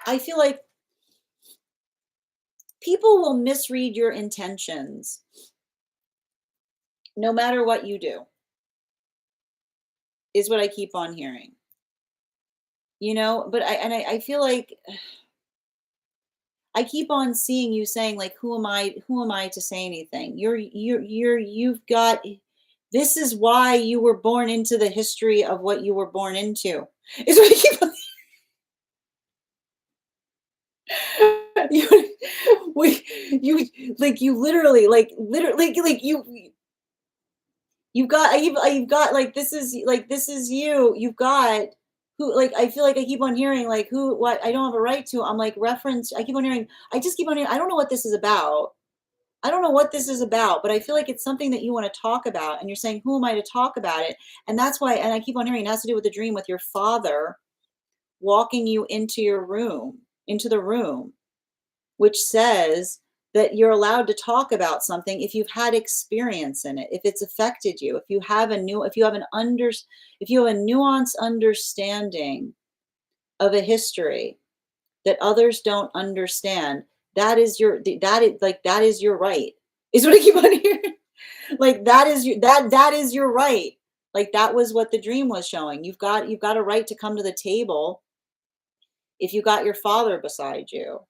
I feel like people will misread your intentions no matter what you do, is what I keep on hearing. But I feel like I keep on seeing you saying like, who am I to say anything? You've got this is why you were born into the history of what you were born into. Is what I keep on you, you literally you've got like this is you. You've got who like I feel like I keep on hearing like who what I don't have a right to. I'm like reference. I just keep on hearing. I don't know what this is about. I don't know what this is about, but I feel like it's something that you want to talk about, and you're saying, "Who am I to talk about it?" And that's why. And I keep on hearing it has to do with the dream with your father walking you into the room, which says that you're allowed to talk about something if you've had experience in it, if it's affected you, if you have a nuanced understanding of a history that others don't understand, that is your right. Is what I keep on hearing. Like that is your right. Like that was what the dream was showing. You've got a right to come to the table if you got your father beside you.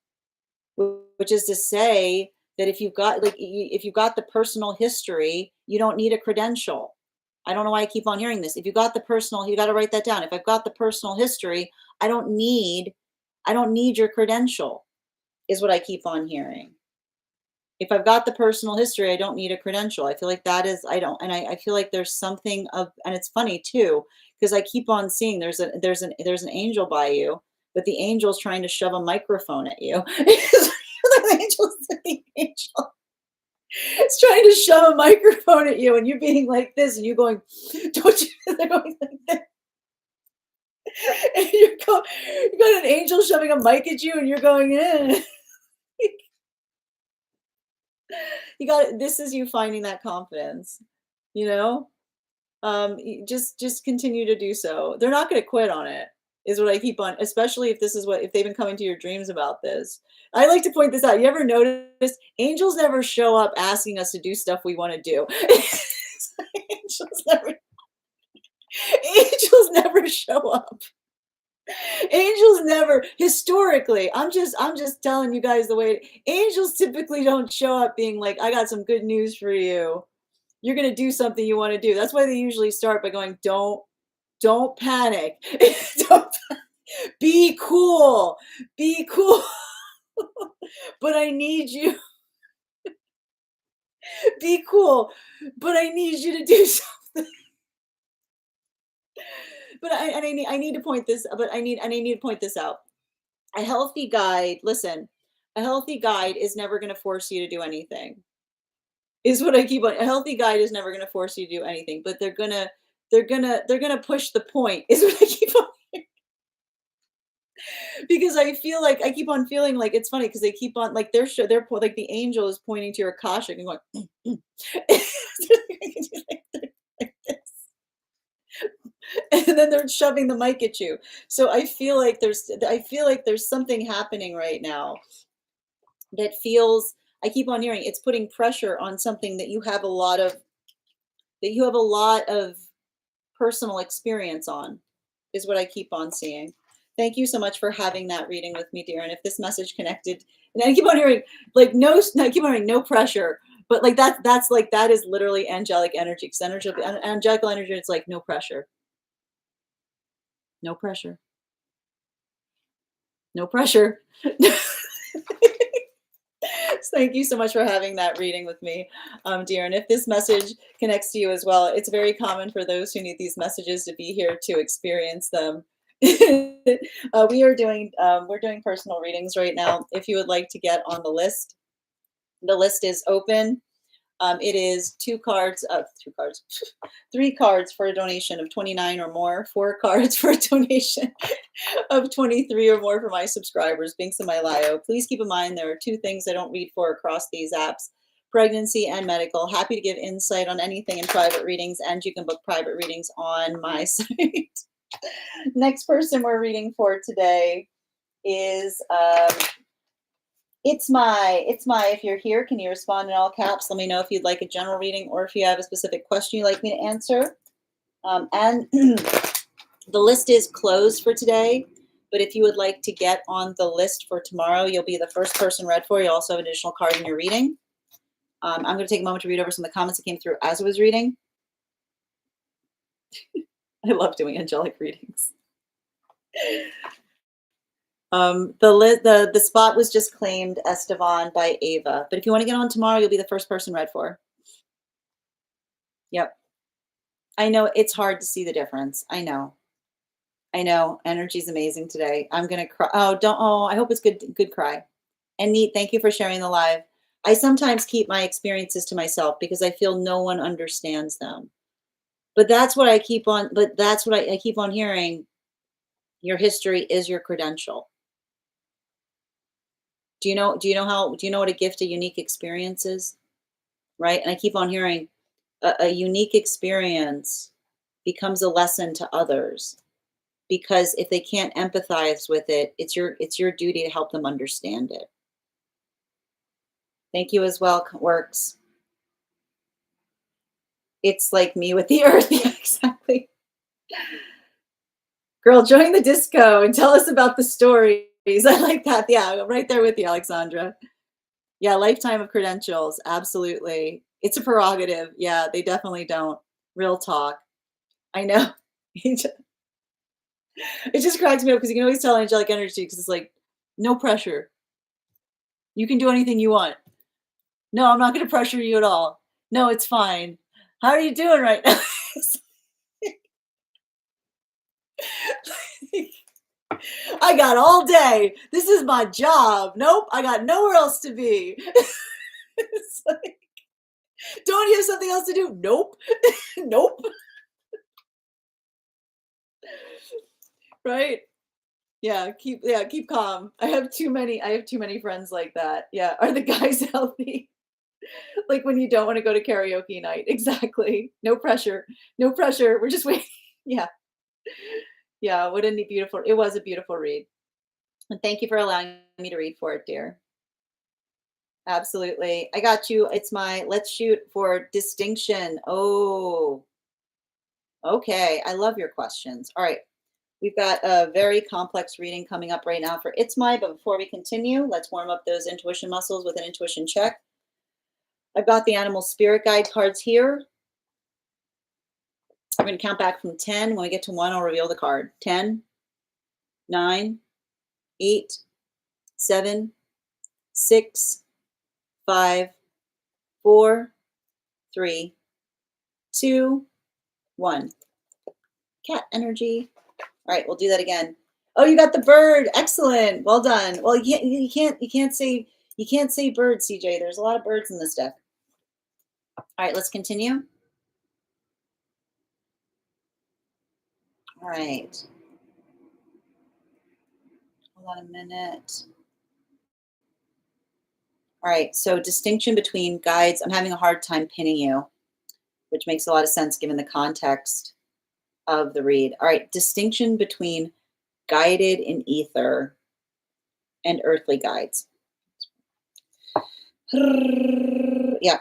Which is to say that if you've got the personal history, you don't need a credential. I don't know why I keep on hearing this. If you got the personal, you got to write that down. If I've got the personal history, I don't need I don't need your credential, is what I keep on hearing. If I've got the personal history, I don't need a credential. I feel like that is I don't, and I feel like there's something of, and it's funny too, because I keep on seeing there's an angel by you, but the angel's trying to shove a microphone at you. The angel is trying to shove a microphone at you, and you being like this, and you going, don't you? They're going like this. And you got an angel shoving a mic at you, and you're going in. You got it. This is you finding that confidence, you know? Just continue to do so. They're not going to quit on it. is what I keep on, especially if this is what, if they've been coming to your dreams about this. I like to point this out. You ever notice angels never show up asking us to do stuff we want to do? angels never angels never show up. Angels never, historically, I'm just telling you guys the way angels typically don't show up being like, I got some good news for you. You're gonna do something you want to do. That's why they usually start by going, don't panic. Don't, be cool. Be cool. But I need you. Be cool. But I need you to do something. But I need to point this, but I need to point this out. A healthy guide, listen, a healthy guide is never going to force you to do anything. Is what I keep on. A healthy guide is never going to force you to do anything, but they're gonna push the point. Is what I keep on, because I feel like I keep on feeling like it's funny because they keep on like like the angel is pointing to your akashic and going, like this. And then they're shoving the mic at you. So I feel like there's something happening right now that feels, I keep on hearing it's putting pressure on something that you have a lot of, personal experience on, is what I keep on seeing. Thank you so much for having that reading with me, dear. And if this message connected, and I keep on hearing like no, I keep on hearing no pressure, but like that's like that is literally angelic energy. Because angelical energy, it's like no pressure, no pressure, no pressure. Thank you so much for having that reading with me, dear. And if this message connects to you as well, it's very common for those who need these messages to be here to experience them. We're doing personal readings right now. If you would like to get on the list is open. It is three cards for a donation of 29 or more, 4 cards for a donation of 23 or more for my subscribers, Binks and my Lio. Please keep in mind there are 2 things I don't read for across these apps: pregnancy and medical. Happy to give insight on anything in private readings, and you can book private readings on my site. Next person we're reading for today is if you're here, can you respond in all caps? Let me know if you'd like a general reading or if you have a specific question you'd like me to answer. And the list is closed for today, but if you would like to get on the list for tomorrow, you'll be the first person read for. You also have an additional card in your reading. I'm going to take a moment to read over some of the comments that came through as I was reading. I love doing angelic readings. The spot was just claimed, Estevan, by Ava. But if you want to get on tomorrow, you'll be the first person read for. Yep. I know it's hard to see the difference. I know. Energy's amazing today. I'm gonna cry. I hope it's good cry. And Neat, thank you for sharing the live. I sometimes keep my experiences to myself because I feel no one understands them. But that's what I keep on, I keep on hearing. Your history is your credential. Do you know what a gift, a unique experience is? Right? And I keep on hearing a unique experience becomes a lesson to others, because if they can't empathize with it, it's your duty to help them understand it. Thank you as well, Works. It's like me with the earth. Yeah, exactly. Girl, join the disco and tell us about the stories. I like that. Yeah, I'm right there with you, Alexandra. Yeah, lifetime of credentials. Absolutely. It's a prerogative. Yeah, they definitely don't. Real talk. I know. It just cracks me up because you can always tell angelic energy because it's like, no pressure. You can do anything you want. No, I'm not going to pressure you at all. No, it's fine. How are you doing right now? I got all day. This is my job. Nope, I got nowhere else to be. It's like, don't you have something else to do? Nope. Nope. Right? Yeah, keep calm. I have too many friends like that. Yeah. Are the guys healthy? Like when you don't want to go to karaoke night. Exactly. No pressure. No pressure. We're just waiting. Yeah. Yeah, what a beautiful, it was a beautiful read. And thank you for allowing me to read for it, dear. Absolutely. I got you. It's my let's shoot for distinction. Oh, okay. I love your questions. All right. We've got a very complex reading coming up right now for It's My, but before we continue, let's warm up those intuition muscles with an intuition check. I've got the animal spirit guide cards here. I'm going to count back from 10. When we get to 1, I'll reveal the card. 10, 9, 8, 7, 6, 5, 4, 3, 2, 1. Cat energy. All right, we'll do that again. Oh, you got the bird. Excellent. Well done. Well, you can't say bird, CJ. There's a lot of birds in this deck. All right, let's continue. All right. Hold on a minute. All right, so distinction between guides. I'm having a hard time pinning you, which makes a lot of sense given the context of the read. All right, distinction between guided in ether and earthly guides. Yeah.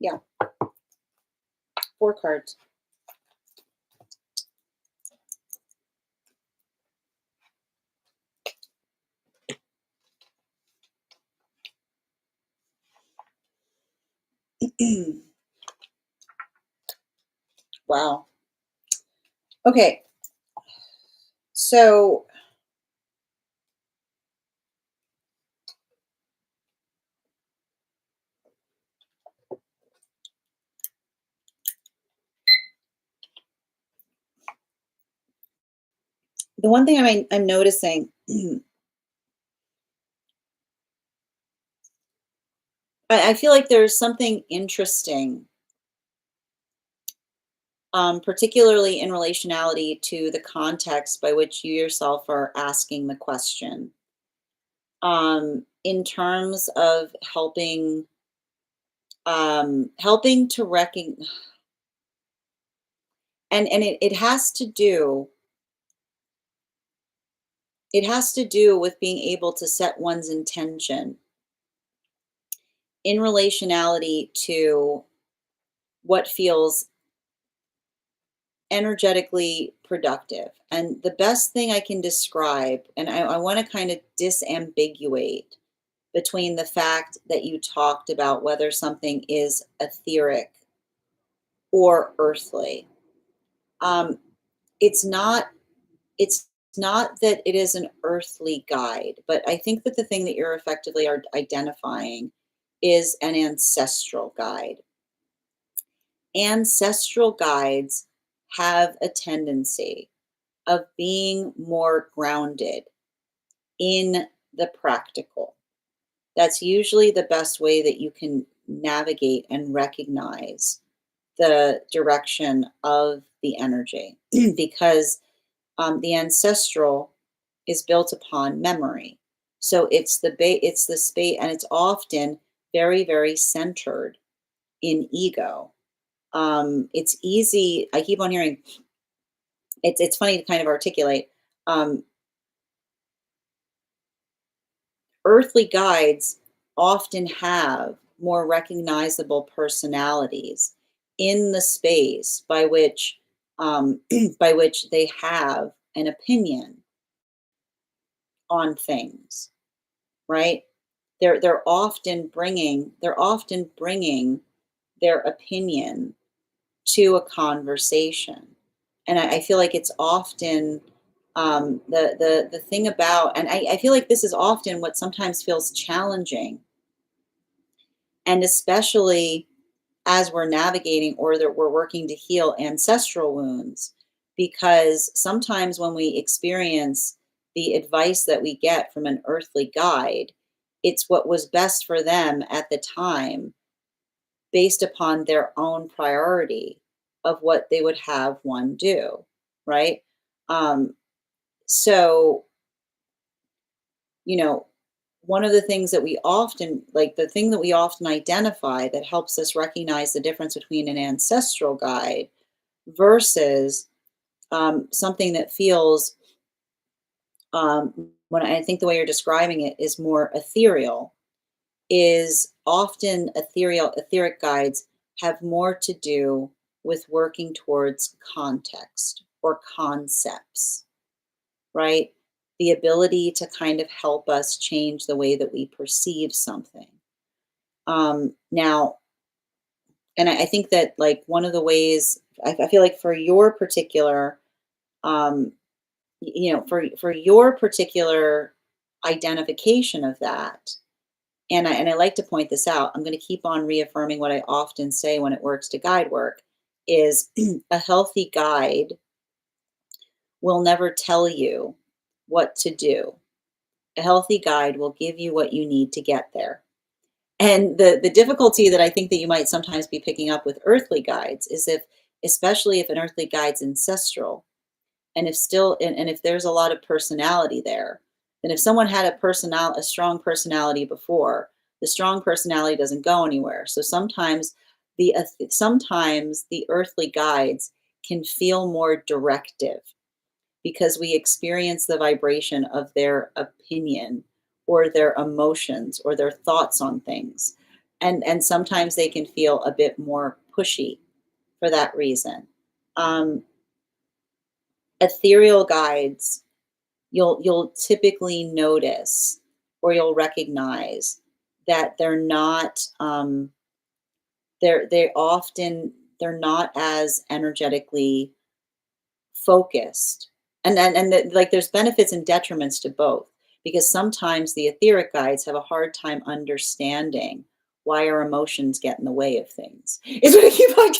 Yeah. 4 cards. Wow. Okay. So the one thing I'm noticing, I feel like there's something interesting, particularly in relationality to the context by which you yourself are asking the question. In terms of helping to recognize, and it has to do with being able to set one's intention in relationality to what feels energetically productive. And the best thing I can describe, and I want to kind of disambiguate between the fact that you talked about whether something is etheric or earthly. Um, it's not it's not that it is an earthly guide, but I think that the thing that you're effectively are identifying is an ancestral guide. Ancestral guides have a tendency of being more grounded in the practical. That's usually the best way that you can navigate and recognize the direction of the energy because the ancestral is built upon memory. So it's the space, and it's often very, very centered in ego. It's easy. I keep on hearing it's funny to kind of articulate. Um, Earthly guides often have more recognizable personalities in the space by which by which they have an opinion on things, right? They're often bringing their opinion to a conversation, and I feel like it's often the thing about, and I feel like this is often what sometimes feels challenging, and especially as we're navigating or that we're working to heal ancestral wounds, because sometimes when we experience the advice that we get from an earthly guide, it's what was best for them at the time based upon their own priority of what they would have one do, right? um, so you know one of the things that we often like the thing that we often identify that helps us recognize the difference between an ancestral guide versus something that feels when I think the way you're describing it is more ethereal, is often etheric guides have more to do with working towards context or concepts, right? The ability to kind of help us change the way that we perceive something. Now, and I think that like one of the ways I feel like for your particular, um, for your particular identification of that, and I like to point this out. I'm going to keep on reaffirming what I often say when it works to guide work is a healthy guide will never tell you what to do. A healthy guide will give you what you need to get there. And the difficulty that I think that you might sometimes be picking up with earthly guides is if, especially if an earthly guide's ancestral, and if still and if there's a lot of personality there, then if someone had a strong personality before, the strong personality doesn't go anywhere. So sometimes the earthly guides can feel more directive because we experience the vibration of their opinion or their emotions or their thoughts on things. And sometimes they can feel a bit more pushy for that reason. Um, Ethereal guides, you'll typically notice or you'll recognize that they're not as energetically focused. Like there's benefits and detriments to both because sometimes the etheric guides have a hard time understanding why our emotions get in the way of things. Is what I keep on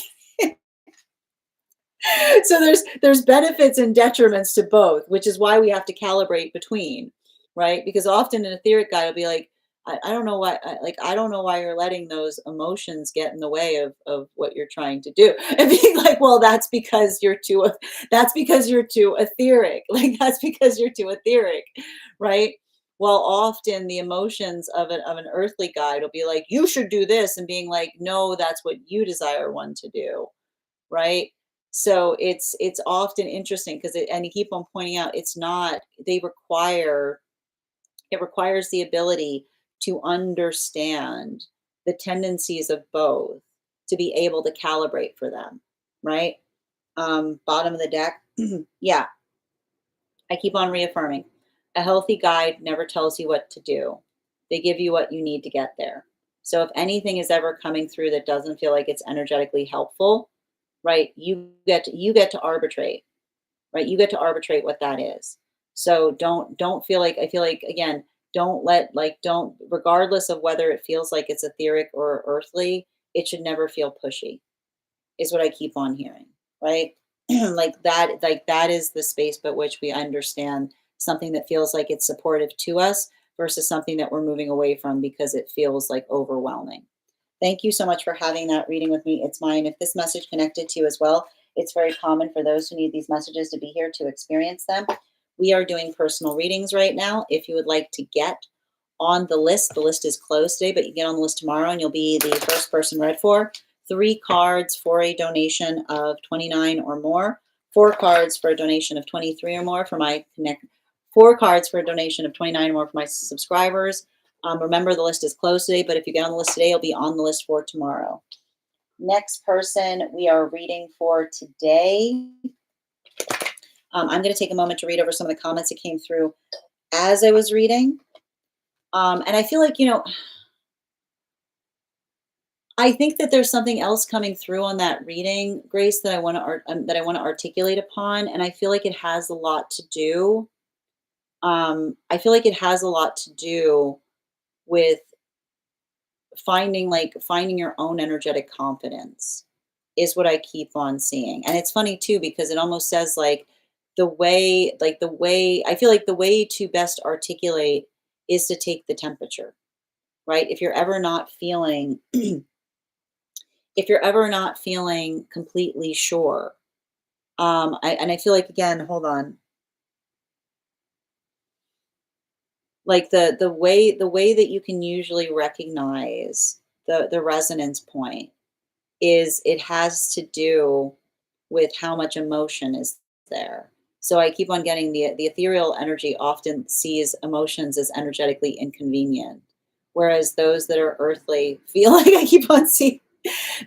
so there's benefits and detriments to both, which is why we have to calibrate between, right? Because often an etheric guy will be like, I don't know why, I don't know why you're letting those emotions get in the way of what you're trying to do, and being like, well, that's because you're too etheric, like that's because you're too etheric, right? Well, often the emotions of an earthly guide will be like, you should do this, and being like, no, that's what you desire one to do, right? So it's often interesting because and you keep on pointing out it's not they require it requires the ability to understand the tendencies of both to be able to calibrate for them, right? Bottom of the deck. Yeah, I keep on reaffirming. A healthy guide never tells you what to do. They give you what you need to get there. So if anything is ever coming through that doesn't feel like it's energetically helpful, right? You get to arbitrate, right? You get to arbitrate what that is. So don't feel like I feel like again, don't regardless of whether it feels like it's etheric or earthly, it should never feel pushy is what I keep on hearing, right? Like that is the space by which we understand something that feels like it's supportive to us versus something that we're moving away from because it feels like overwhelming. Thank you so much for having that reading with me. It's mine. If this message connected to you as well, it's very common for those who need these messages to be here to experience them. We are doing personal readings right now. If you would like to get on the list is closed today, but you get on the list tomorrow and you'll be the first person read for. 3 cards for a donation of 29 or more. 4 cards for a donation of 23 or more for my connect. 4 cards for a donation of 29 or more for my subscribers. Remember, the list is closed today, but if you get on the list today, you'll be on the list for tomorrow. Next person we are reading for today. I'm going to take a moment to read over some of the comments that came through as I was reading. And I feel like, I think that there's something else coming through on that reading, Grace, that I want to articulate upon, and I feel like it has a lot to do. I feel like it has a lot to do with finding your own energetic confidence is what I keep on seeing. And it's funny too because it almost says the way I feel like the way to best articulate is to take the temperature, right? If you're ever not feeling completely sure, and I feel like again, hold on. Like the way that you can usually recognize the resonance point is it has to do with how much emotion is there. So I keep on getting the ethereal energy often sees emotions as energetically inconvenient, whereas those that are earthly feel like I keep on seeing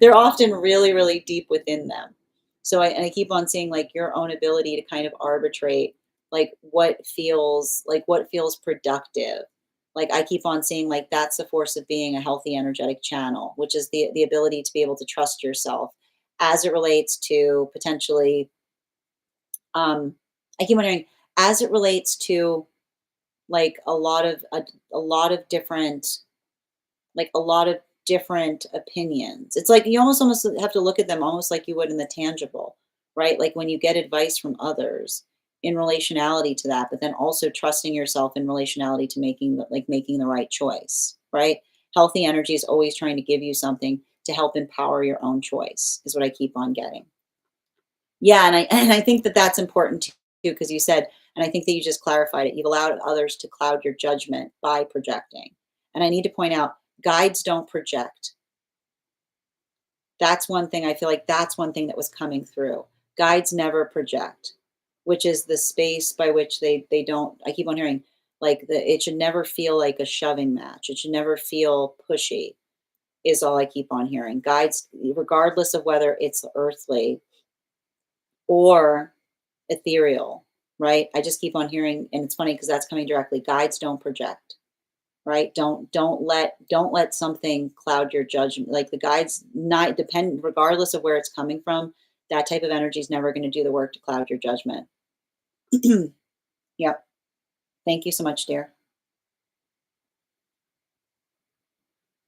they're often really, really deep within them. So I keep on seeing like your own ability to kind of arbitrate what feels productive. Like I keep on seeing like that's the force of being a healthy energetic channel, which is the ability to be able to trust yourself as it relates to potentially I keep wondering as it relates to like a lot of different a lot of different opinions. It's like you almost have to look at them almost like you would in the tangible, right? Like when you get advice from others in relationality to that, but then also trusting yourself in relationality to making the right choice, right? Healthy energy is always trying to give you something to help empower your own choice, is what I keep on getting. Yeah, and I think that that's important too, because you said, and I think that you just clarified it. You've allowed others to cloud your judgment by projecting. And I need to point out, guides don't project. That's one thing I feel like that's one thing that was coming through. Guides never project, which is the space by which they don't. I keep on hearing it should never feel like a shoving match. It should never feel pushy. Is all I keep on hearing. Guides, regardless of whether it's earthly or ethereal, right? I just keep on hearing, and it's funny because that's coming directly. Guides don't project, right? Don't let something cloud your judgment. Like the guides, not depend regardless of where it's coming from. That type of energy is never going to do the work to cloud your judgment. Yep. Thank you so much, dear.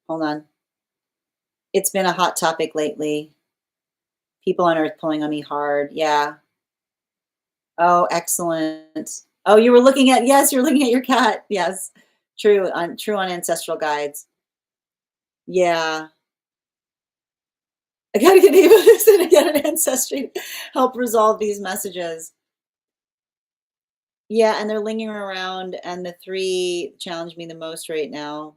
Hold on. It's been a hot topic lately. People on Earth pulling on me hard. Yeah. Oh, excellent. Oh, you were looking at yes, you're looking at your cat. Yes. True on ancestral guides. Yeah. I gotta get Eva to get an ancestry to help resolve these messages. Yeah, and they're lingering around, and the 3 challenge me the most right now.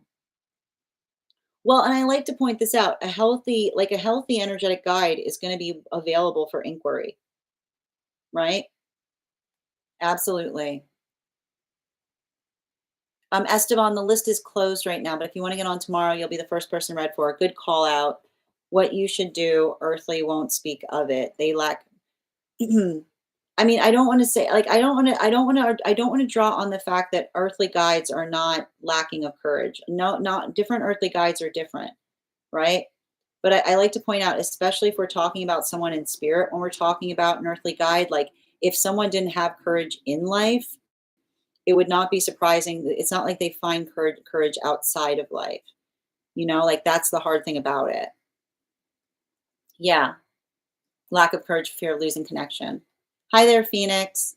Well, and I like to point this out, a healthy energetic guide is gonna be available for inquiry, right? Absolutely. Esteban, the list is closed right now, but if you wanna get on tomorrow, you'll be the first person read for. Good call out. What you should do, earthly won't speak of it. They lack I mean, I don't wanna say like, I don't wanna draw on the fact that earthly guides are not lacking of courage. No, not different earthly guides are different, right? But I like to point out, especially if we're talking about someone in spirit, when we're talking about an earthly guide, like if someone didn't have courage in life, it would not be surprising. It's not like they find courage outside of life. Like that's the hard thing about it. Yeah. Lack of courage, fear of losing connection. Hi there, Phoenix.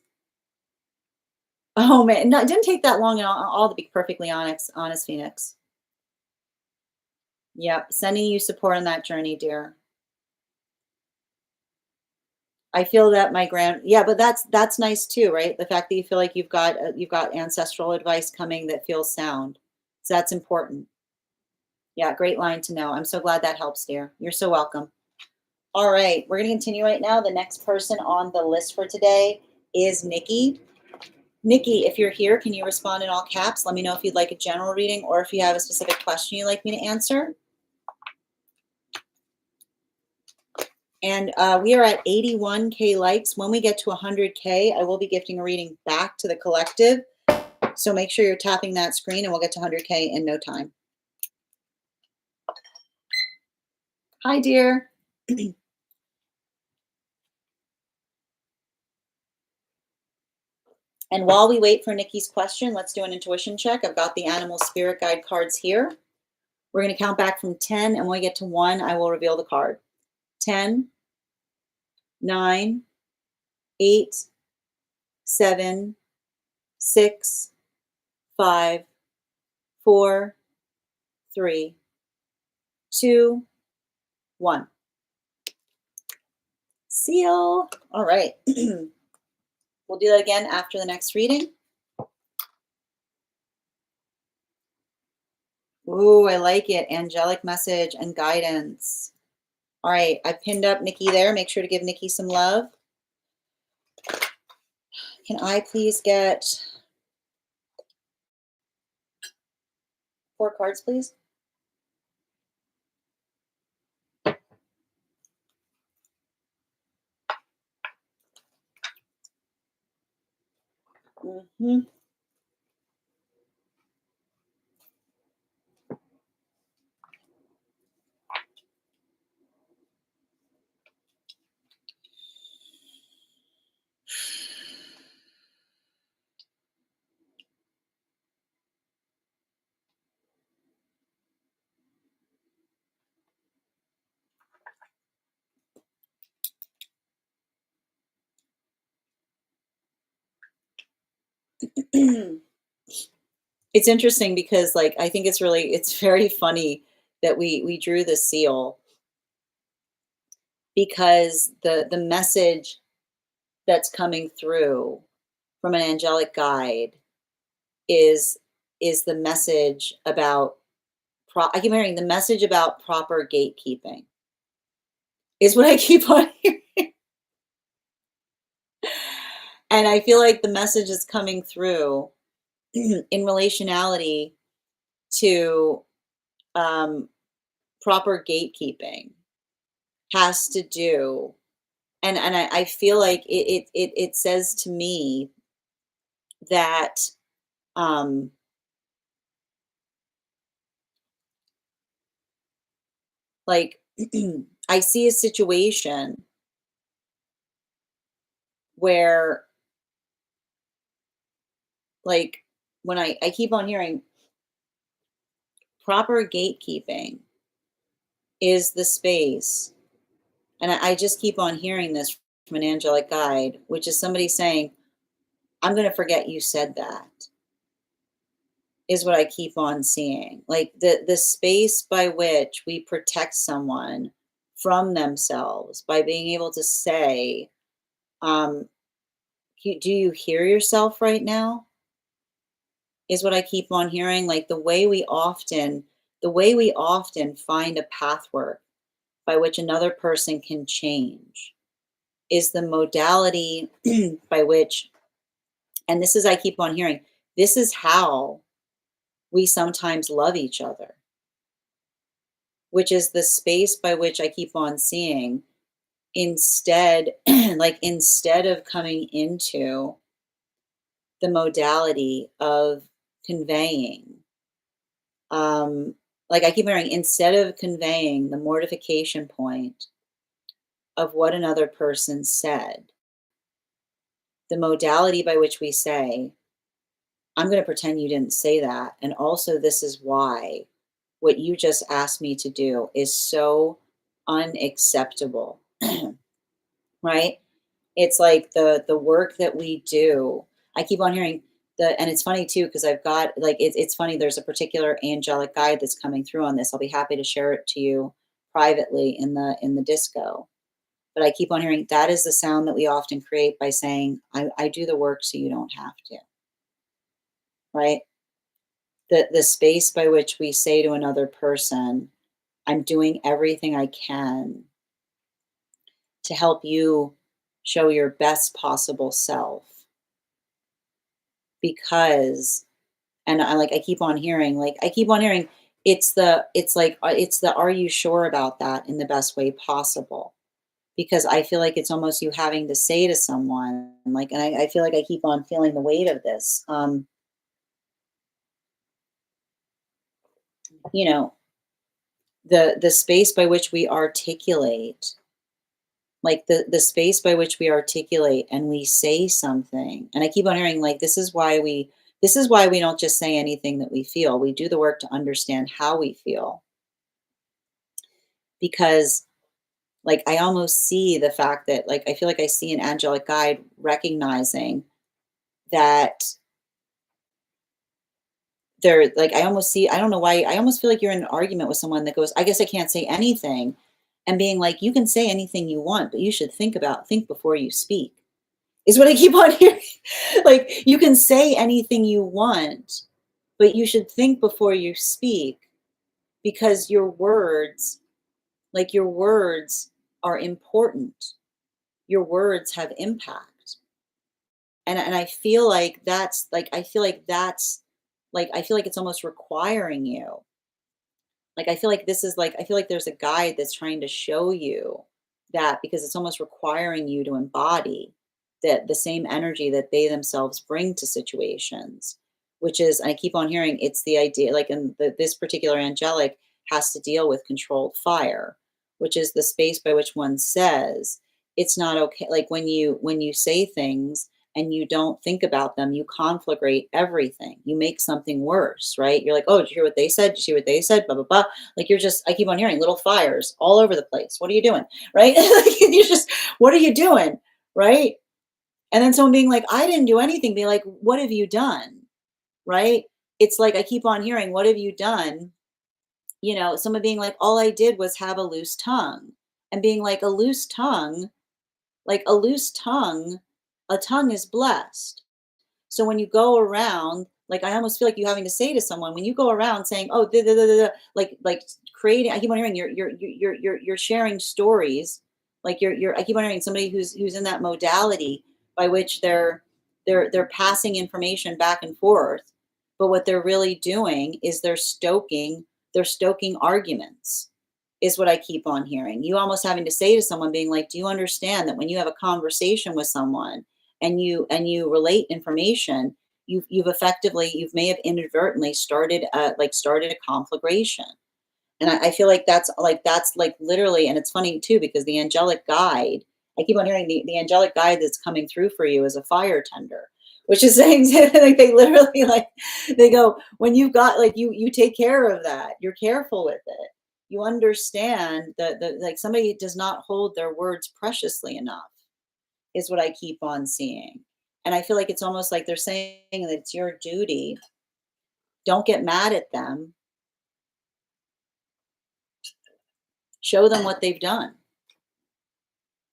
Oh man, no, it didn't take that long at all to be perfectly honest, Phoenix. Yep, sending you support on that journey, dear. I feel that yeah, but that's nice too, right? The fact that you feel like you've got ancestral advice coming that feels sound. So that's important. Yeah, great line to know. I'm so glad that helps, dear. You're so welcome. All right, we're going to continue right now. The next person on the list for today is Nikki. Nikki, if you're here, can you respond in all caps? Let me know if you'd like a general reading or if you have a specific question you'd like me to answer. And we are at 81K likes. When we get to 100K, I will be gifting a reading back to the collective. So make sure you're tapping that screen and we'll get to 100K in no time. Hi, dear. And while we wait for Nikki's question, let's do an intuition check. I've got the animal spirit guide cards here. We're going to count back from 10, and when we get to 1, I will reveal the card. 10, 9, 8, 7, 6, 5, 4, 3, 2, 1. Seal. All right. We'll do that again after the next reading. Ooh, I like it. Angelic message and guidance. All right, I pinned up Nikki there. Make sure to give Nikki some love. Can I please get 4 cards, please? Hmm. It's interesting because, like, I think it's very funny that we drew the seal because the message that's coming through from an angelic guide is the message about I keep hearing the message about proper gatekeeping is what I keep on hearing. And I feel like the message is coming through in relationality to um, proper gatekeeping has to do, and I feel like it says to me that um, like I see a situation where, like, when I keep on hearing proper gatekeeping is the space, and I just keep on hearing this from an angelic guide, which is somebody saying, I'm going to forget you said that, is what I keep on seeing. Like the space by which we protect someone from themselves by being able to say, um, do you hear yourself right now? Is what I keep on hearing. Like the way we often find a pathwork by which another person can change is the modality by which, and this is, I keep on hearing, this is how we sometimes love each other, which is the space by which I keep on seeing, instead, like, instead of coming into the modality of conveying, um, like I keep hearing, instead of conveying the mortification point of what another person said, the modality by which we say, I'm going to pretend you didn't say that. And also, this is why what you just asked me to do is so unacceptable, right? It's like the work that we do. I keep on hearing and it's funny too, because I've got, like, it's funny, there's a particular angelic guide that's coming through on this. I'll be happy to share it to you privately in the disco. But I keep on hearing that is the sound that we often create by saying, I do the work so you don't have to, right? The space by which we say to another person, I'm doing everything I can to help you show your best possible self, because, and I keep on hearing, it's the are you sure about that in the best way possible, because I feel like it's almost you having to say to someone, like, and I feel like I keep on feeling the weight of this, you know, the space by which we articulate, like the space by which we articulate and we say something. And I keep on hearing, like, this is why we don't just say anything that we feel. We do the work to understand how we feel, because, like, I almost see the fact that, like, I feel like I see an angelic guide recognizing that they're like, I almost see, I don't know why, I almost feel like you're in an argument with someone that goes, I guess I can't say anything. And being like, you can say anything you want, but you should think before you speak, is what I keep on hearing. Like, you can say anything you want, but you should think before you speak. because your words, like your words are important. Your words have impact. And I feel like that's like I feel like that's like I feel like it's almost requiring you. Like I feel like this is like I feel like there's a guide that's trying to show you that because it's almost requiring you to embody that the same energy that they themselves bring to situations, which is I keep on hearing it's the idea like in this particular angelic has to deal with controlled fire, which is the space by which one says it's not okay. Like when you say things and you don't think about them, you conflagrate everything. You make something worse, right? You're like, oh, did you hear what they said? Did you see what they said? Blah, blah, blah. Like you're just, I keep on hearing little fires all over the place. What are you doing? Right? Like, you're just, what are you doing? Right? And then someone being like, I didn't do anything, be like, what have you done? Right? It's like, I keep on hearing, what have you done? You know, someone being like, all I did was have a loose tongue. And being like, a loose tongue, like a loose tongue, a tongue is blessed. So when you go around, like I almost feel like you having to say to someone when you go around saying, "Oh, da, da, da, da, da," like creating. I keep on hearing you're sharing stories. Like you're. I keep on hearing somebody who's in that modality by which they're passing information back and forth, but what they're really doing is they're stoking arguments. Is what I keep on hearing. You almost having to say to someone, being like, "Do you understand that when you have a conversation with someone?" and you relate information, you've effectively you may have inadvertently started a conflagration. And I feel like that's literally, and it's funny too because the angelic guide, I keep on hearing the angelic guide that's coming through for you is a fire tender, which is saying like they literally like they go when you've got like you take care of that, you're careful with it, you understand that the like somebody does not hold their words preciously enough is what I keep on seeing. And I feel like it's almost like they're saying that it's your duty. Don't get mad at them. Show them what they've done.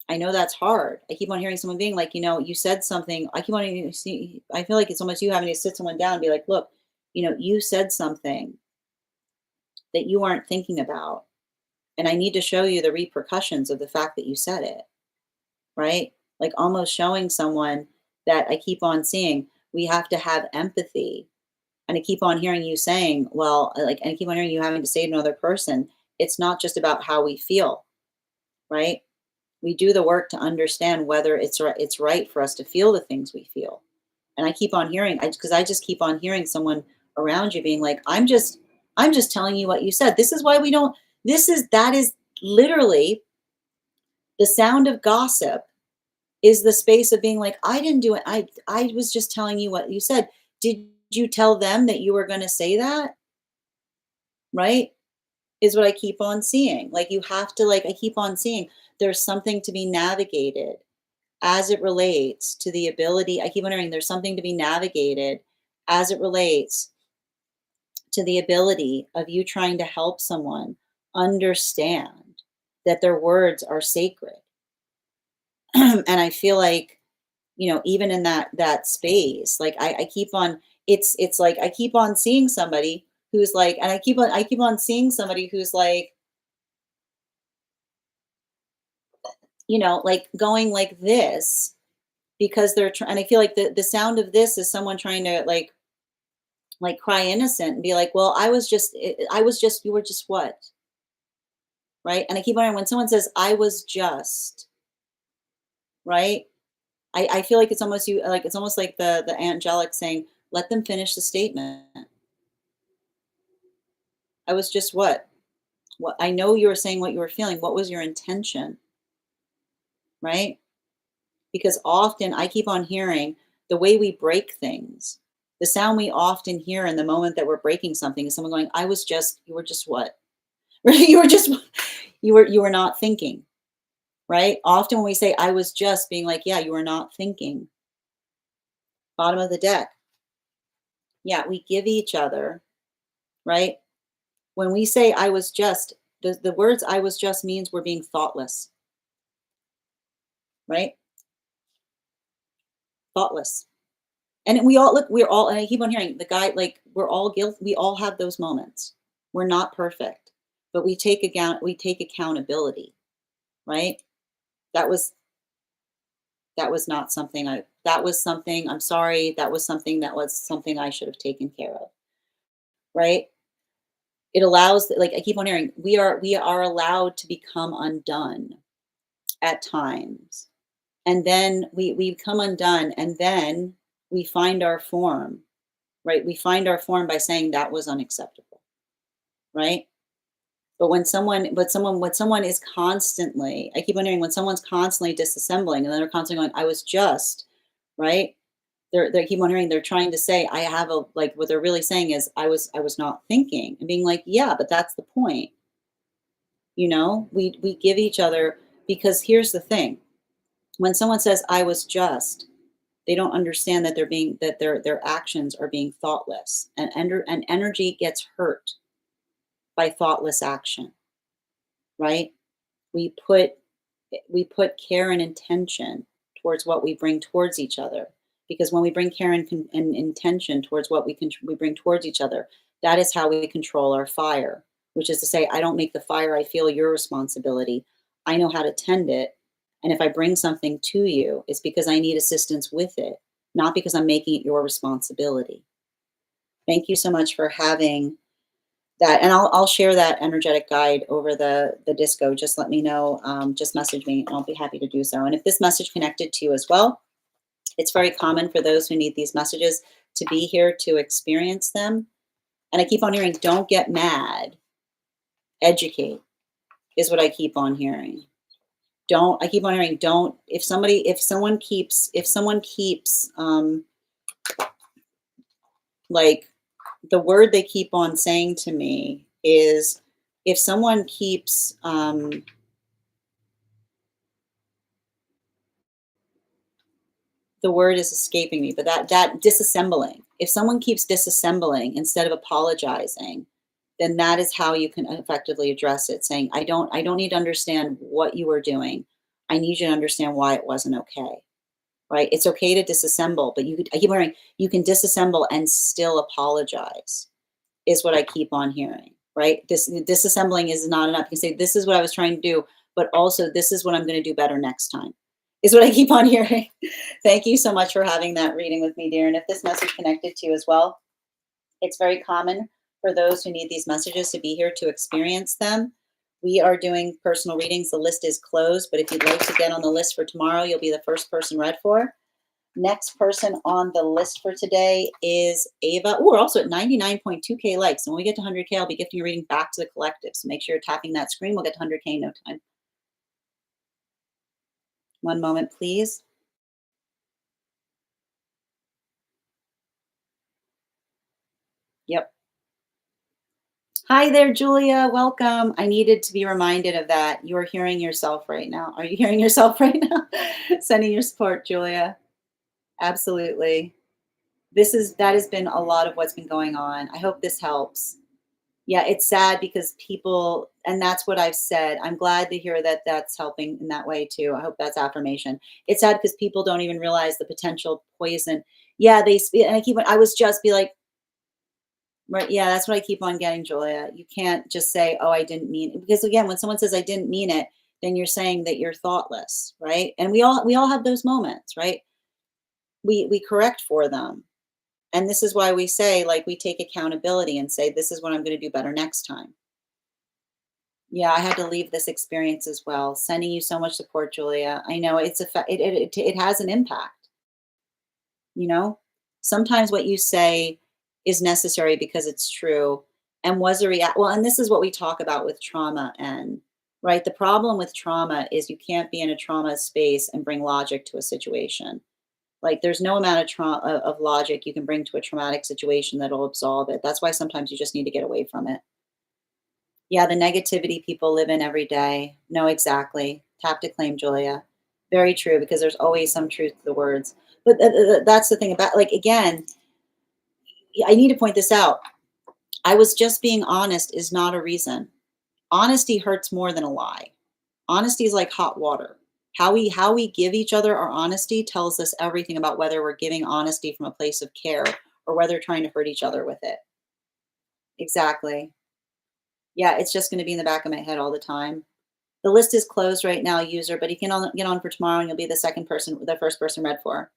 I know that's hard. I keep on hearing someone being like, you said something. I keep on see. I feel like it's almost you having to sit someone down and be like, look, you said something that you aren't thinking about, and I need to show you the repercussions of the fact that you said it. Right? Like almost showing someone that I keep on seeing. We have to have empathy. And I keep on hearing you saying, well, like, and I keep on hearing you having to say to another person, it's not just about how we feel, right? We do the work to understand whether it's right for us to feel the things we feel. And I keep on hearing, because I just keep on hearing someone around you being like, I'm just telling you what you said. This is why we don't. That is literally the sound of gossip is the space of being like, I didn't do it. I was just telling you what you said. Did you tell them that you were going to say that? Right? Is what I keep on seeing. Like you have to like I keep on seeing there's something to be navigated as it relates to the ability. I keep wondering there's something to be navigated as it relates to the ability of you trying to help someone understand that their words are sacred. And I feel like even in that space, like I keep on it's like I keep on seeing somebody who's like, and I keep on seeing somebody who's like, like going like this because they're trying, and I feel like the sound of this is someone trying to like cry innocent and be like, well, I was just you were just what? Right? And I keep wondering when someone says I was just, right? I feel like it's almost like the angelic saying, let them finish the statement. I was just what? What I know you were saying what you were feeling. What was your intention? Right? Because often I keep on hearing the way we break things. The sound we often hear in the moment that we're breaking something is someone going, you were just what? Right? You were just you were not thinking. Right? Often when we say I was just being like, yeah, you were not thinking. Bottom of the deck. Yeah, we give each other, right? When we say I was just, the words I was just means we're being thoughtless, right? Thoughtless. And we all look, we're all, and I keep on hearing the guy, like we're all guilty. We all have those moments. We're not perfect, but we take accountability, right? That was that was not something I that was something I'm sorry, that was something I should have taken care of, right? It allows, like I keep on hearing, we are allowed to become undone at times. And then we come undone, and then we find our form, right? We find our form by saying that was unacceptable, right? But when someone is constantly, I keep wondering, when someone's constantly disassembling and then they're constantly going, I was just, right? They keep wondering, they're trying to say, I have a, like, what they're really saying is, I was not thinking, and being like, yeah, but that's the point. We give each other, because here's the thing. When someone says I was just, they don't understand that their actions are being thoughtless, and energy gets hurt by thoughtless action, right? We put we put care and intention towards what we bring towards each other, because when we bring care and intention towards what we bring towards each other, that is how we control our fire, which is to say, I don't make the fire I feel your responsibility. I know how to tend it, and if I bring something to you, it's because I need assistance with it, not because I'm making it your responsibility. Thank you so much for having that, and I'll share that energetic guide over the disco. Just let me know. Just message me, and I'll be happy to do so. And if this message connected to you as well, it's very common for those who need these messages to be here to experience them. And I keep on hearing, don't get mad, educate is what I keep on hearing. Don't I keep on hearing, don't, if someone keeps like, the word they keep on saying to me is, if someone keeps the word is escaping me, but that disassembling. If someone keeps disassembling instead of apologizing, then that is how you can effectively address it, saying, I don't need to understand what you were doing. I need you to understand why it wasn't okay. Right? It's okay to disassemble, but I keep hearing, you can disassemble and still apologize, is what I keep on hearing. Right? This disassembling is not enough. You can say, this is what I was trying to do, but also this is what I'm going to do better next time, is what I keep on hearing. Thank you so much for having that reading with me, dear. And if this message connected to you as well, it's very common for those who need these messages to be here to experience them. We are doing personal readings. The list is closed, but if you'd like to get on the list for tomorrow, you'll be the first person read for. Next person on the list for today is Ava. Oh, we're also at 99.2K likes. And when we get to 100K, I'll be gifting a reading back to the collective. So make sure you're tapping that screen. We'll get to 100K in no time. One moment, please. Yep. Hi there, Julia. Welcome. I needed to be reminded of that. You are hearing yourself right now. Are you hearing yourself right now? Sending your support, Julia. Absolutely. That has been a lot of what's been going on. I hope this helps. Yeah, it's sad because people, and that's what I've said. I'm glad to hear that that's helping in that way too. I hope that's affirmation. It's sad because people don't even realize the potential poison. Yeah, and I was just be like, right, yeah, that's what I keep on getting, Julia. You can't just say, "Oh, I didn't mean it," because again, when someone says, "I didn't mean it," then you're saying that you're thoughtless, right? And we all have those moments, right? We correct for them, and this is why we say, like, we take accountability and say, "This is what I'm going to do better next time." Yeah, I had to leave this experience as well. Sending you so much support, Julia. I know it has an impact. You know, sometimes what you say is necessary because it's true, and was a react well, and this is what we talk about with trauma, and right, the problem with trauma is you can't be in a trauma space and bring logic to a situation. Like, there's no amount of of logic you can bring to a traumatic situation that'll absolve it. That's why sometimes you just need to get away from it. Yeah, the negativity people live in every day. No, exactly. Tap to claim, Julia. Very true, because there's always some truth to the words. But that's the thing about, like, again, I need to point this out. I was just being honest is not a reason. Honesty hurts more than a lie. Honesty is like hot water. How we give each other our honesty tells us everything about whether we're giving honesty from a place of care or whether trying to hurt each other with it. Exactly. Yeah, it's just gonna be in the back of my head all the time. The list is closed right now, user, but you can get on for tomorrow and you'll be the first person read for.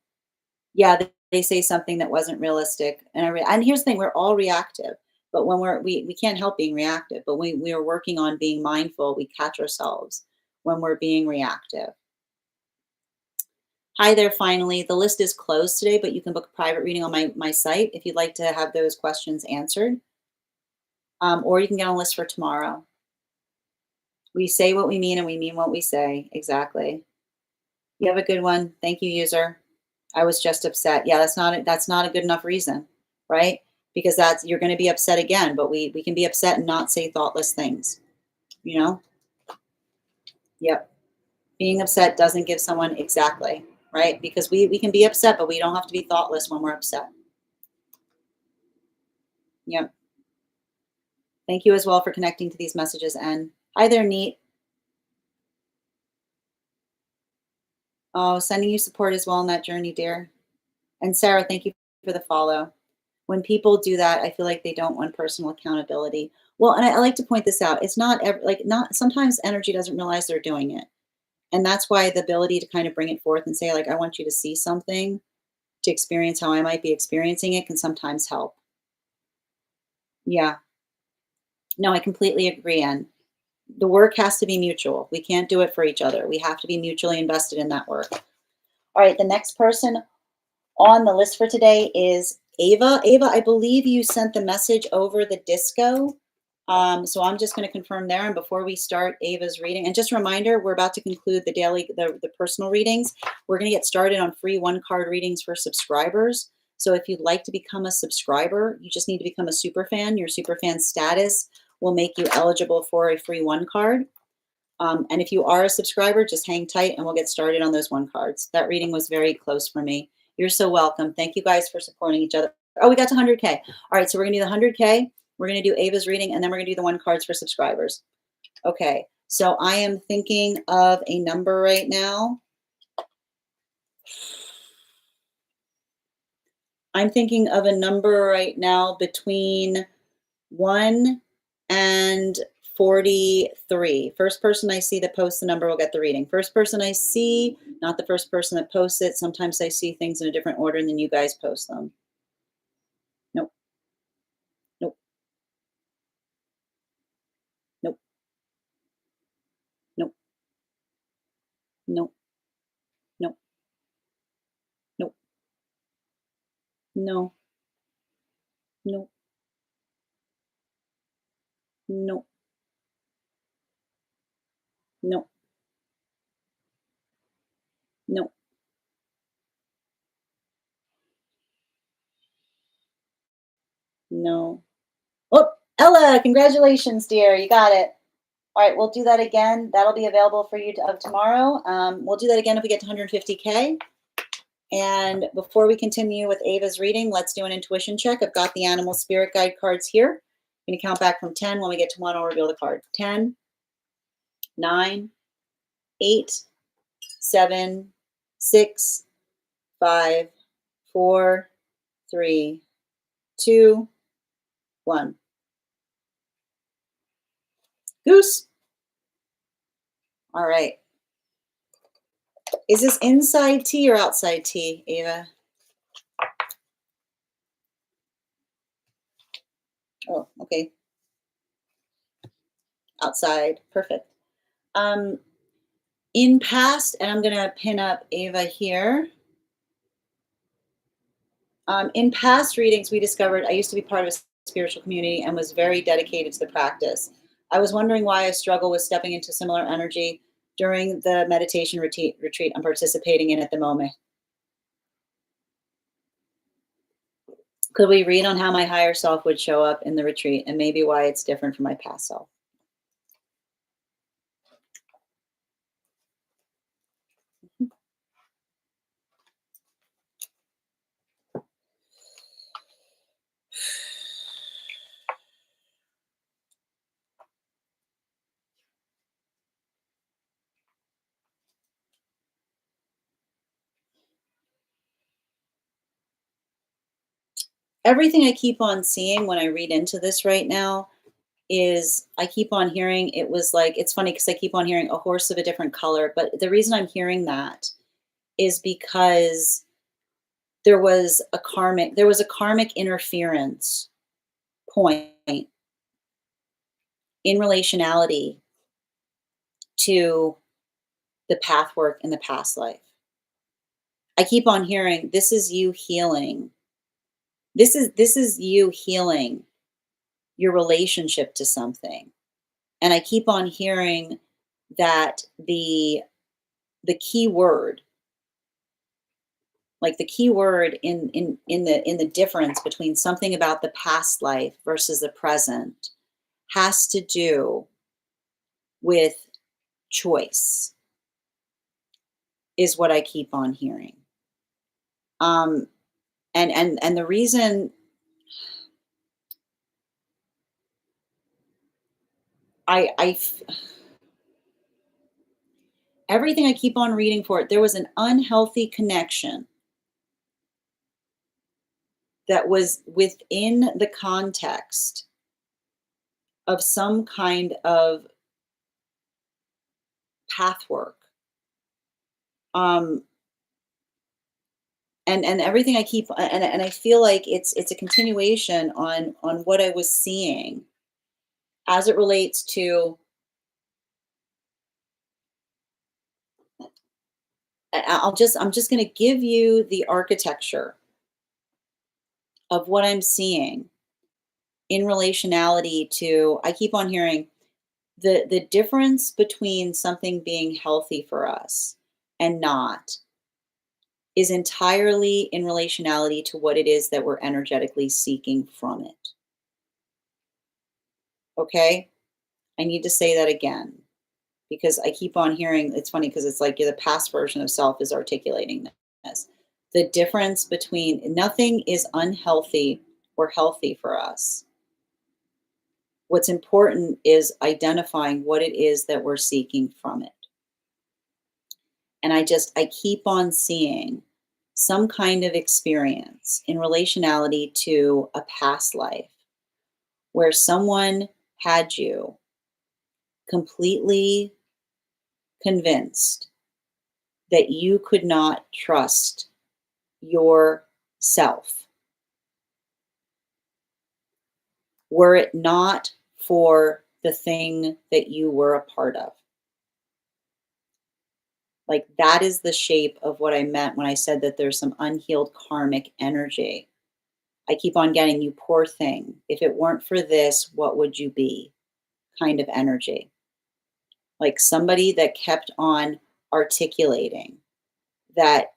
Yeah, they say something that wasn't realistic, and and here's the thing, we're all reactive, but when we can't help being reactive, but we are working on being mindful, we catch ourselves when we're being reactive. Hi there, finally. The list is closed today, but you can book a private reading on my site if you'd like to have those questions answered, or you can get on a list for tomorrow. We say what we mean and we mean what we say. Exactly. You have a good one. Thank you, user. I was just upset. Yeah, that's not a good enough reason, right? Because that's you're going to be upset again, but we can be upset and not say thoughtless things, you know? Yep. Being upset doesn't give someone exactly, right? Because we can be upset, but we don't have to be thoughtless when we're upset. Yep. Thank you as well for connecting to these messages. And hi there, Neat. Oh, sending you support as well in that journey, dear. And Sarah, thank you for the follow. When people do that, I feel like they don't want personal accountability. Well, and I like to point this out. It's not like not sometimes energy doesn't realize they're doing it. And that's why the ability to kind of bring it forth and say, like, I want you to see something to experience how I might be experiencing it can sometimes help. Yeah. No, I completely agree. And the work has to be mutual. We can't do it for each other. We have to be mutually invested in that work. All right. The next person on the list for today is Ava. Ava, I believe you sent the message over the disco. So I'm just going to confirm there. And before we start Ava's reading, and just a reminder, we're about to conclude the personal readings. We're going to get started on free one-card readings for subscribers. So if you'd like to become a subscriber, you just need to become a super fan. Your super fan status will make you eligible for a free one card. And if you are a subscriber, just hang tight and we'll get started on those one cards. That reading was very close for me. You're so welcome. Thank you guys for supporting each other. Oh, we got to 100K. All right, so we're going to do the 100K. We're going to do Ava's reading, and then we're going to do the one cards for subscribers. Okay, so I am thinking of a number right now. I'm thinking of a number right now between 1 and 43. First person I see that posts the number will get the reading. First person I see, not the first person that posts it. Sometimes I see things in a different order than you guys post them. Nope, nope, nope, nope, nope, nope, nope, no, no, no, no, no, no. Oh, Ella, congratulations, dear. You got it. All right, we'll do that again. That'll be available for you tomorrow. We'll do that again if we get to 150K. And before we continue with Ava's reading, let's do an intuition check. I've got the animal spirit guide cards here. I'm going to count back from 10. When we get to 1, I'll reveal the card. 10, 9, 8, 7, 6, 5, 4, 3, 2, 1. Goose. All right. Is this inside tea or outside tea, Ava? Oh, okay. Outside. Perfect. Um, in past, and I'm going to pin up Ava here. In past readings, we discovered I used to be part of a spiritual community and was very dedicated to the practice. I was wondering why I struggle with stepping into similar energy during the meditation retreat I'm participating in at the moment. Could we read on how my higher self would show up in the retreat and maybe why it's different from my past self? Everything I keep on seeing when I read into this right now is I keep on hearing it was like it's funny because I keep on hearing a horse of a different color, but the reason I'm hearing that is because there was a karmic interference point in relationality to the path work in the past life. I keep on hearing this is you healing. This is you healing your relationship to something. And I keep on hearing that the key word, like the key word in the difference between something about the past life versus the present has to do with choice, is what I keep on hearing. Um, and the reason I everything I keep on reading for it, there was an unhealthy connection that was within the context of some kind of path work. Um, and everything I keep and I feel like it's a continuation on what I was seeing as it relates to I'm just going to give you the architecture of what I'm seeing in relationality to I keep on hearing the difference between something being healthy for us and not is entirely in relationality to what it is that we're energetically seeking from it. Okay? I need to say that again because I keep on hearing it's funny because it's like the past version of self is articulating this. The difference between nothing is unhealthy or healthy for us. What's important is identifying what it is that we're seeking from it. And I keep on seeing some kind of experience in relationality to a past life where someone had you completely convinced that you could not trust yourself were it not for the thing that you were a part of. Like that is the shape of what I meant when I said that there's some unhealed karmic energy. I keep on getting you poor thing. If it weren't for this, what would you be? Kind of energy. Like somebody that kept on articulating that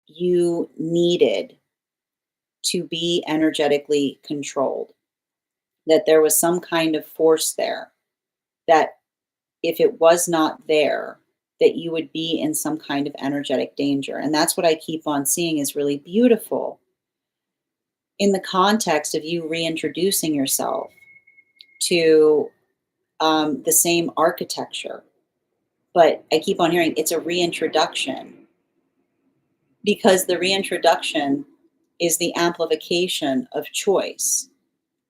you needed to be energetically controlled, that there was some kind of force there, that if it was not there, that you would be in some kind of energetic danger. And that's what I keep on seeing is really beautiful in the context of you reintroducing yourself to the same architecture. But I keep on hearing it's a reintroduction because the reintroduction is the amplification of choice.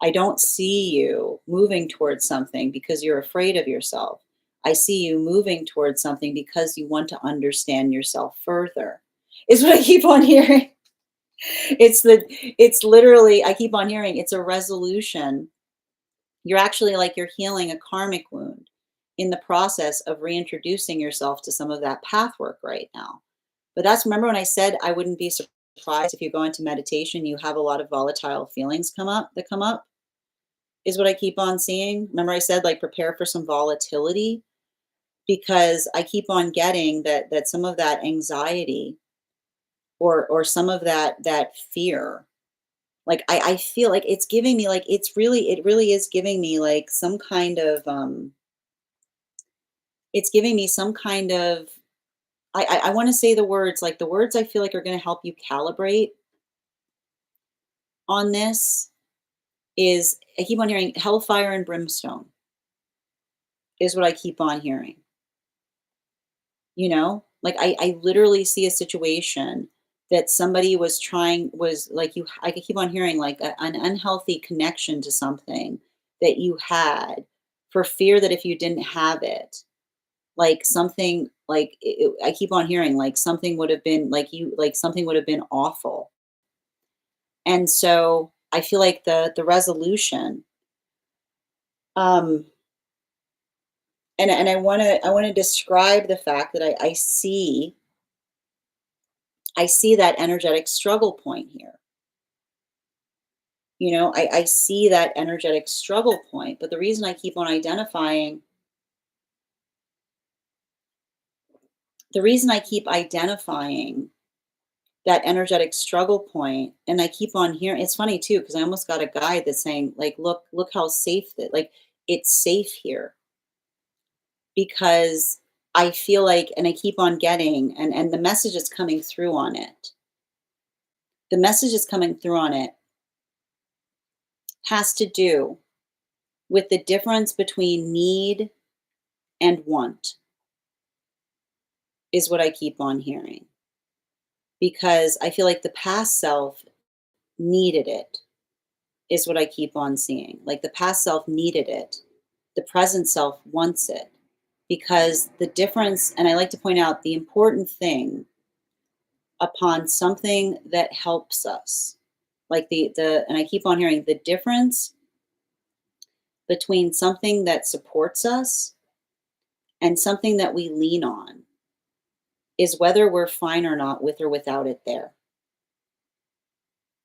I don't see you moving towards something because you're afraid of yourself. I see you moving towards something because you want to understand yourself further. Is what I keep on hearing. It's literally I keep on hearing it's a resolution. You're actually like you're healing a karmic wound in the process of reintroducing yourself to some of that path work right now. But that's remember when I said I wouldn't be surprised if you go into meditation, you have a lot of volatile feelings come up, is what I keep on seeing. Remember I said like prepare for some volatility because I keep on getting that some of that anxiety or some of that fear. Like I feel like it's giving me like it really is giving me like some kind of it's giving me some kind of I want to say the words like the words I feel like are going to help you calibrate on this is I keep on hearing hellfire and brimstone is what I keep on hearing. Like I literally see a situation that somebody was like you I keep on hearing like an unhealthy connection to something that you had for fear that if you didn't have it, like something like I keep on hearing like something would have been like you like something would have been awful. And so I feel like the resolution, um and I want to describe the fact that I see that energetic struggle point here. I see that energetic struggle point, but the reason I keep on identifying the reason I keep identifying that energetic struggle point, and I keep on hearing, it's funny too, because I almost got a guide that's saying, like, look how safe that, like, it's safe here because I feel like, and I keep on getting, and the message is coming through on it. The message is coming through on it has to do with the difference between need and want, is what I keep on hearing. Because I feel like the past self needed it, is what I keep on seeing. Like the past self needed it, the present self wants it. Because the difference, and I like to point out the important thing upon something that helps us, like and I keep on hearing the difference between something that supports us and something that we lean on is whether we're fine or not with or without it there,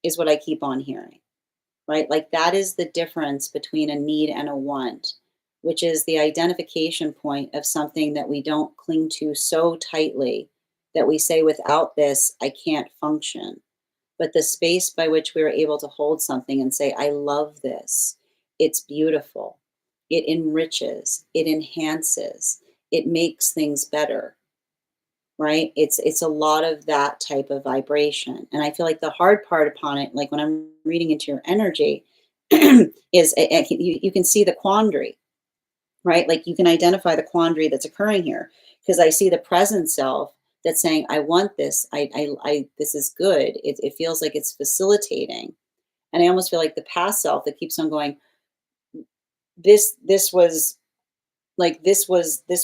is what I keep on hearing, right? Like that is the difference between a need and a want, which is the identification point of something that we don't cling to so tightly that we say, without this, I can't function. But the space by which we are able to hold something and say, I love this, it's beautiful, it enriches, it enhances, it makes things better, right? It's a lot of that type of vibration. And I feel like the hard part upon it, like when I'm reading into your energy, is you can see the quandary, right? Like you can identify the quandary that's occurring here because I see the present self that's saying, I want this, this is good. It feels like it's facilitating. And I almost feel like the past self that keeps on going, this was this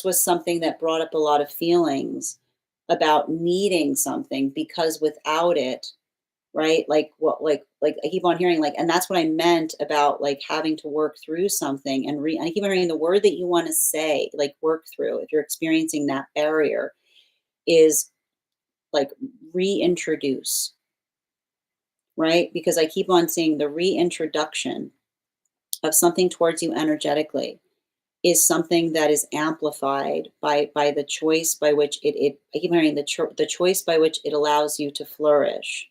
was something that brought up a lot of feelings about needing something because without it, right? Like what like I keep on hearing like, and that's what I meant about like having to work through something I keep on hearing the word that you want to say, like work through, if you're experiencing that barrier, is like reintroduce, right? Because I keep on seeing the reintroduction of something towards you energetically is something that is amplified by the choice by which it I keep hearing the choice by which it allows you to flourish,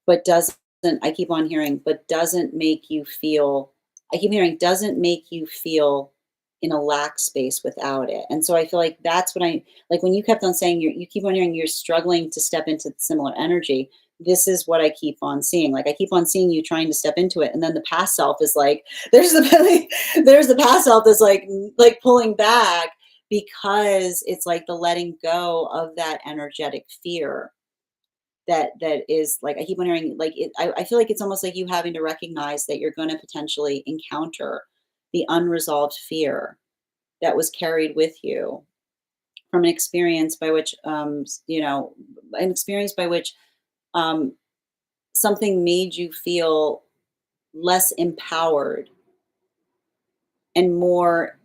but doesn't, I keep on hearing, but doesn't make you feel, I keep hearing, doesn't make you feel in a lack space without it. And so I feel like that's what I like when you kept on saying you keep on hearing you're struggling to step into similar energy. This is what I keep on seeing. Like I keep on seeing you trying to step into it. And then the past self is like, there's the there's the past self that's like pulling back because it's like the letting go of that energetic fear that is like I keep wondering like I feel like it's almost like you having to recognize that you're going to potentially encounter the unresolved fear that was carried with you from an experience by which an experience by which um something made you feel less empowered and more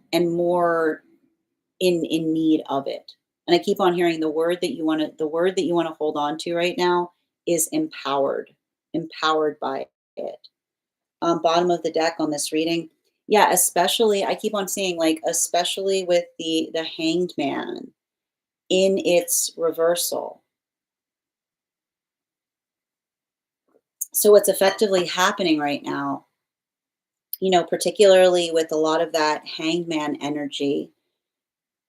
in need of it. And I keep on hearing the word that you want to hold on to right now is empowered, empowered by it. Bottom of the deck on this reading. Yeah, especially I keep on seeing like especially with the hanged man in its reversal. So what's effectively happening right now, particularly with a lot of that hanged man energy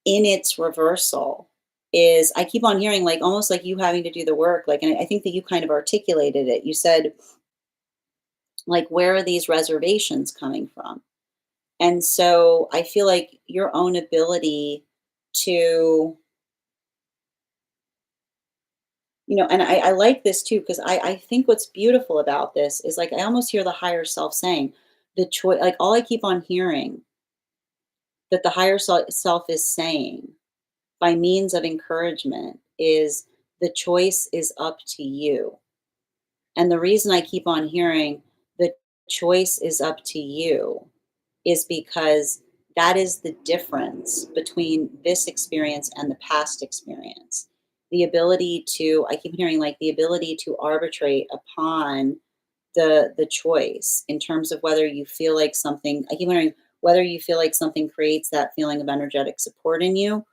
in its reversal, is I keep on hearing like almost like you having to do the work. Like, and I think that you kind of articulated it. You said, like, where are these reservations coming from? And so I feel like your own ability to, and I like this too, because I think what's beautiful about this is like I almost hear the higher self saying, the choice, like all I keep on hearing that the higher self is saying by means of encouragement is the choice is up to you. And the reason I keep on hearing the choice is up to you is because that is the difference between this experience and the past experience. The ability to, I keep hearing like the ability to arbitrate upon the choice in terms of whether you feel like something, I keep hearing whether you feel like something creates that feeling of energetic support in you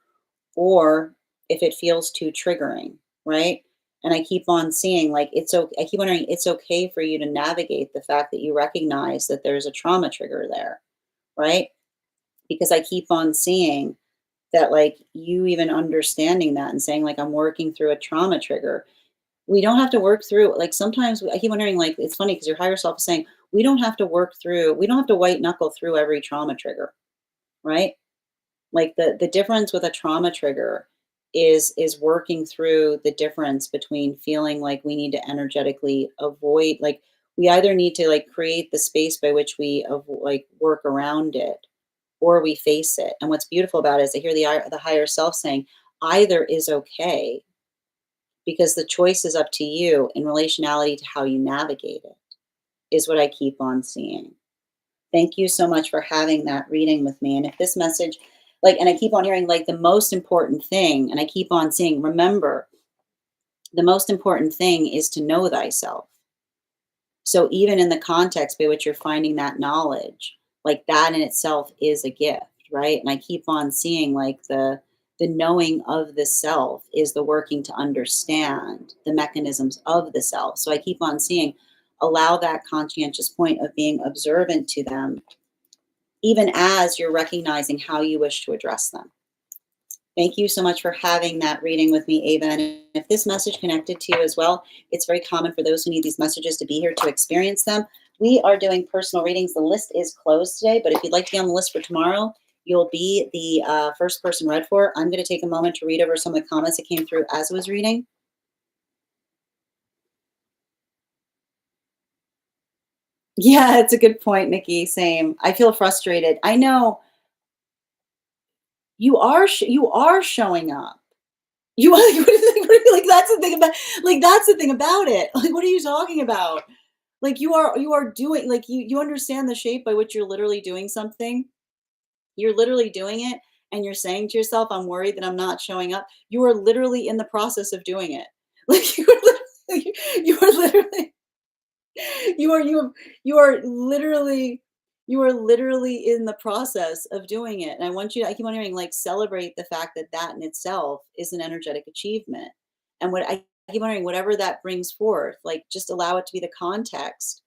or if it feels too triggering, right? And I keep on seeing like it's okay. I keep wondering it's okay for you to navigate the fact that you recognize that there's a trauma trigger there, right? Because I keep on seeing that like you even understanding that and saying like I'm working through a trauma trigger. We don't have to work through like sometimes I keep wondering like it's funny because your higher self is saying we don't have to work through, we don't have to white knuckle through every trauma trigger, right? Like the difference with a trauma trigger is working through the difference between feeling like we need to energetically avoid like we either need to like create the space by which we like work around it or we face it. And what's beautiful about it is I hear the higher self saying either is okay because the choice is up to you in relationality to how you navigate it is what I keep on seeing. Thank you so much for having that reading with me. And if this message, like, and I keep on hearing, like, the most important thing, and I keep on seeing, remember, the most important thing is to know thyself. So even in the context by which you're finding that knowledge, like that in itself is a gift, right? And I keep on seeing like the knowing of the self is the working to understand the mechanisms of the self. So I keep on seeing allow that conscientious point of being observant to them even as you're recognizing how you wish to address them. Thank you so much for having that reading with me, Ava. And if this message connected to you as well, it's very common for those who need these messages to be here to experience them. We are doing personal readings. The list is closed today, but if you'd like to be on the list for tomorrow, you'll be the first person read for. I'm going to take a moment to read over some of the comments that came through as I was reading. Yeah, it's a good point, Nikki. Same. I feel frustrated. I know you are showing up. You are like, like that's the thing about like that's the thing about it. Like, what are you talking about? Like you are doing like you understand the shape by which you're literally doing something. You're literally doing it and you're saying to yourself, I'm worried that I'm not showing up. You are literally in the process of doing it. Like you are literally you are you are literally you are literally in the process of doing it. And I want you to I keep wondering like celebrate the fact that that in itself is an energetic achievement. And what I keep wondering whatever that brings forth, like just allow it to be the context.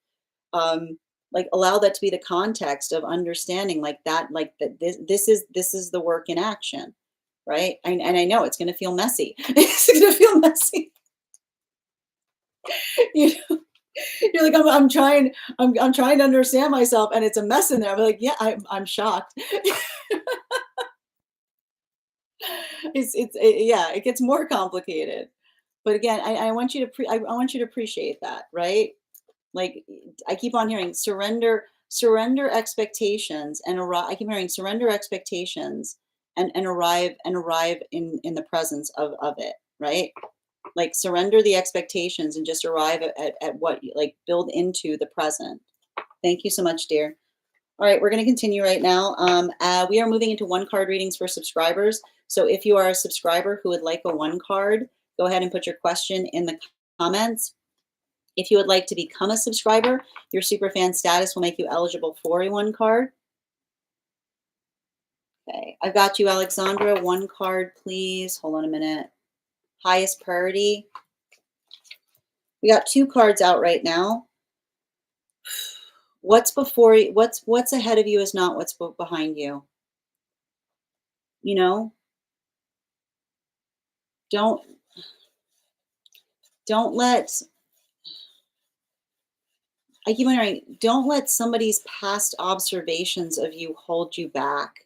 Like allow that to be the context of understanding like that this is the work in action, right? And I know it's going to feel messy. It's going to feel messy. You You're like, I'm trying to understand myself and it's a mess in there. I'm like, yeah, I'm shocked. Yeah, it gets more complicated. But again, I want you to I want you to appreciate that, right? Like I keep on hearing surrender expectations and arrive. I keep hearing surrender expectations and arrive in the presence of it, right? Like surrender the expectations and just arrive at what you like build into the present. Thank you so much, dear. All right, we're going to continue right now. We are moving into one card readings for subscribers. So if you are a subscriber who would like a one card, go ahead and put your question in the comments. If you would like to become a subscriber, your superfan status will make you eligible for a one card. Okay, I've got you, Alexandra. One card, please. Hold on a minute. Highest priority. We got two cards out right now. What's before you, what's ahead of you is not what's behind you. You know, don't don't let I keep wondering, don't let somebody's past observations of you hold you back,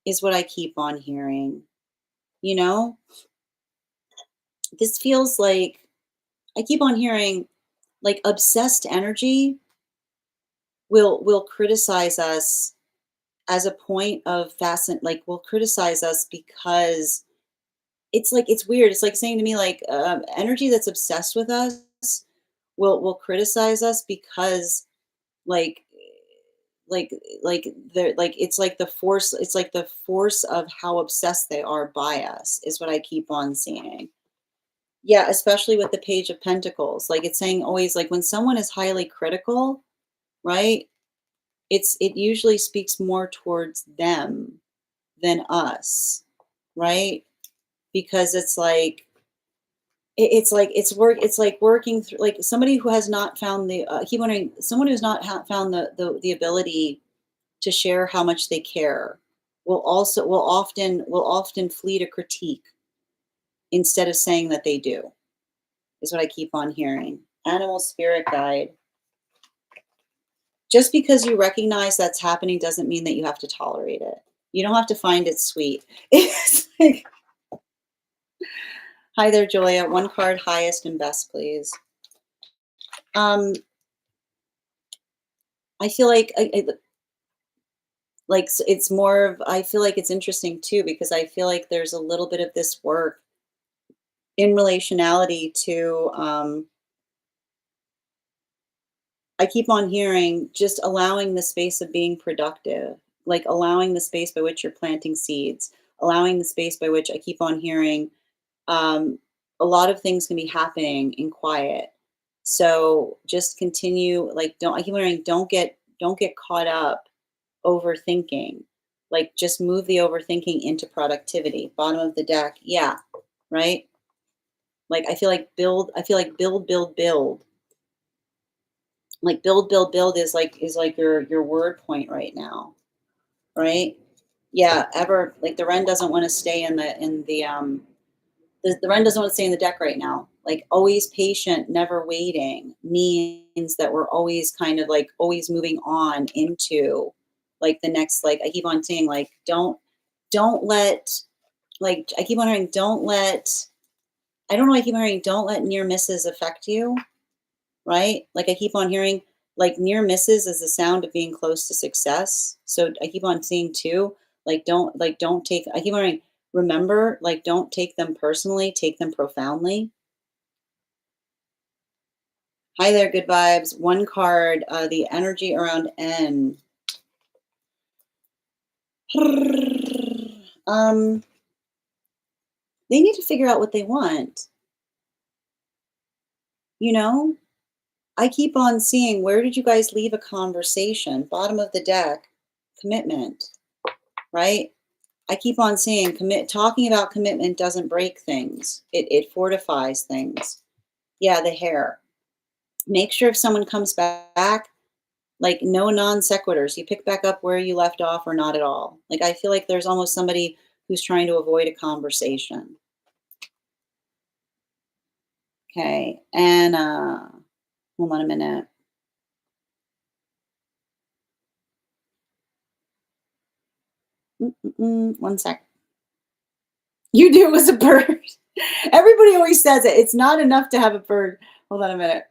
is what I keep on hearing. You know, this feels like I keep on hearing like obsessed energy will criticize us as a point of fasten, like, will criticize us because it's like, it's weird. It's like saying to me, like, energy that's obsessed with us will criticize us because, like, like they're like, it's like the force, it's like the force of how obsessed they are by us is what I keep on seeing. Yeah, especially with the Page of Pentacles. Like, it's saying always, like, when someone is highly critical, right? It usually speaks more towards them than us, right? Because it's like, it's like it's like working through, like, somebody who has not found the keep wondering, someone who's not found the ability to share how much they care will often flee to critique instead of saying that they do, is what I keep on hearing. Animal spirit guide. Just because you recognize that's happening doesn't mean that you have to tolerate it. You don't have to find it sweet. It's like, hi there, Julia. One card, highest and best, please. Um, I feel like it's more of, I feel like it's interesting too, because I feel like there's a little bit of this work in relationality to, I keep on hearing just allowing the space of being productive, like allowing the space by which you're planting seeds, allowing the space by which I keep on hearing, um, a lot of things can be happening in quiet. So just continue, like, don't, I keep hearing, don't get caught up overthinking. Like, just move the overthinking into productivity. Bottom of the deck. Yeah, right? Like, I feel like build. Like, build is like your word point right now, right? Yeah, ever, like, the Ren doesn't want to stay the Ren doesn't want to stay in the deck right now. Like, always patient, never waiting means that we're always kind of like always moving on into, like, the next, like, I keep on saying, like, don't let, like, I keep on hearing, don't let, I don't know, I keep hearing, don't let near misses affect you, right? Like, I keep on hearing, like, near misses is the sound of being close to success. So I keep on seeing too, like, don't take, I keep on hearing, remember, like, don't take them personally, take them profoundly. Hi there, good vibes. One card, the energy around N. Um, they need to figure out what they want, you know? I keep on seeing, where did you guys leave a conversation? Bottom of the deck, commitment, right? I keep on seeing, talking about commitment doesn't break things. It fortifies things. Yeah, the hair. Make sure if someone comes back, like, no non sequiturs. You pick back up where you left off or not at all. Like, I feel like there's almost somebody who's trying to avoid a conversation. Okay. And hold on a minute. One sec. You knew it was a bird. Everybody always says it. It's not enough to have a bird. Hold on a minute.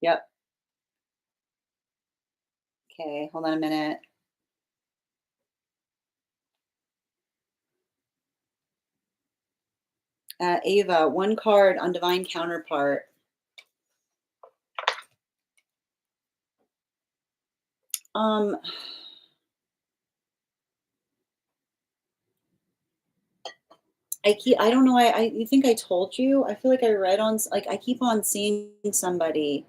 Yep. Okay. Hold on a minute. Ava, one card on divine counterpart. Um, I don't know. You think I told you? I feel like I read on, like, I keep on seeing somebody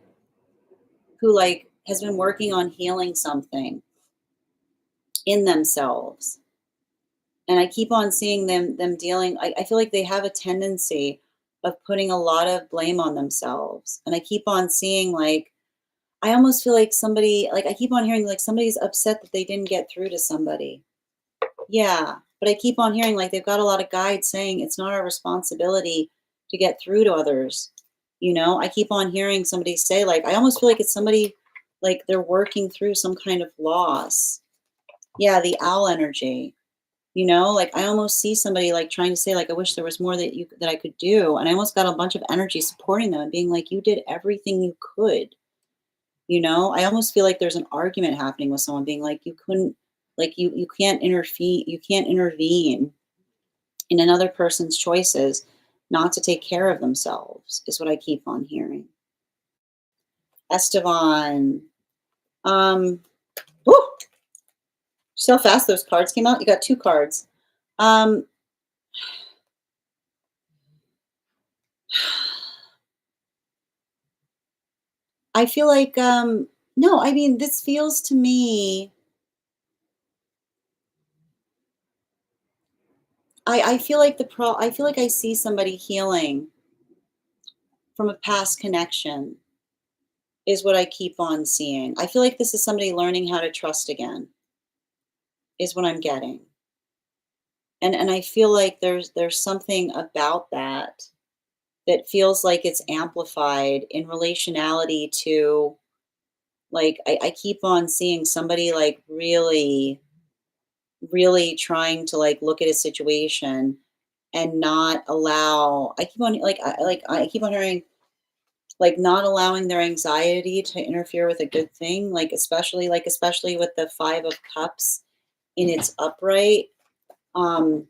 who, like, has been working on healing something in themselves. And I keep on seeing them dealing, I feel like they have a tendency of putting a lot of blame on themselves. And I keep on seeing, like, I almost feel like somebody, like, I keep on hearing, like, somebody's upset that they didn't get through to somebody. Yeah. But I keep on hearing, like, they've got a lot of guides saying it's not our responsibility to get through to others. I keep on hearing somebody say, like, I almost feel like it's somebody, like, they're working through some kind of loss. Yeah, the owl energy. Like I almost see somebody like trying to say like, I wish there was more that I could do. And I almost got a bunch of energy supporting them and being like, you did everything you could. I almost feel like there's an argument happening with someone being like, you couldn't, like you can't intervene in another person's choices not to take care of themselves, is what I keep on hearing. Estevan. Um, whew, see how fast those cards came out? You got two cards. Um, I feel like, no, I mean, this feels to me, I feel like I feel like I see somebody healing from a past connection is what I keep on seeing. I feel like this is somebody learning how to trust again, is what I'm getting. And I feel like there's something about that that feels like it's amplified in relationality to, like, I keep on seeing somebody like really, really trying to like look at a situation and not allow, I keep on I keep on hearing like not allowing their anxiety to interfere with a good thing, especially with the 5 of Cups in its upright. um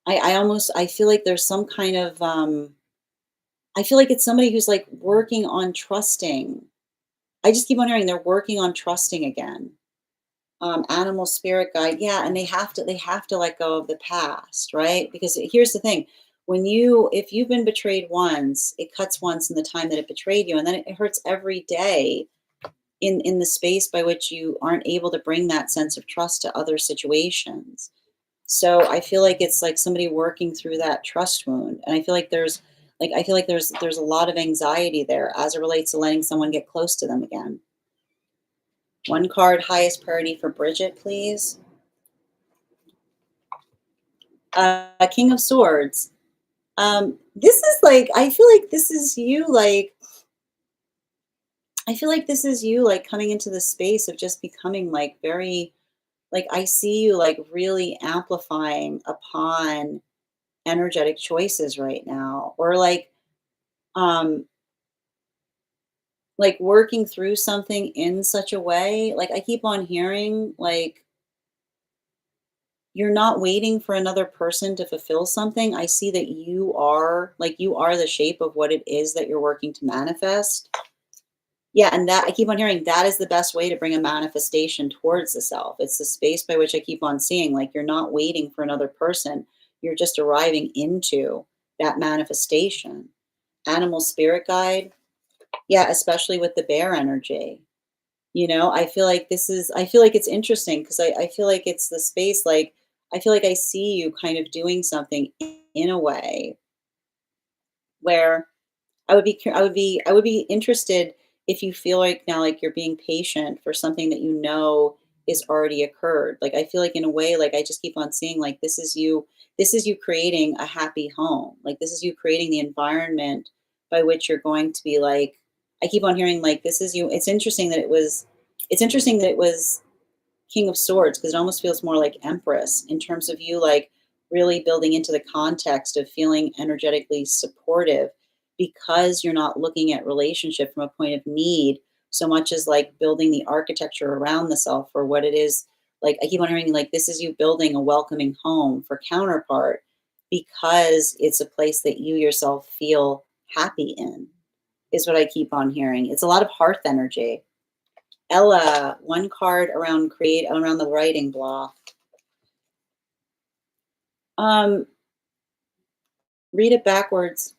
I feel like there's some kind of, I feel like it's somebody who's like working on trusting. I just keep on hearing they're working on trusting again. Animal spirit guide, yeah, and they have to let go of the past, right? Because here's the thing: if you've been betrayed once, it cuts once in the time that it betrayed you, and then it hurts every day in the space by which you aren't able to bring that sense of trust to other situations. So I feel like it's like somebody working through that trust wound, and I feel like there's a lot of anxiety there as it relates to letting someone get close to them again. One card, highest priority for Bridget, please. King of Swords. This is like, I feel like this is you, like, I feel like this is you, like, coming into the space of just becoming, like, very, like, I see you, like, really amplifying upon energetic choices right now, or um, like, working through something in such a way, like, I keep on hearing, like, you're not waiting for another person to fulfill something. I see that you are the shape of what it is that you're working to manifest. Yeah, and that I keep on hearing that is the best way to bring a manifestation towards the self. It's the space by which I keep on seeing, like, you're not waiting for another person. You're just arriving into that manifestation. Animal spirit guide. Yeah, especially with the bear energy. I feel like it's interesting because I feel like it's the space, like, I feel like I see you kind of doing something in a way where I would be interested if you feel like now, like, you're being patient for something that is already occurred. Like, I feel like in a way, like, I just keep on seeing, like, this is you creating a happy home. Like, this is you creating the environment by which you're going to be like, I keep on hearing, like, this is you. It's interesting that it was King of Swords, because it almost feels more like Empress in terms of you, like, really building into the context of feeling energetically supportive, because you're not looking at relationship from a point of need so much as like building the architecture around the self for what it is. Like, I keep on hearing, like, this is you building a welcoming home for counterpart, because it's a place that you yourself feel happy in, is what I keep on hearing. It's a lot of hearth energy. Ella, one card around the writing block. Um, read it backwards.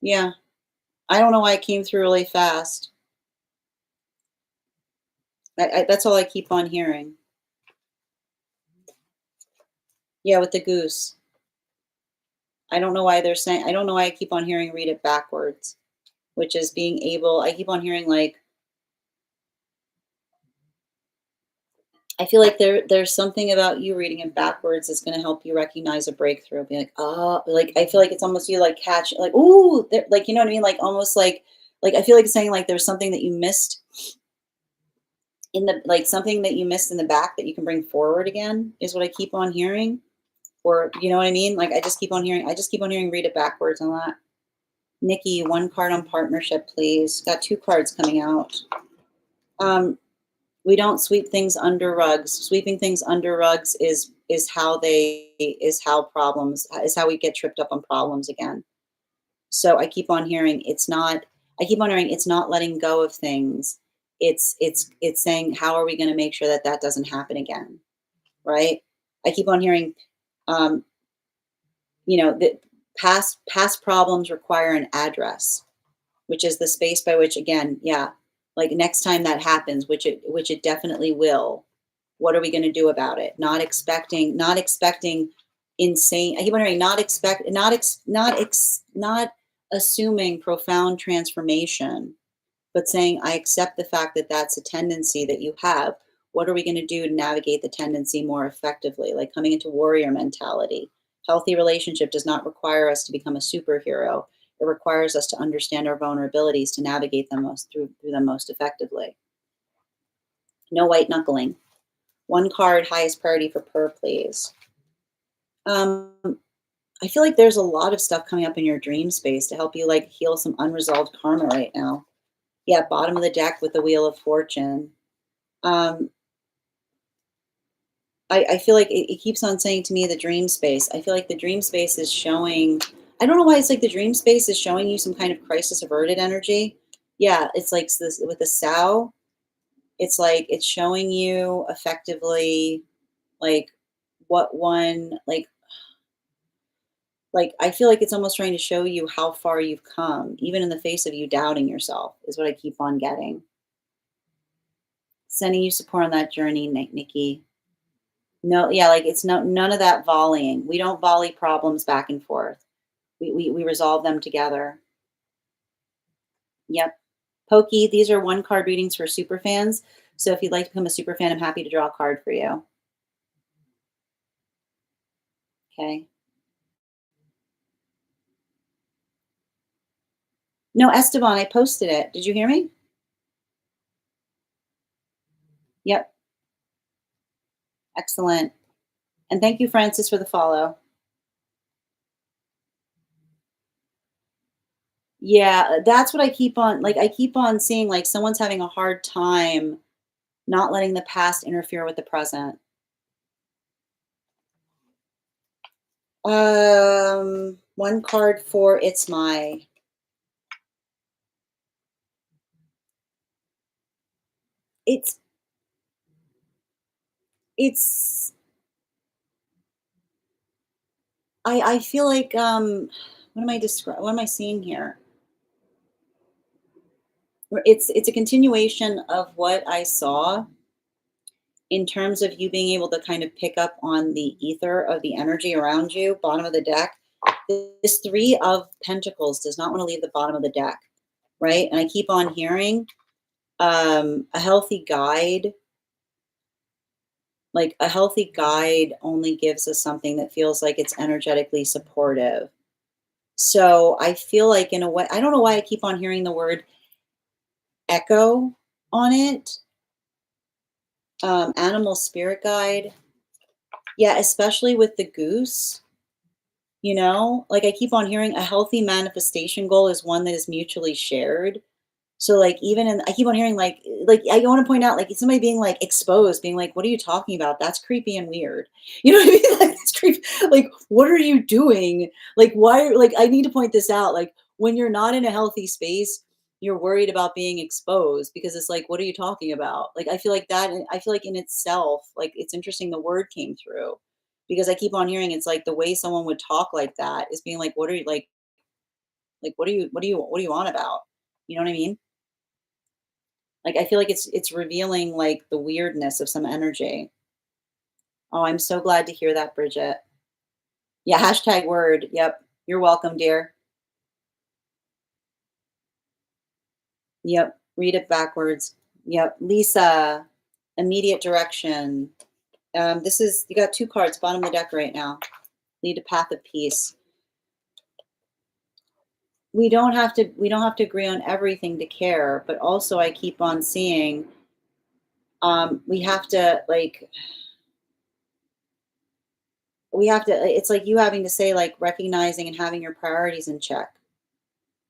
Yeah. I don't know why it came through really fast. That's all I keep on hearing. Yeah, with the goose. I don't know why I keep on hearing read it backwards, which is being able, I keep on hearing, like, I feel like there's something about you reading it backwards that's going to help you recognize a breakthrough. Be like, oh, like, I feel like it's almost you like catch, like, ooh, like, you know what I mean? Like, almost like I feel like it's saying, like, there's something that you missed in the like something that you missed in the back that you can bring forward again is what I keep on hearing. Or you know what I mean? Like I just keep on hearing read it backwards on that. Nikki, one card on partnership, please. Got two cards coming out. Um, we don't sweep things under rugs. Sweeping things under rugs is how we get tripped up on problems again. So I keep on hearing it's not letting go of things. It's saying how are we going to make sure that that doesn't happen again, right? I keep on hearing um, that past problems require an address, which is the space by which again, yeah, like next time that happens, which it definitely will. What are we going to do about it? Not expecting insane. I keep wondering, not assuming profound transformation, but saying, I accept the fact that that's a tendency that you have. What are we going to do to navigate the tendency more effectively? Like coming into warrior mentality. Healthy relationship does not require us to become a superhero. It requires us to understand our vulnerabilities to navigate them through them most effectively. No white knuckling. One card, highest priority for per, please. Um, I feel like there's a lot of stuff coming up in your dream space to help you like heal some unresolved karma right now. Yeah, bottom of the deck with the Wheel of Fortune. Um, I feel like it keeps on saying to me the dream space. I feel like the dream space is showing. I don't know why it's like the dream space is showing you some kind of crisis averted energy. Yeah, it's like this with the sow. It's like it's showing you effectively like what one like I feel like it's almost trying to show you how far you've come, even in the face of you doubting yourself, is what I keep on getting. Sending you support on that journey, Nikki. No, yeah, like it's none of that volleying. We don't volley problems back and forth. We resolve them together. Yep. Pokey, these are one card readings for super fans. So if you'd like to become a super fan, I'm happy to draw a card for you. Okay. No, Esteban, I posted it. Did you hear me? Yep. Excellent. And thank you, Francis, for the follow. Yeah, that's what I keep on I keep on seeing like someone's having a hard time not letting the past interfere with the present. One card for it's it's I feel like what am I seeing here? It's a continuation of what I saw in terms of you being able to kind of pick up on the ether of the energy around you, bottom of the deck. This three of pentacles does not want to leave the bottom of the deck, right? And I keep on hearing a healthy guide. Like a healthy guide only gives us something that feels like it's energetically supportive. So I feel like in a way, I don't know why I keep on hearing the word echo on it. Animal spirit guide. Yeah, especially with the goose. Like I keep on hearing a healthy manifestation goal is one that is mutually shared. So like even in I keep on hearing like I want to point out like somebody being like exposed, being like, what are you talking about? That's creepy and weird. You know what I mean? Like it's creepy. Like, what are you doing? Like why like I need to point this out. Like when you're not in a healthy space, you're worried about being exposed because it's like, what are you talking about? Like I feel like in itself, like it's interesting the word came through because I keep on hearing it's like the way someone would talk like that is being like, what are you like what are you on about? You know what I mean? Like, I feel like it's revealing, like, the weirdness of some energy. Oh, I'm so glad to hear that, Bridget. Yeah, hashtag word. Yep. You're welcome, dear. Yep. Read it backwards. Yep. Lisa, immediate direction. You got two cards, bottom of the deck right now. Lead a path of peace. We don't have to agree on everything to care, but also I keep on seeing We have to like, it's like you having to say, like, recognizing and having your priorities in check,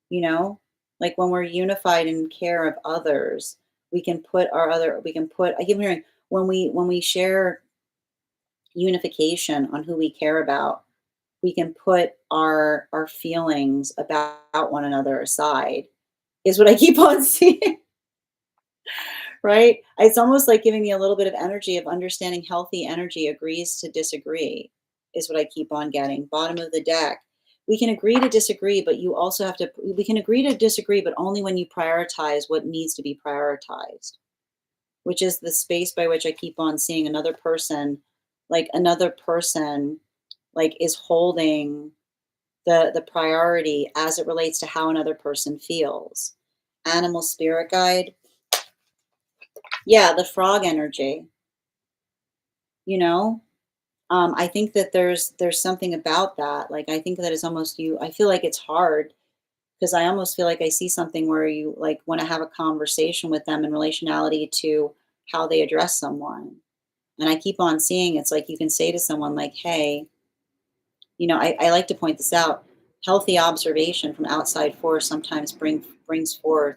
you know? Like when we're unified in care of others, we can put, I keep hearing when we share unification on who we care about, we can put our feelings about one another aside, is what I keep on seeing. Right? It's almost like giving me a little bit of energy of understanding healthy energy agrees to disagree, is what I keep on getting. Bottom of the deck. We can agree to disagree, but you also have to, we can agree to disagree, but only when you prioritize what needs to be prioritized, which is the space by which I keep on seeing another person, like is holding the priority as it relates to how another person feels. Animal spirit guide. Yeah, the frog energy, you know? I think that there's something about that. Like I think that it's almost you. I feel like it's hard because I almost feel like I see something where you like want to have a conversation with them in relationality to how they address someone. And I keep on seeing it's like you can say to someone like, hey, I like to point this out. Healthy observation from outside force sometimes brings forth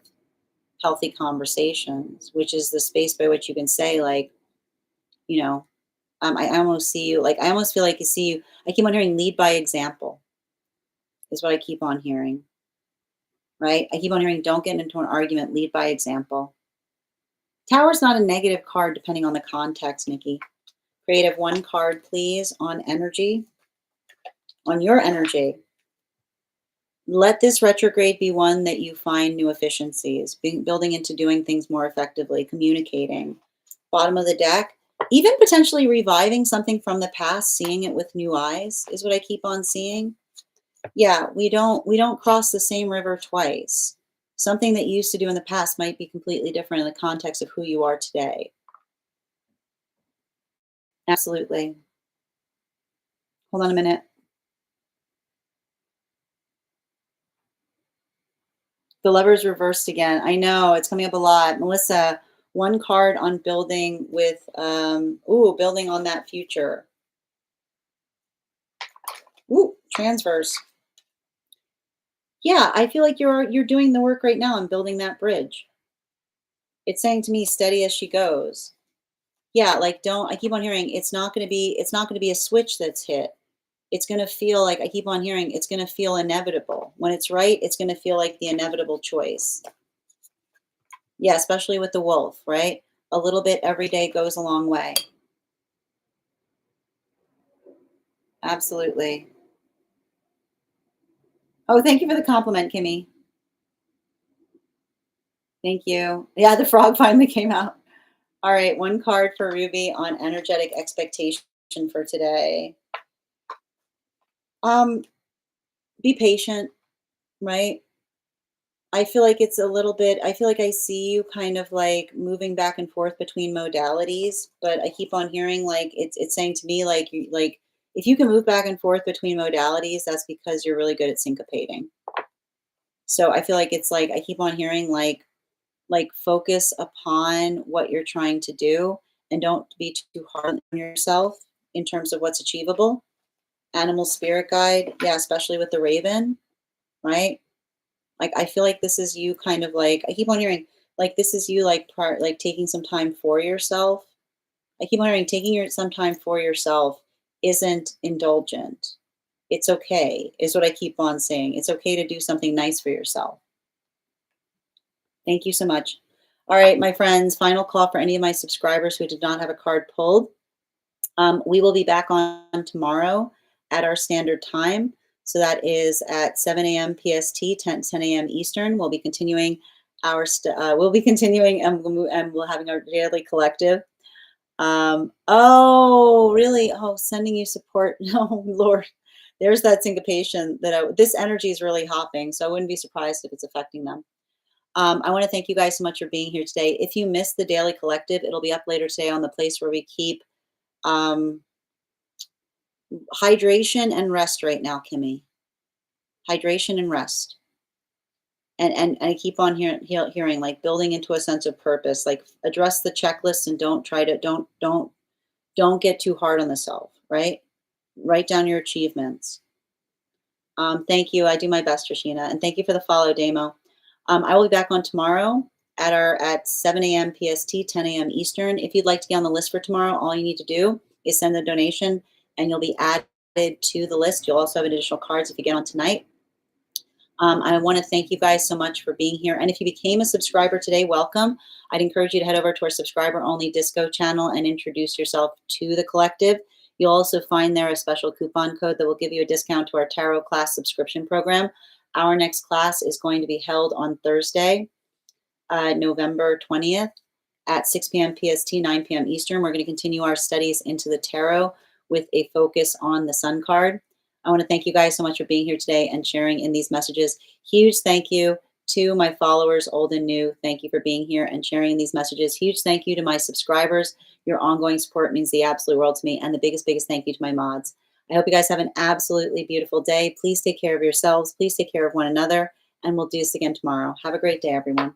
healthy conversations, which is the space by which you can say, like, you know, I almost see you, like, I almost feel like you see you. I keep on hearing lead by example, is what I keep on hearing, right? I keep on hearing don't get into an argument, lead by example. Tower's not a negative card depending on the context, Nikki. Creative, one card, please, on energy, on your energy. Let this retrograde be one that you find new efficiencies, building into doing things more effectively, communicating. Bottom of the deck, even potentially reviving something from the past, seeing it with new eyes is what I keep on seeing. Yeah, we don't cross the same river twice. Something that you used to do in the past might be completely different in the context of who you are today. Absolutely. Hold on a minute. The lever's reversed again. I know it's coming up a lot. Melissa, one card on building with building on that future. Ooh, transverse. Yeah, I feel like you're doing the work right now and building that bridge. It's saying to me, steady as she goes. Yeah, like don't, I keep on hearing it's not going to be a switch that's hit. It's going to feel like, I keep on hearing it's going to feel inevitable. When it's right, it's going to feel like the inevitable choice. Yeah, especially with the wolf, right? A little bit every day goes a long way. Absolutely. Oh, thank you for the compliment, Kimmy. Thank you. Yeah, the frog finally came out. All right, one card for Ruby on energetic expectation for today. Um, be patient, right? I feel like it's a little bit, I feel like I see you kind of like moving back and forth between modalities, but I keep on hearing like it's saying to me like you like if you can move back and forth between modalities, that's because you're really good at syncopating. So I feel like it's like I keep on hearing like focus upon what you're trying to do and don't be too hard on yourself in terms of what's achievable. Animal spirit guide, yeah, especially with the raven, right? Like I feel like this is you kind of like I keep on hearing like this is you like like taking some time for yourself. I keep on hearing taking some time for yourself isn't indulgent. It's okay, is what I keep on saying. It's okay to do something nice for yourself. Thank you so much. All right, my friends, final call for any of my subscribers who did not have a card pulled. We will be back on tomorrow at our standard time. So that is at 7 a.m. PST, 10 a.m. Eastern. We'll be continuing we'll be continuing and we'll having our daily collective. Oh, really? Oh, sending you support. No, Lord. There's that syncopation this energy is really hopping. So I wouldn't be surprised if it's affecting them. I want to thank you guys so much for being here today. If you missed the daily collective, it'll be up later today on the place where we keep um, hydration and rest right now, Kimmy. Hydration and rest. And I keep on hearing like building into a sense of purpose, like address the checklist and don't try to don't get too hard on the self, right? Write down your achievements. Thank you. I do my best, Rashina, and thank you for the follow, Damo. I will be back on tomorrow at 7 a.m. PST, 10 a.m. Eastern. If you'd like to get on the list for tomorrow, all you need to do is send a donation, and you'll be added to the list. You'll also have additional cards if you get on tonight. I want to thank you guys so much for being here. And if you became a subscriber today, welcome. I'd encourage you to head over to our subscriber only disco channel and introduce yourself to the collective. You'll also find there a special coupon code that will give you a discount to our tarot class subscription program. Our next class is going to be held on Thursday, November 20th at 6 p.m. PST, 9 p.m. Eastern. We're going to continue our studies into the tarot with a focus on the Sun card. I want to thank you guys so much for being here today and sharing in these messages. Huge thank you to my followers, old and new. Thank you for being here and sharing in these messages. Huge thank you to my subscribers. Your ongoing support means the absolute world to me. And the biggest thank you to my mods. I hope you guys have an absolutely beautiful day. Please take care of yourselves. Please take care of one another. And we'll do this again tomorrow. Have a great day, everyone.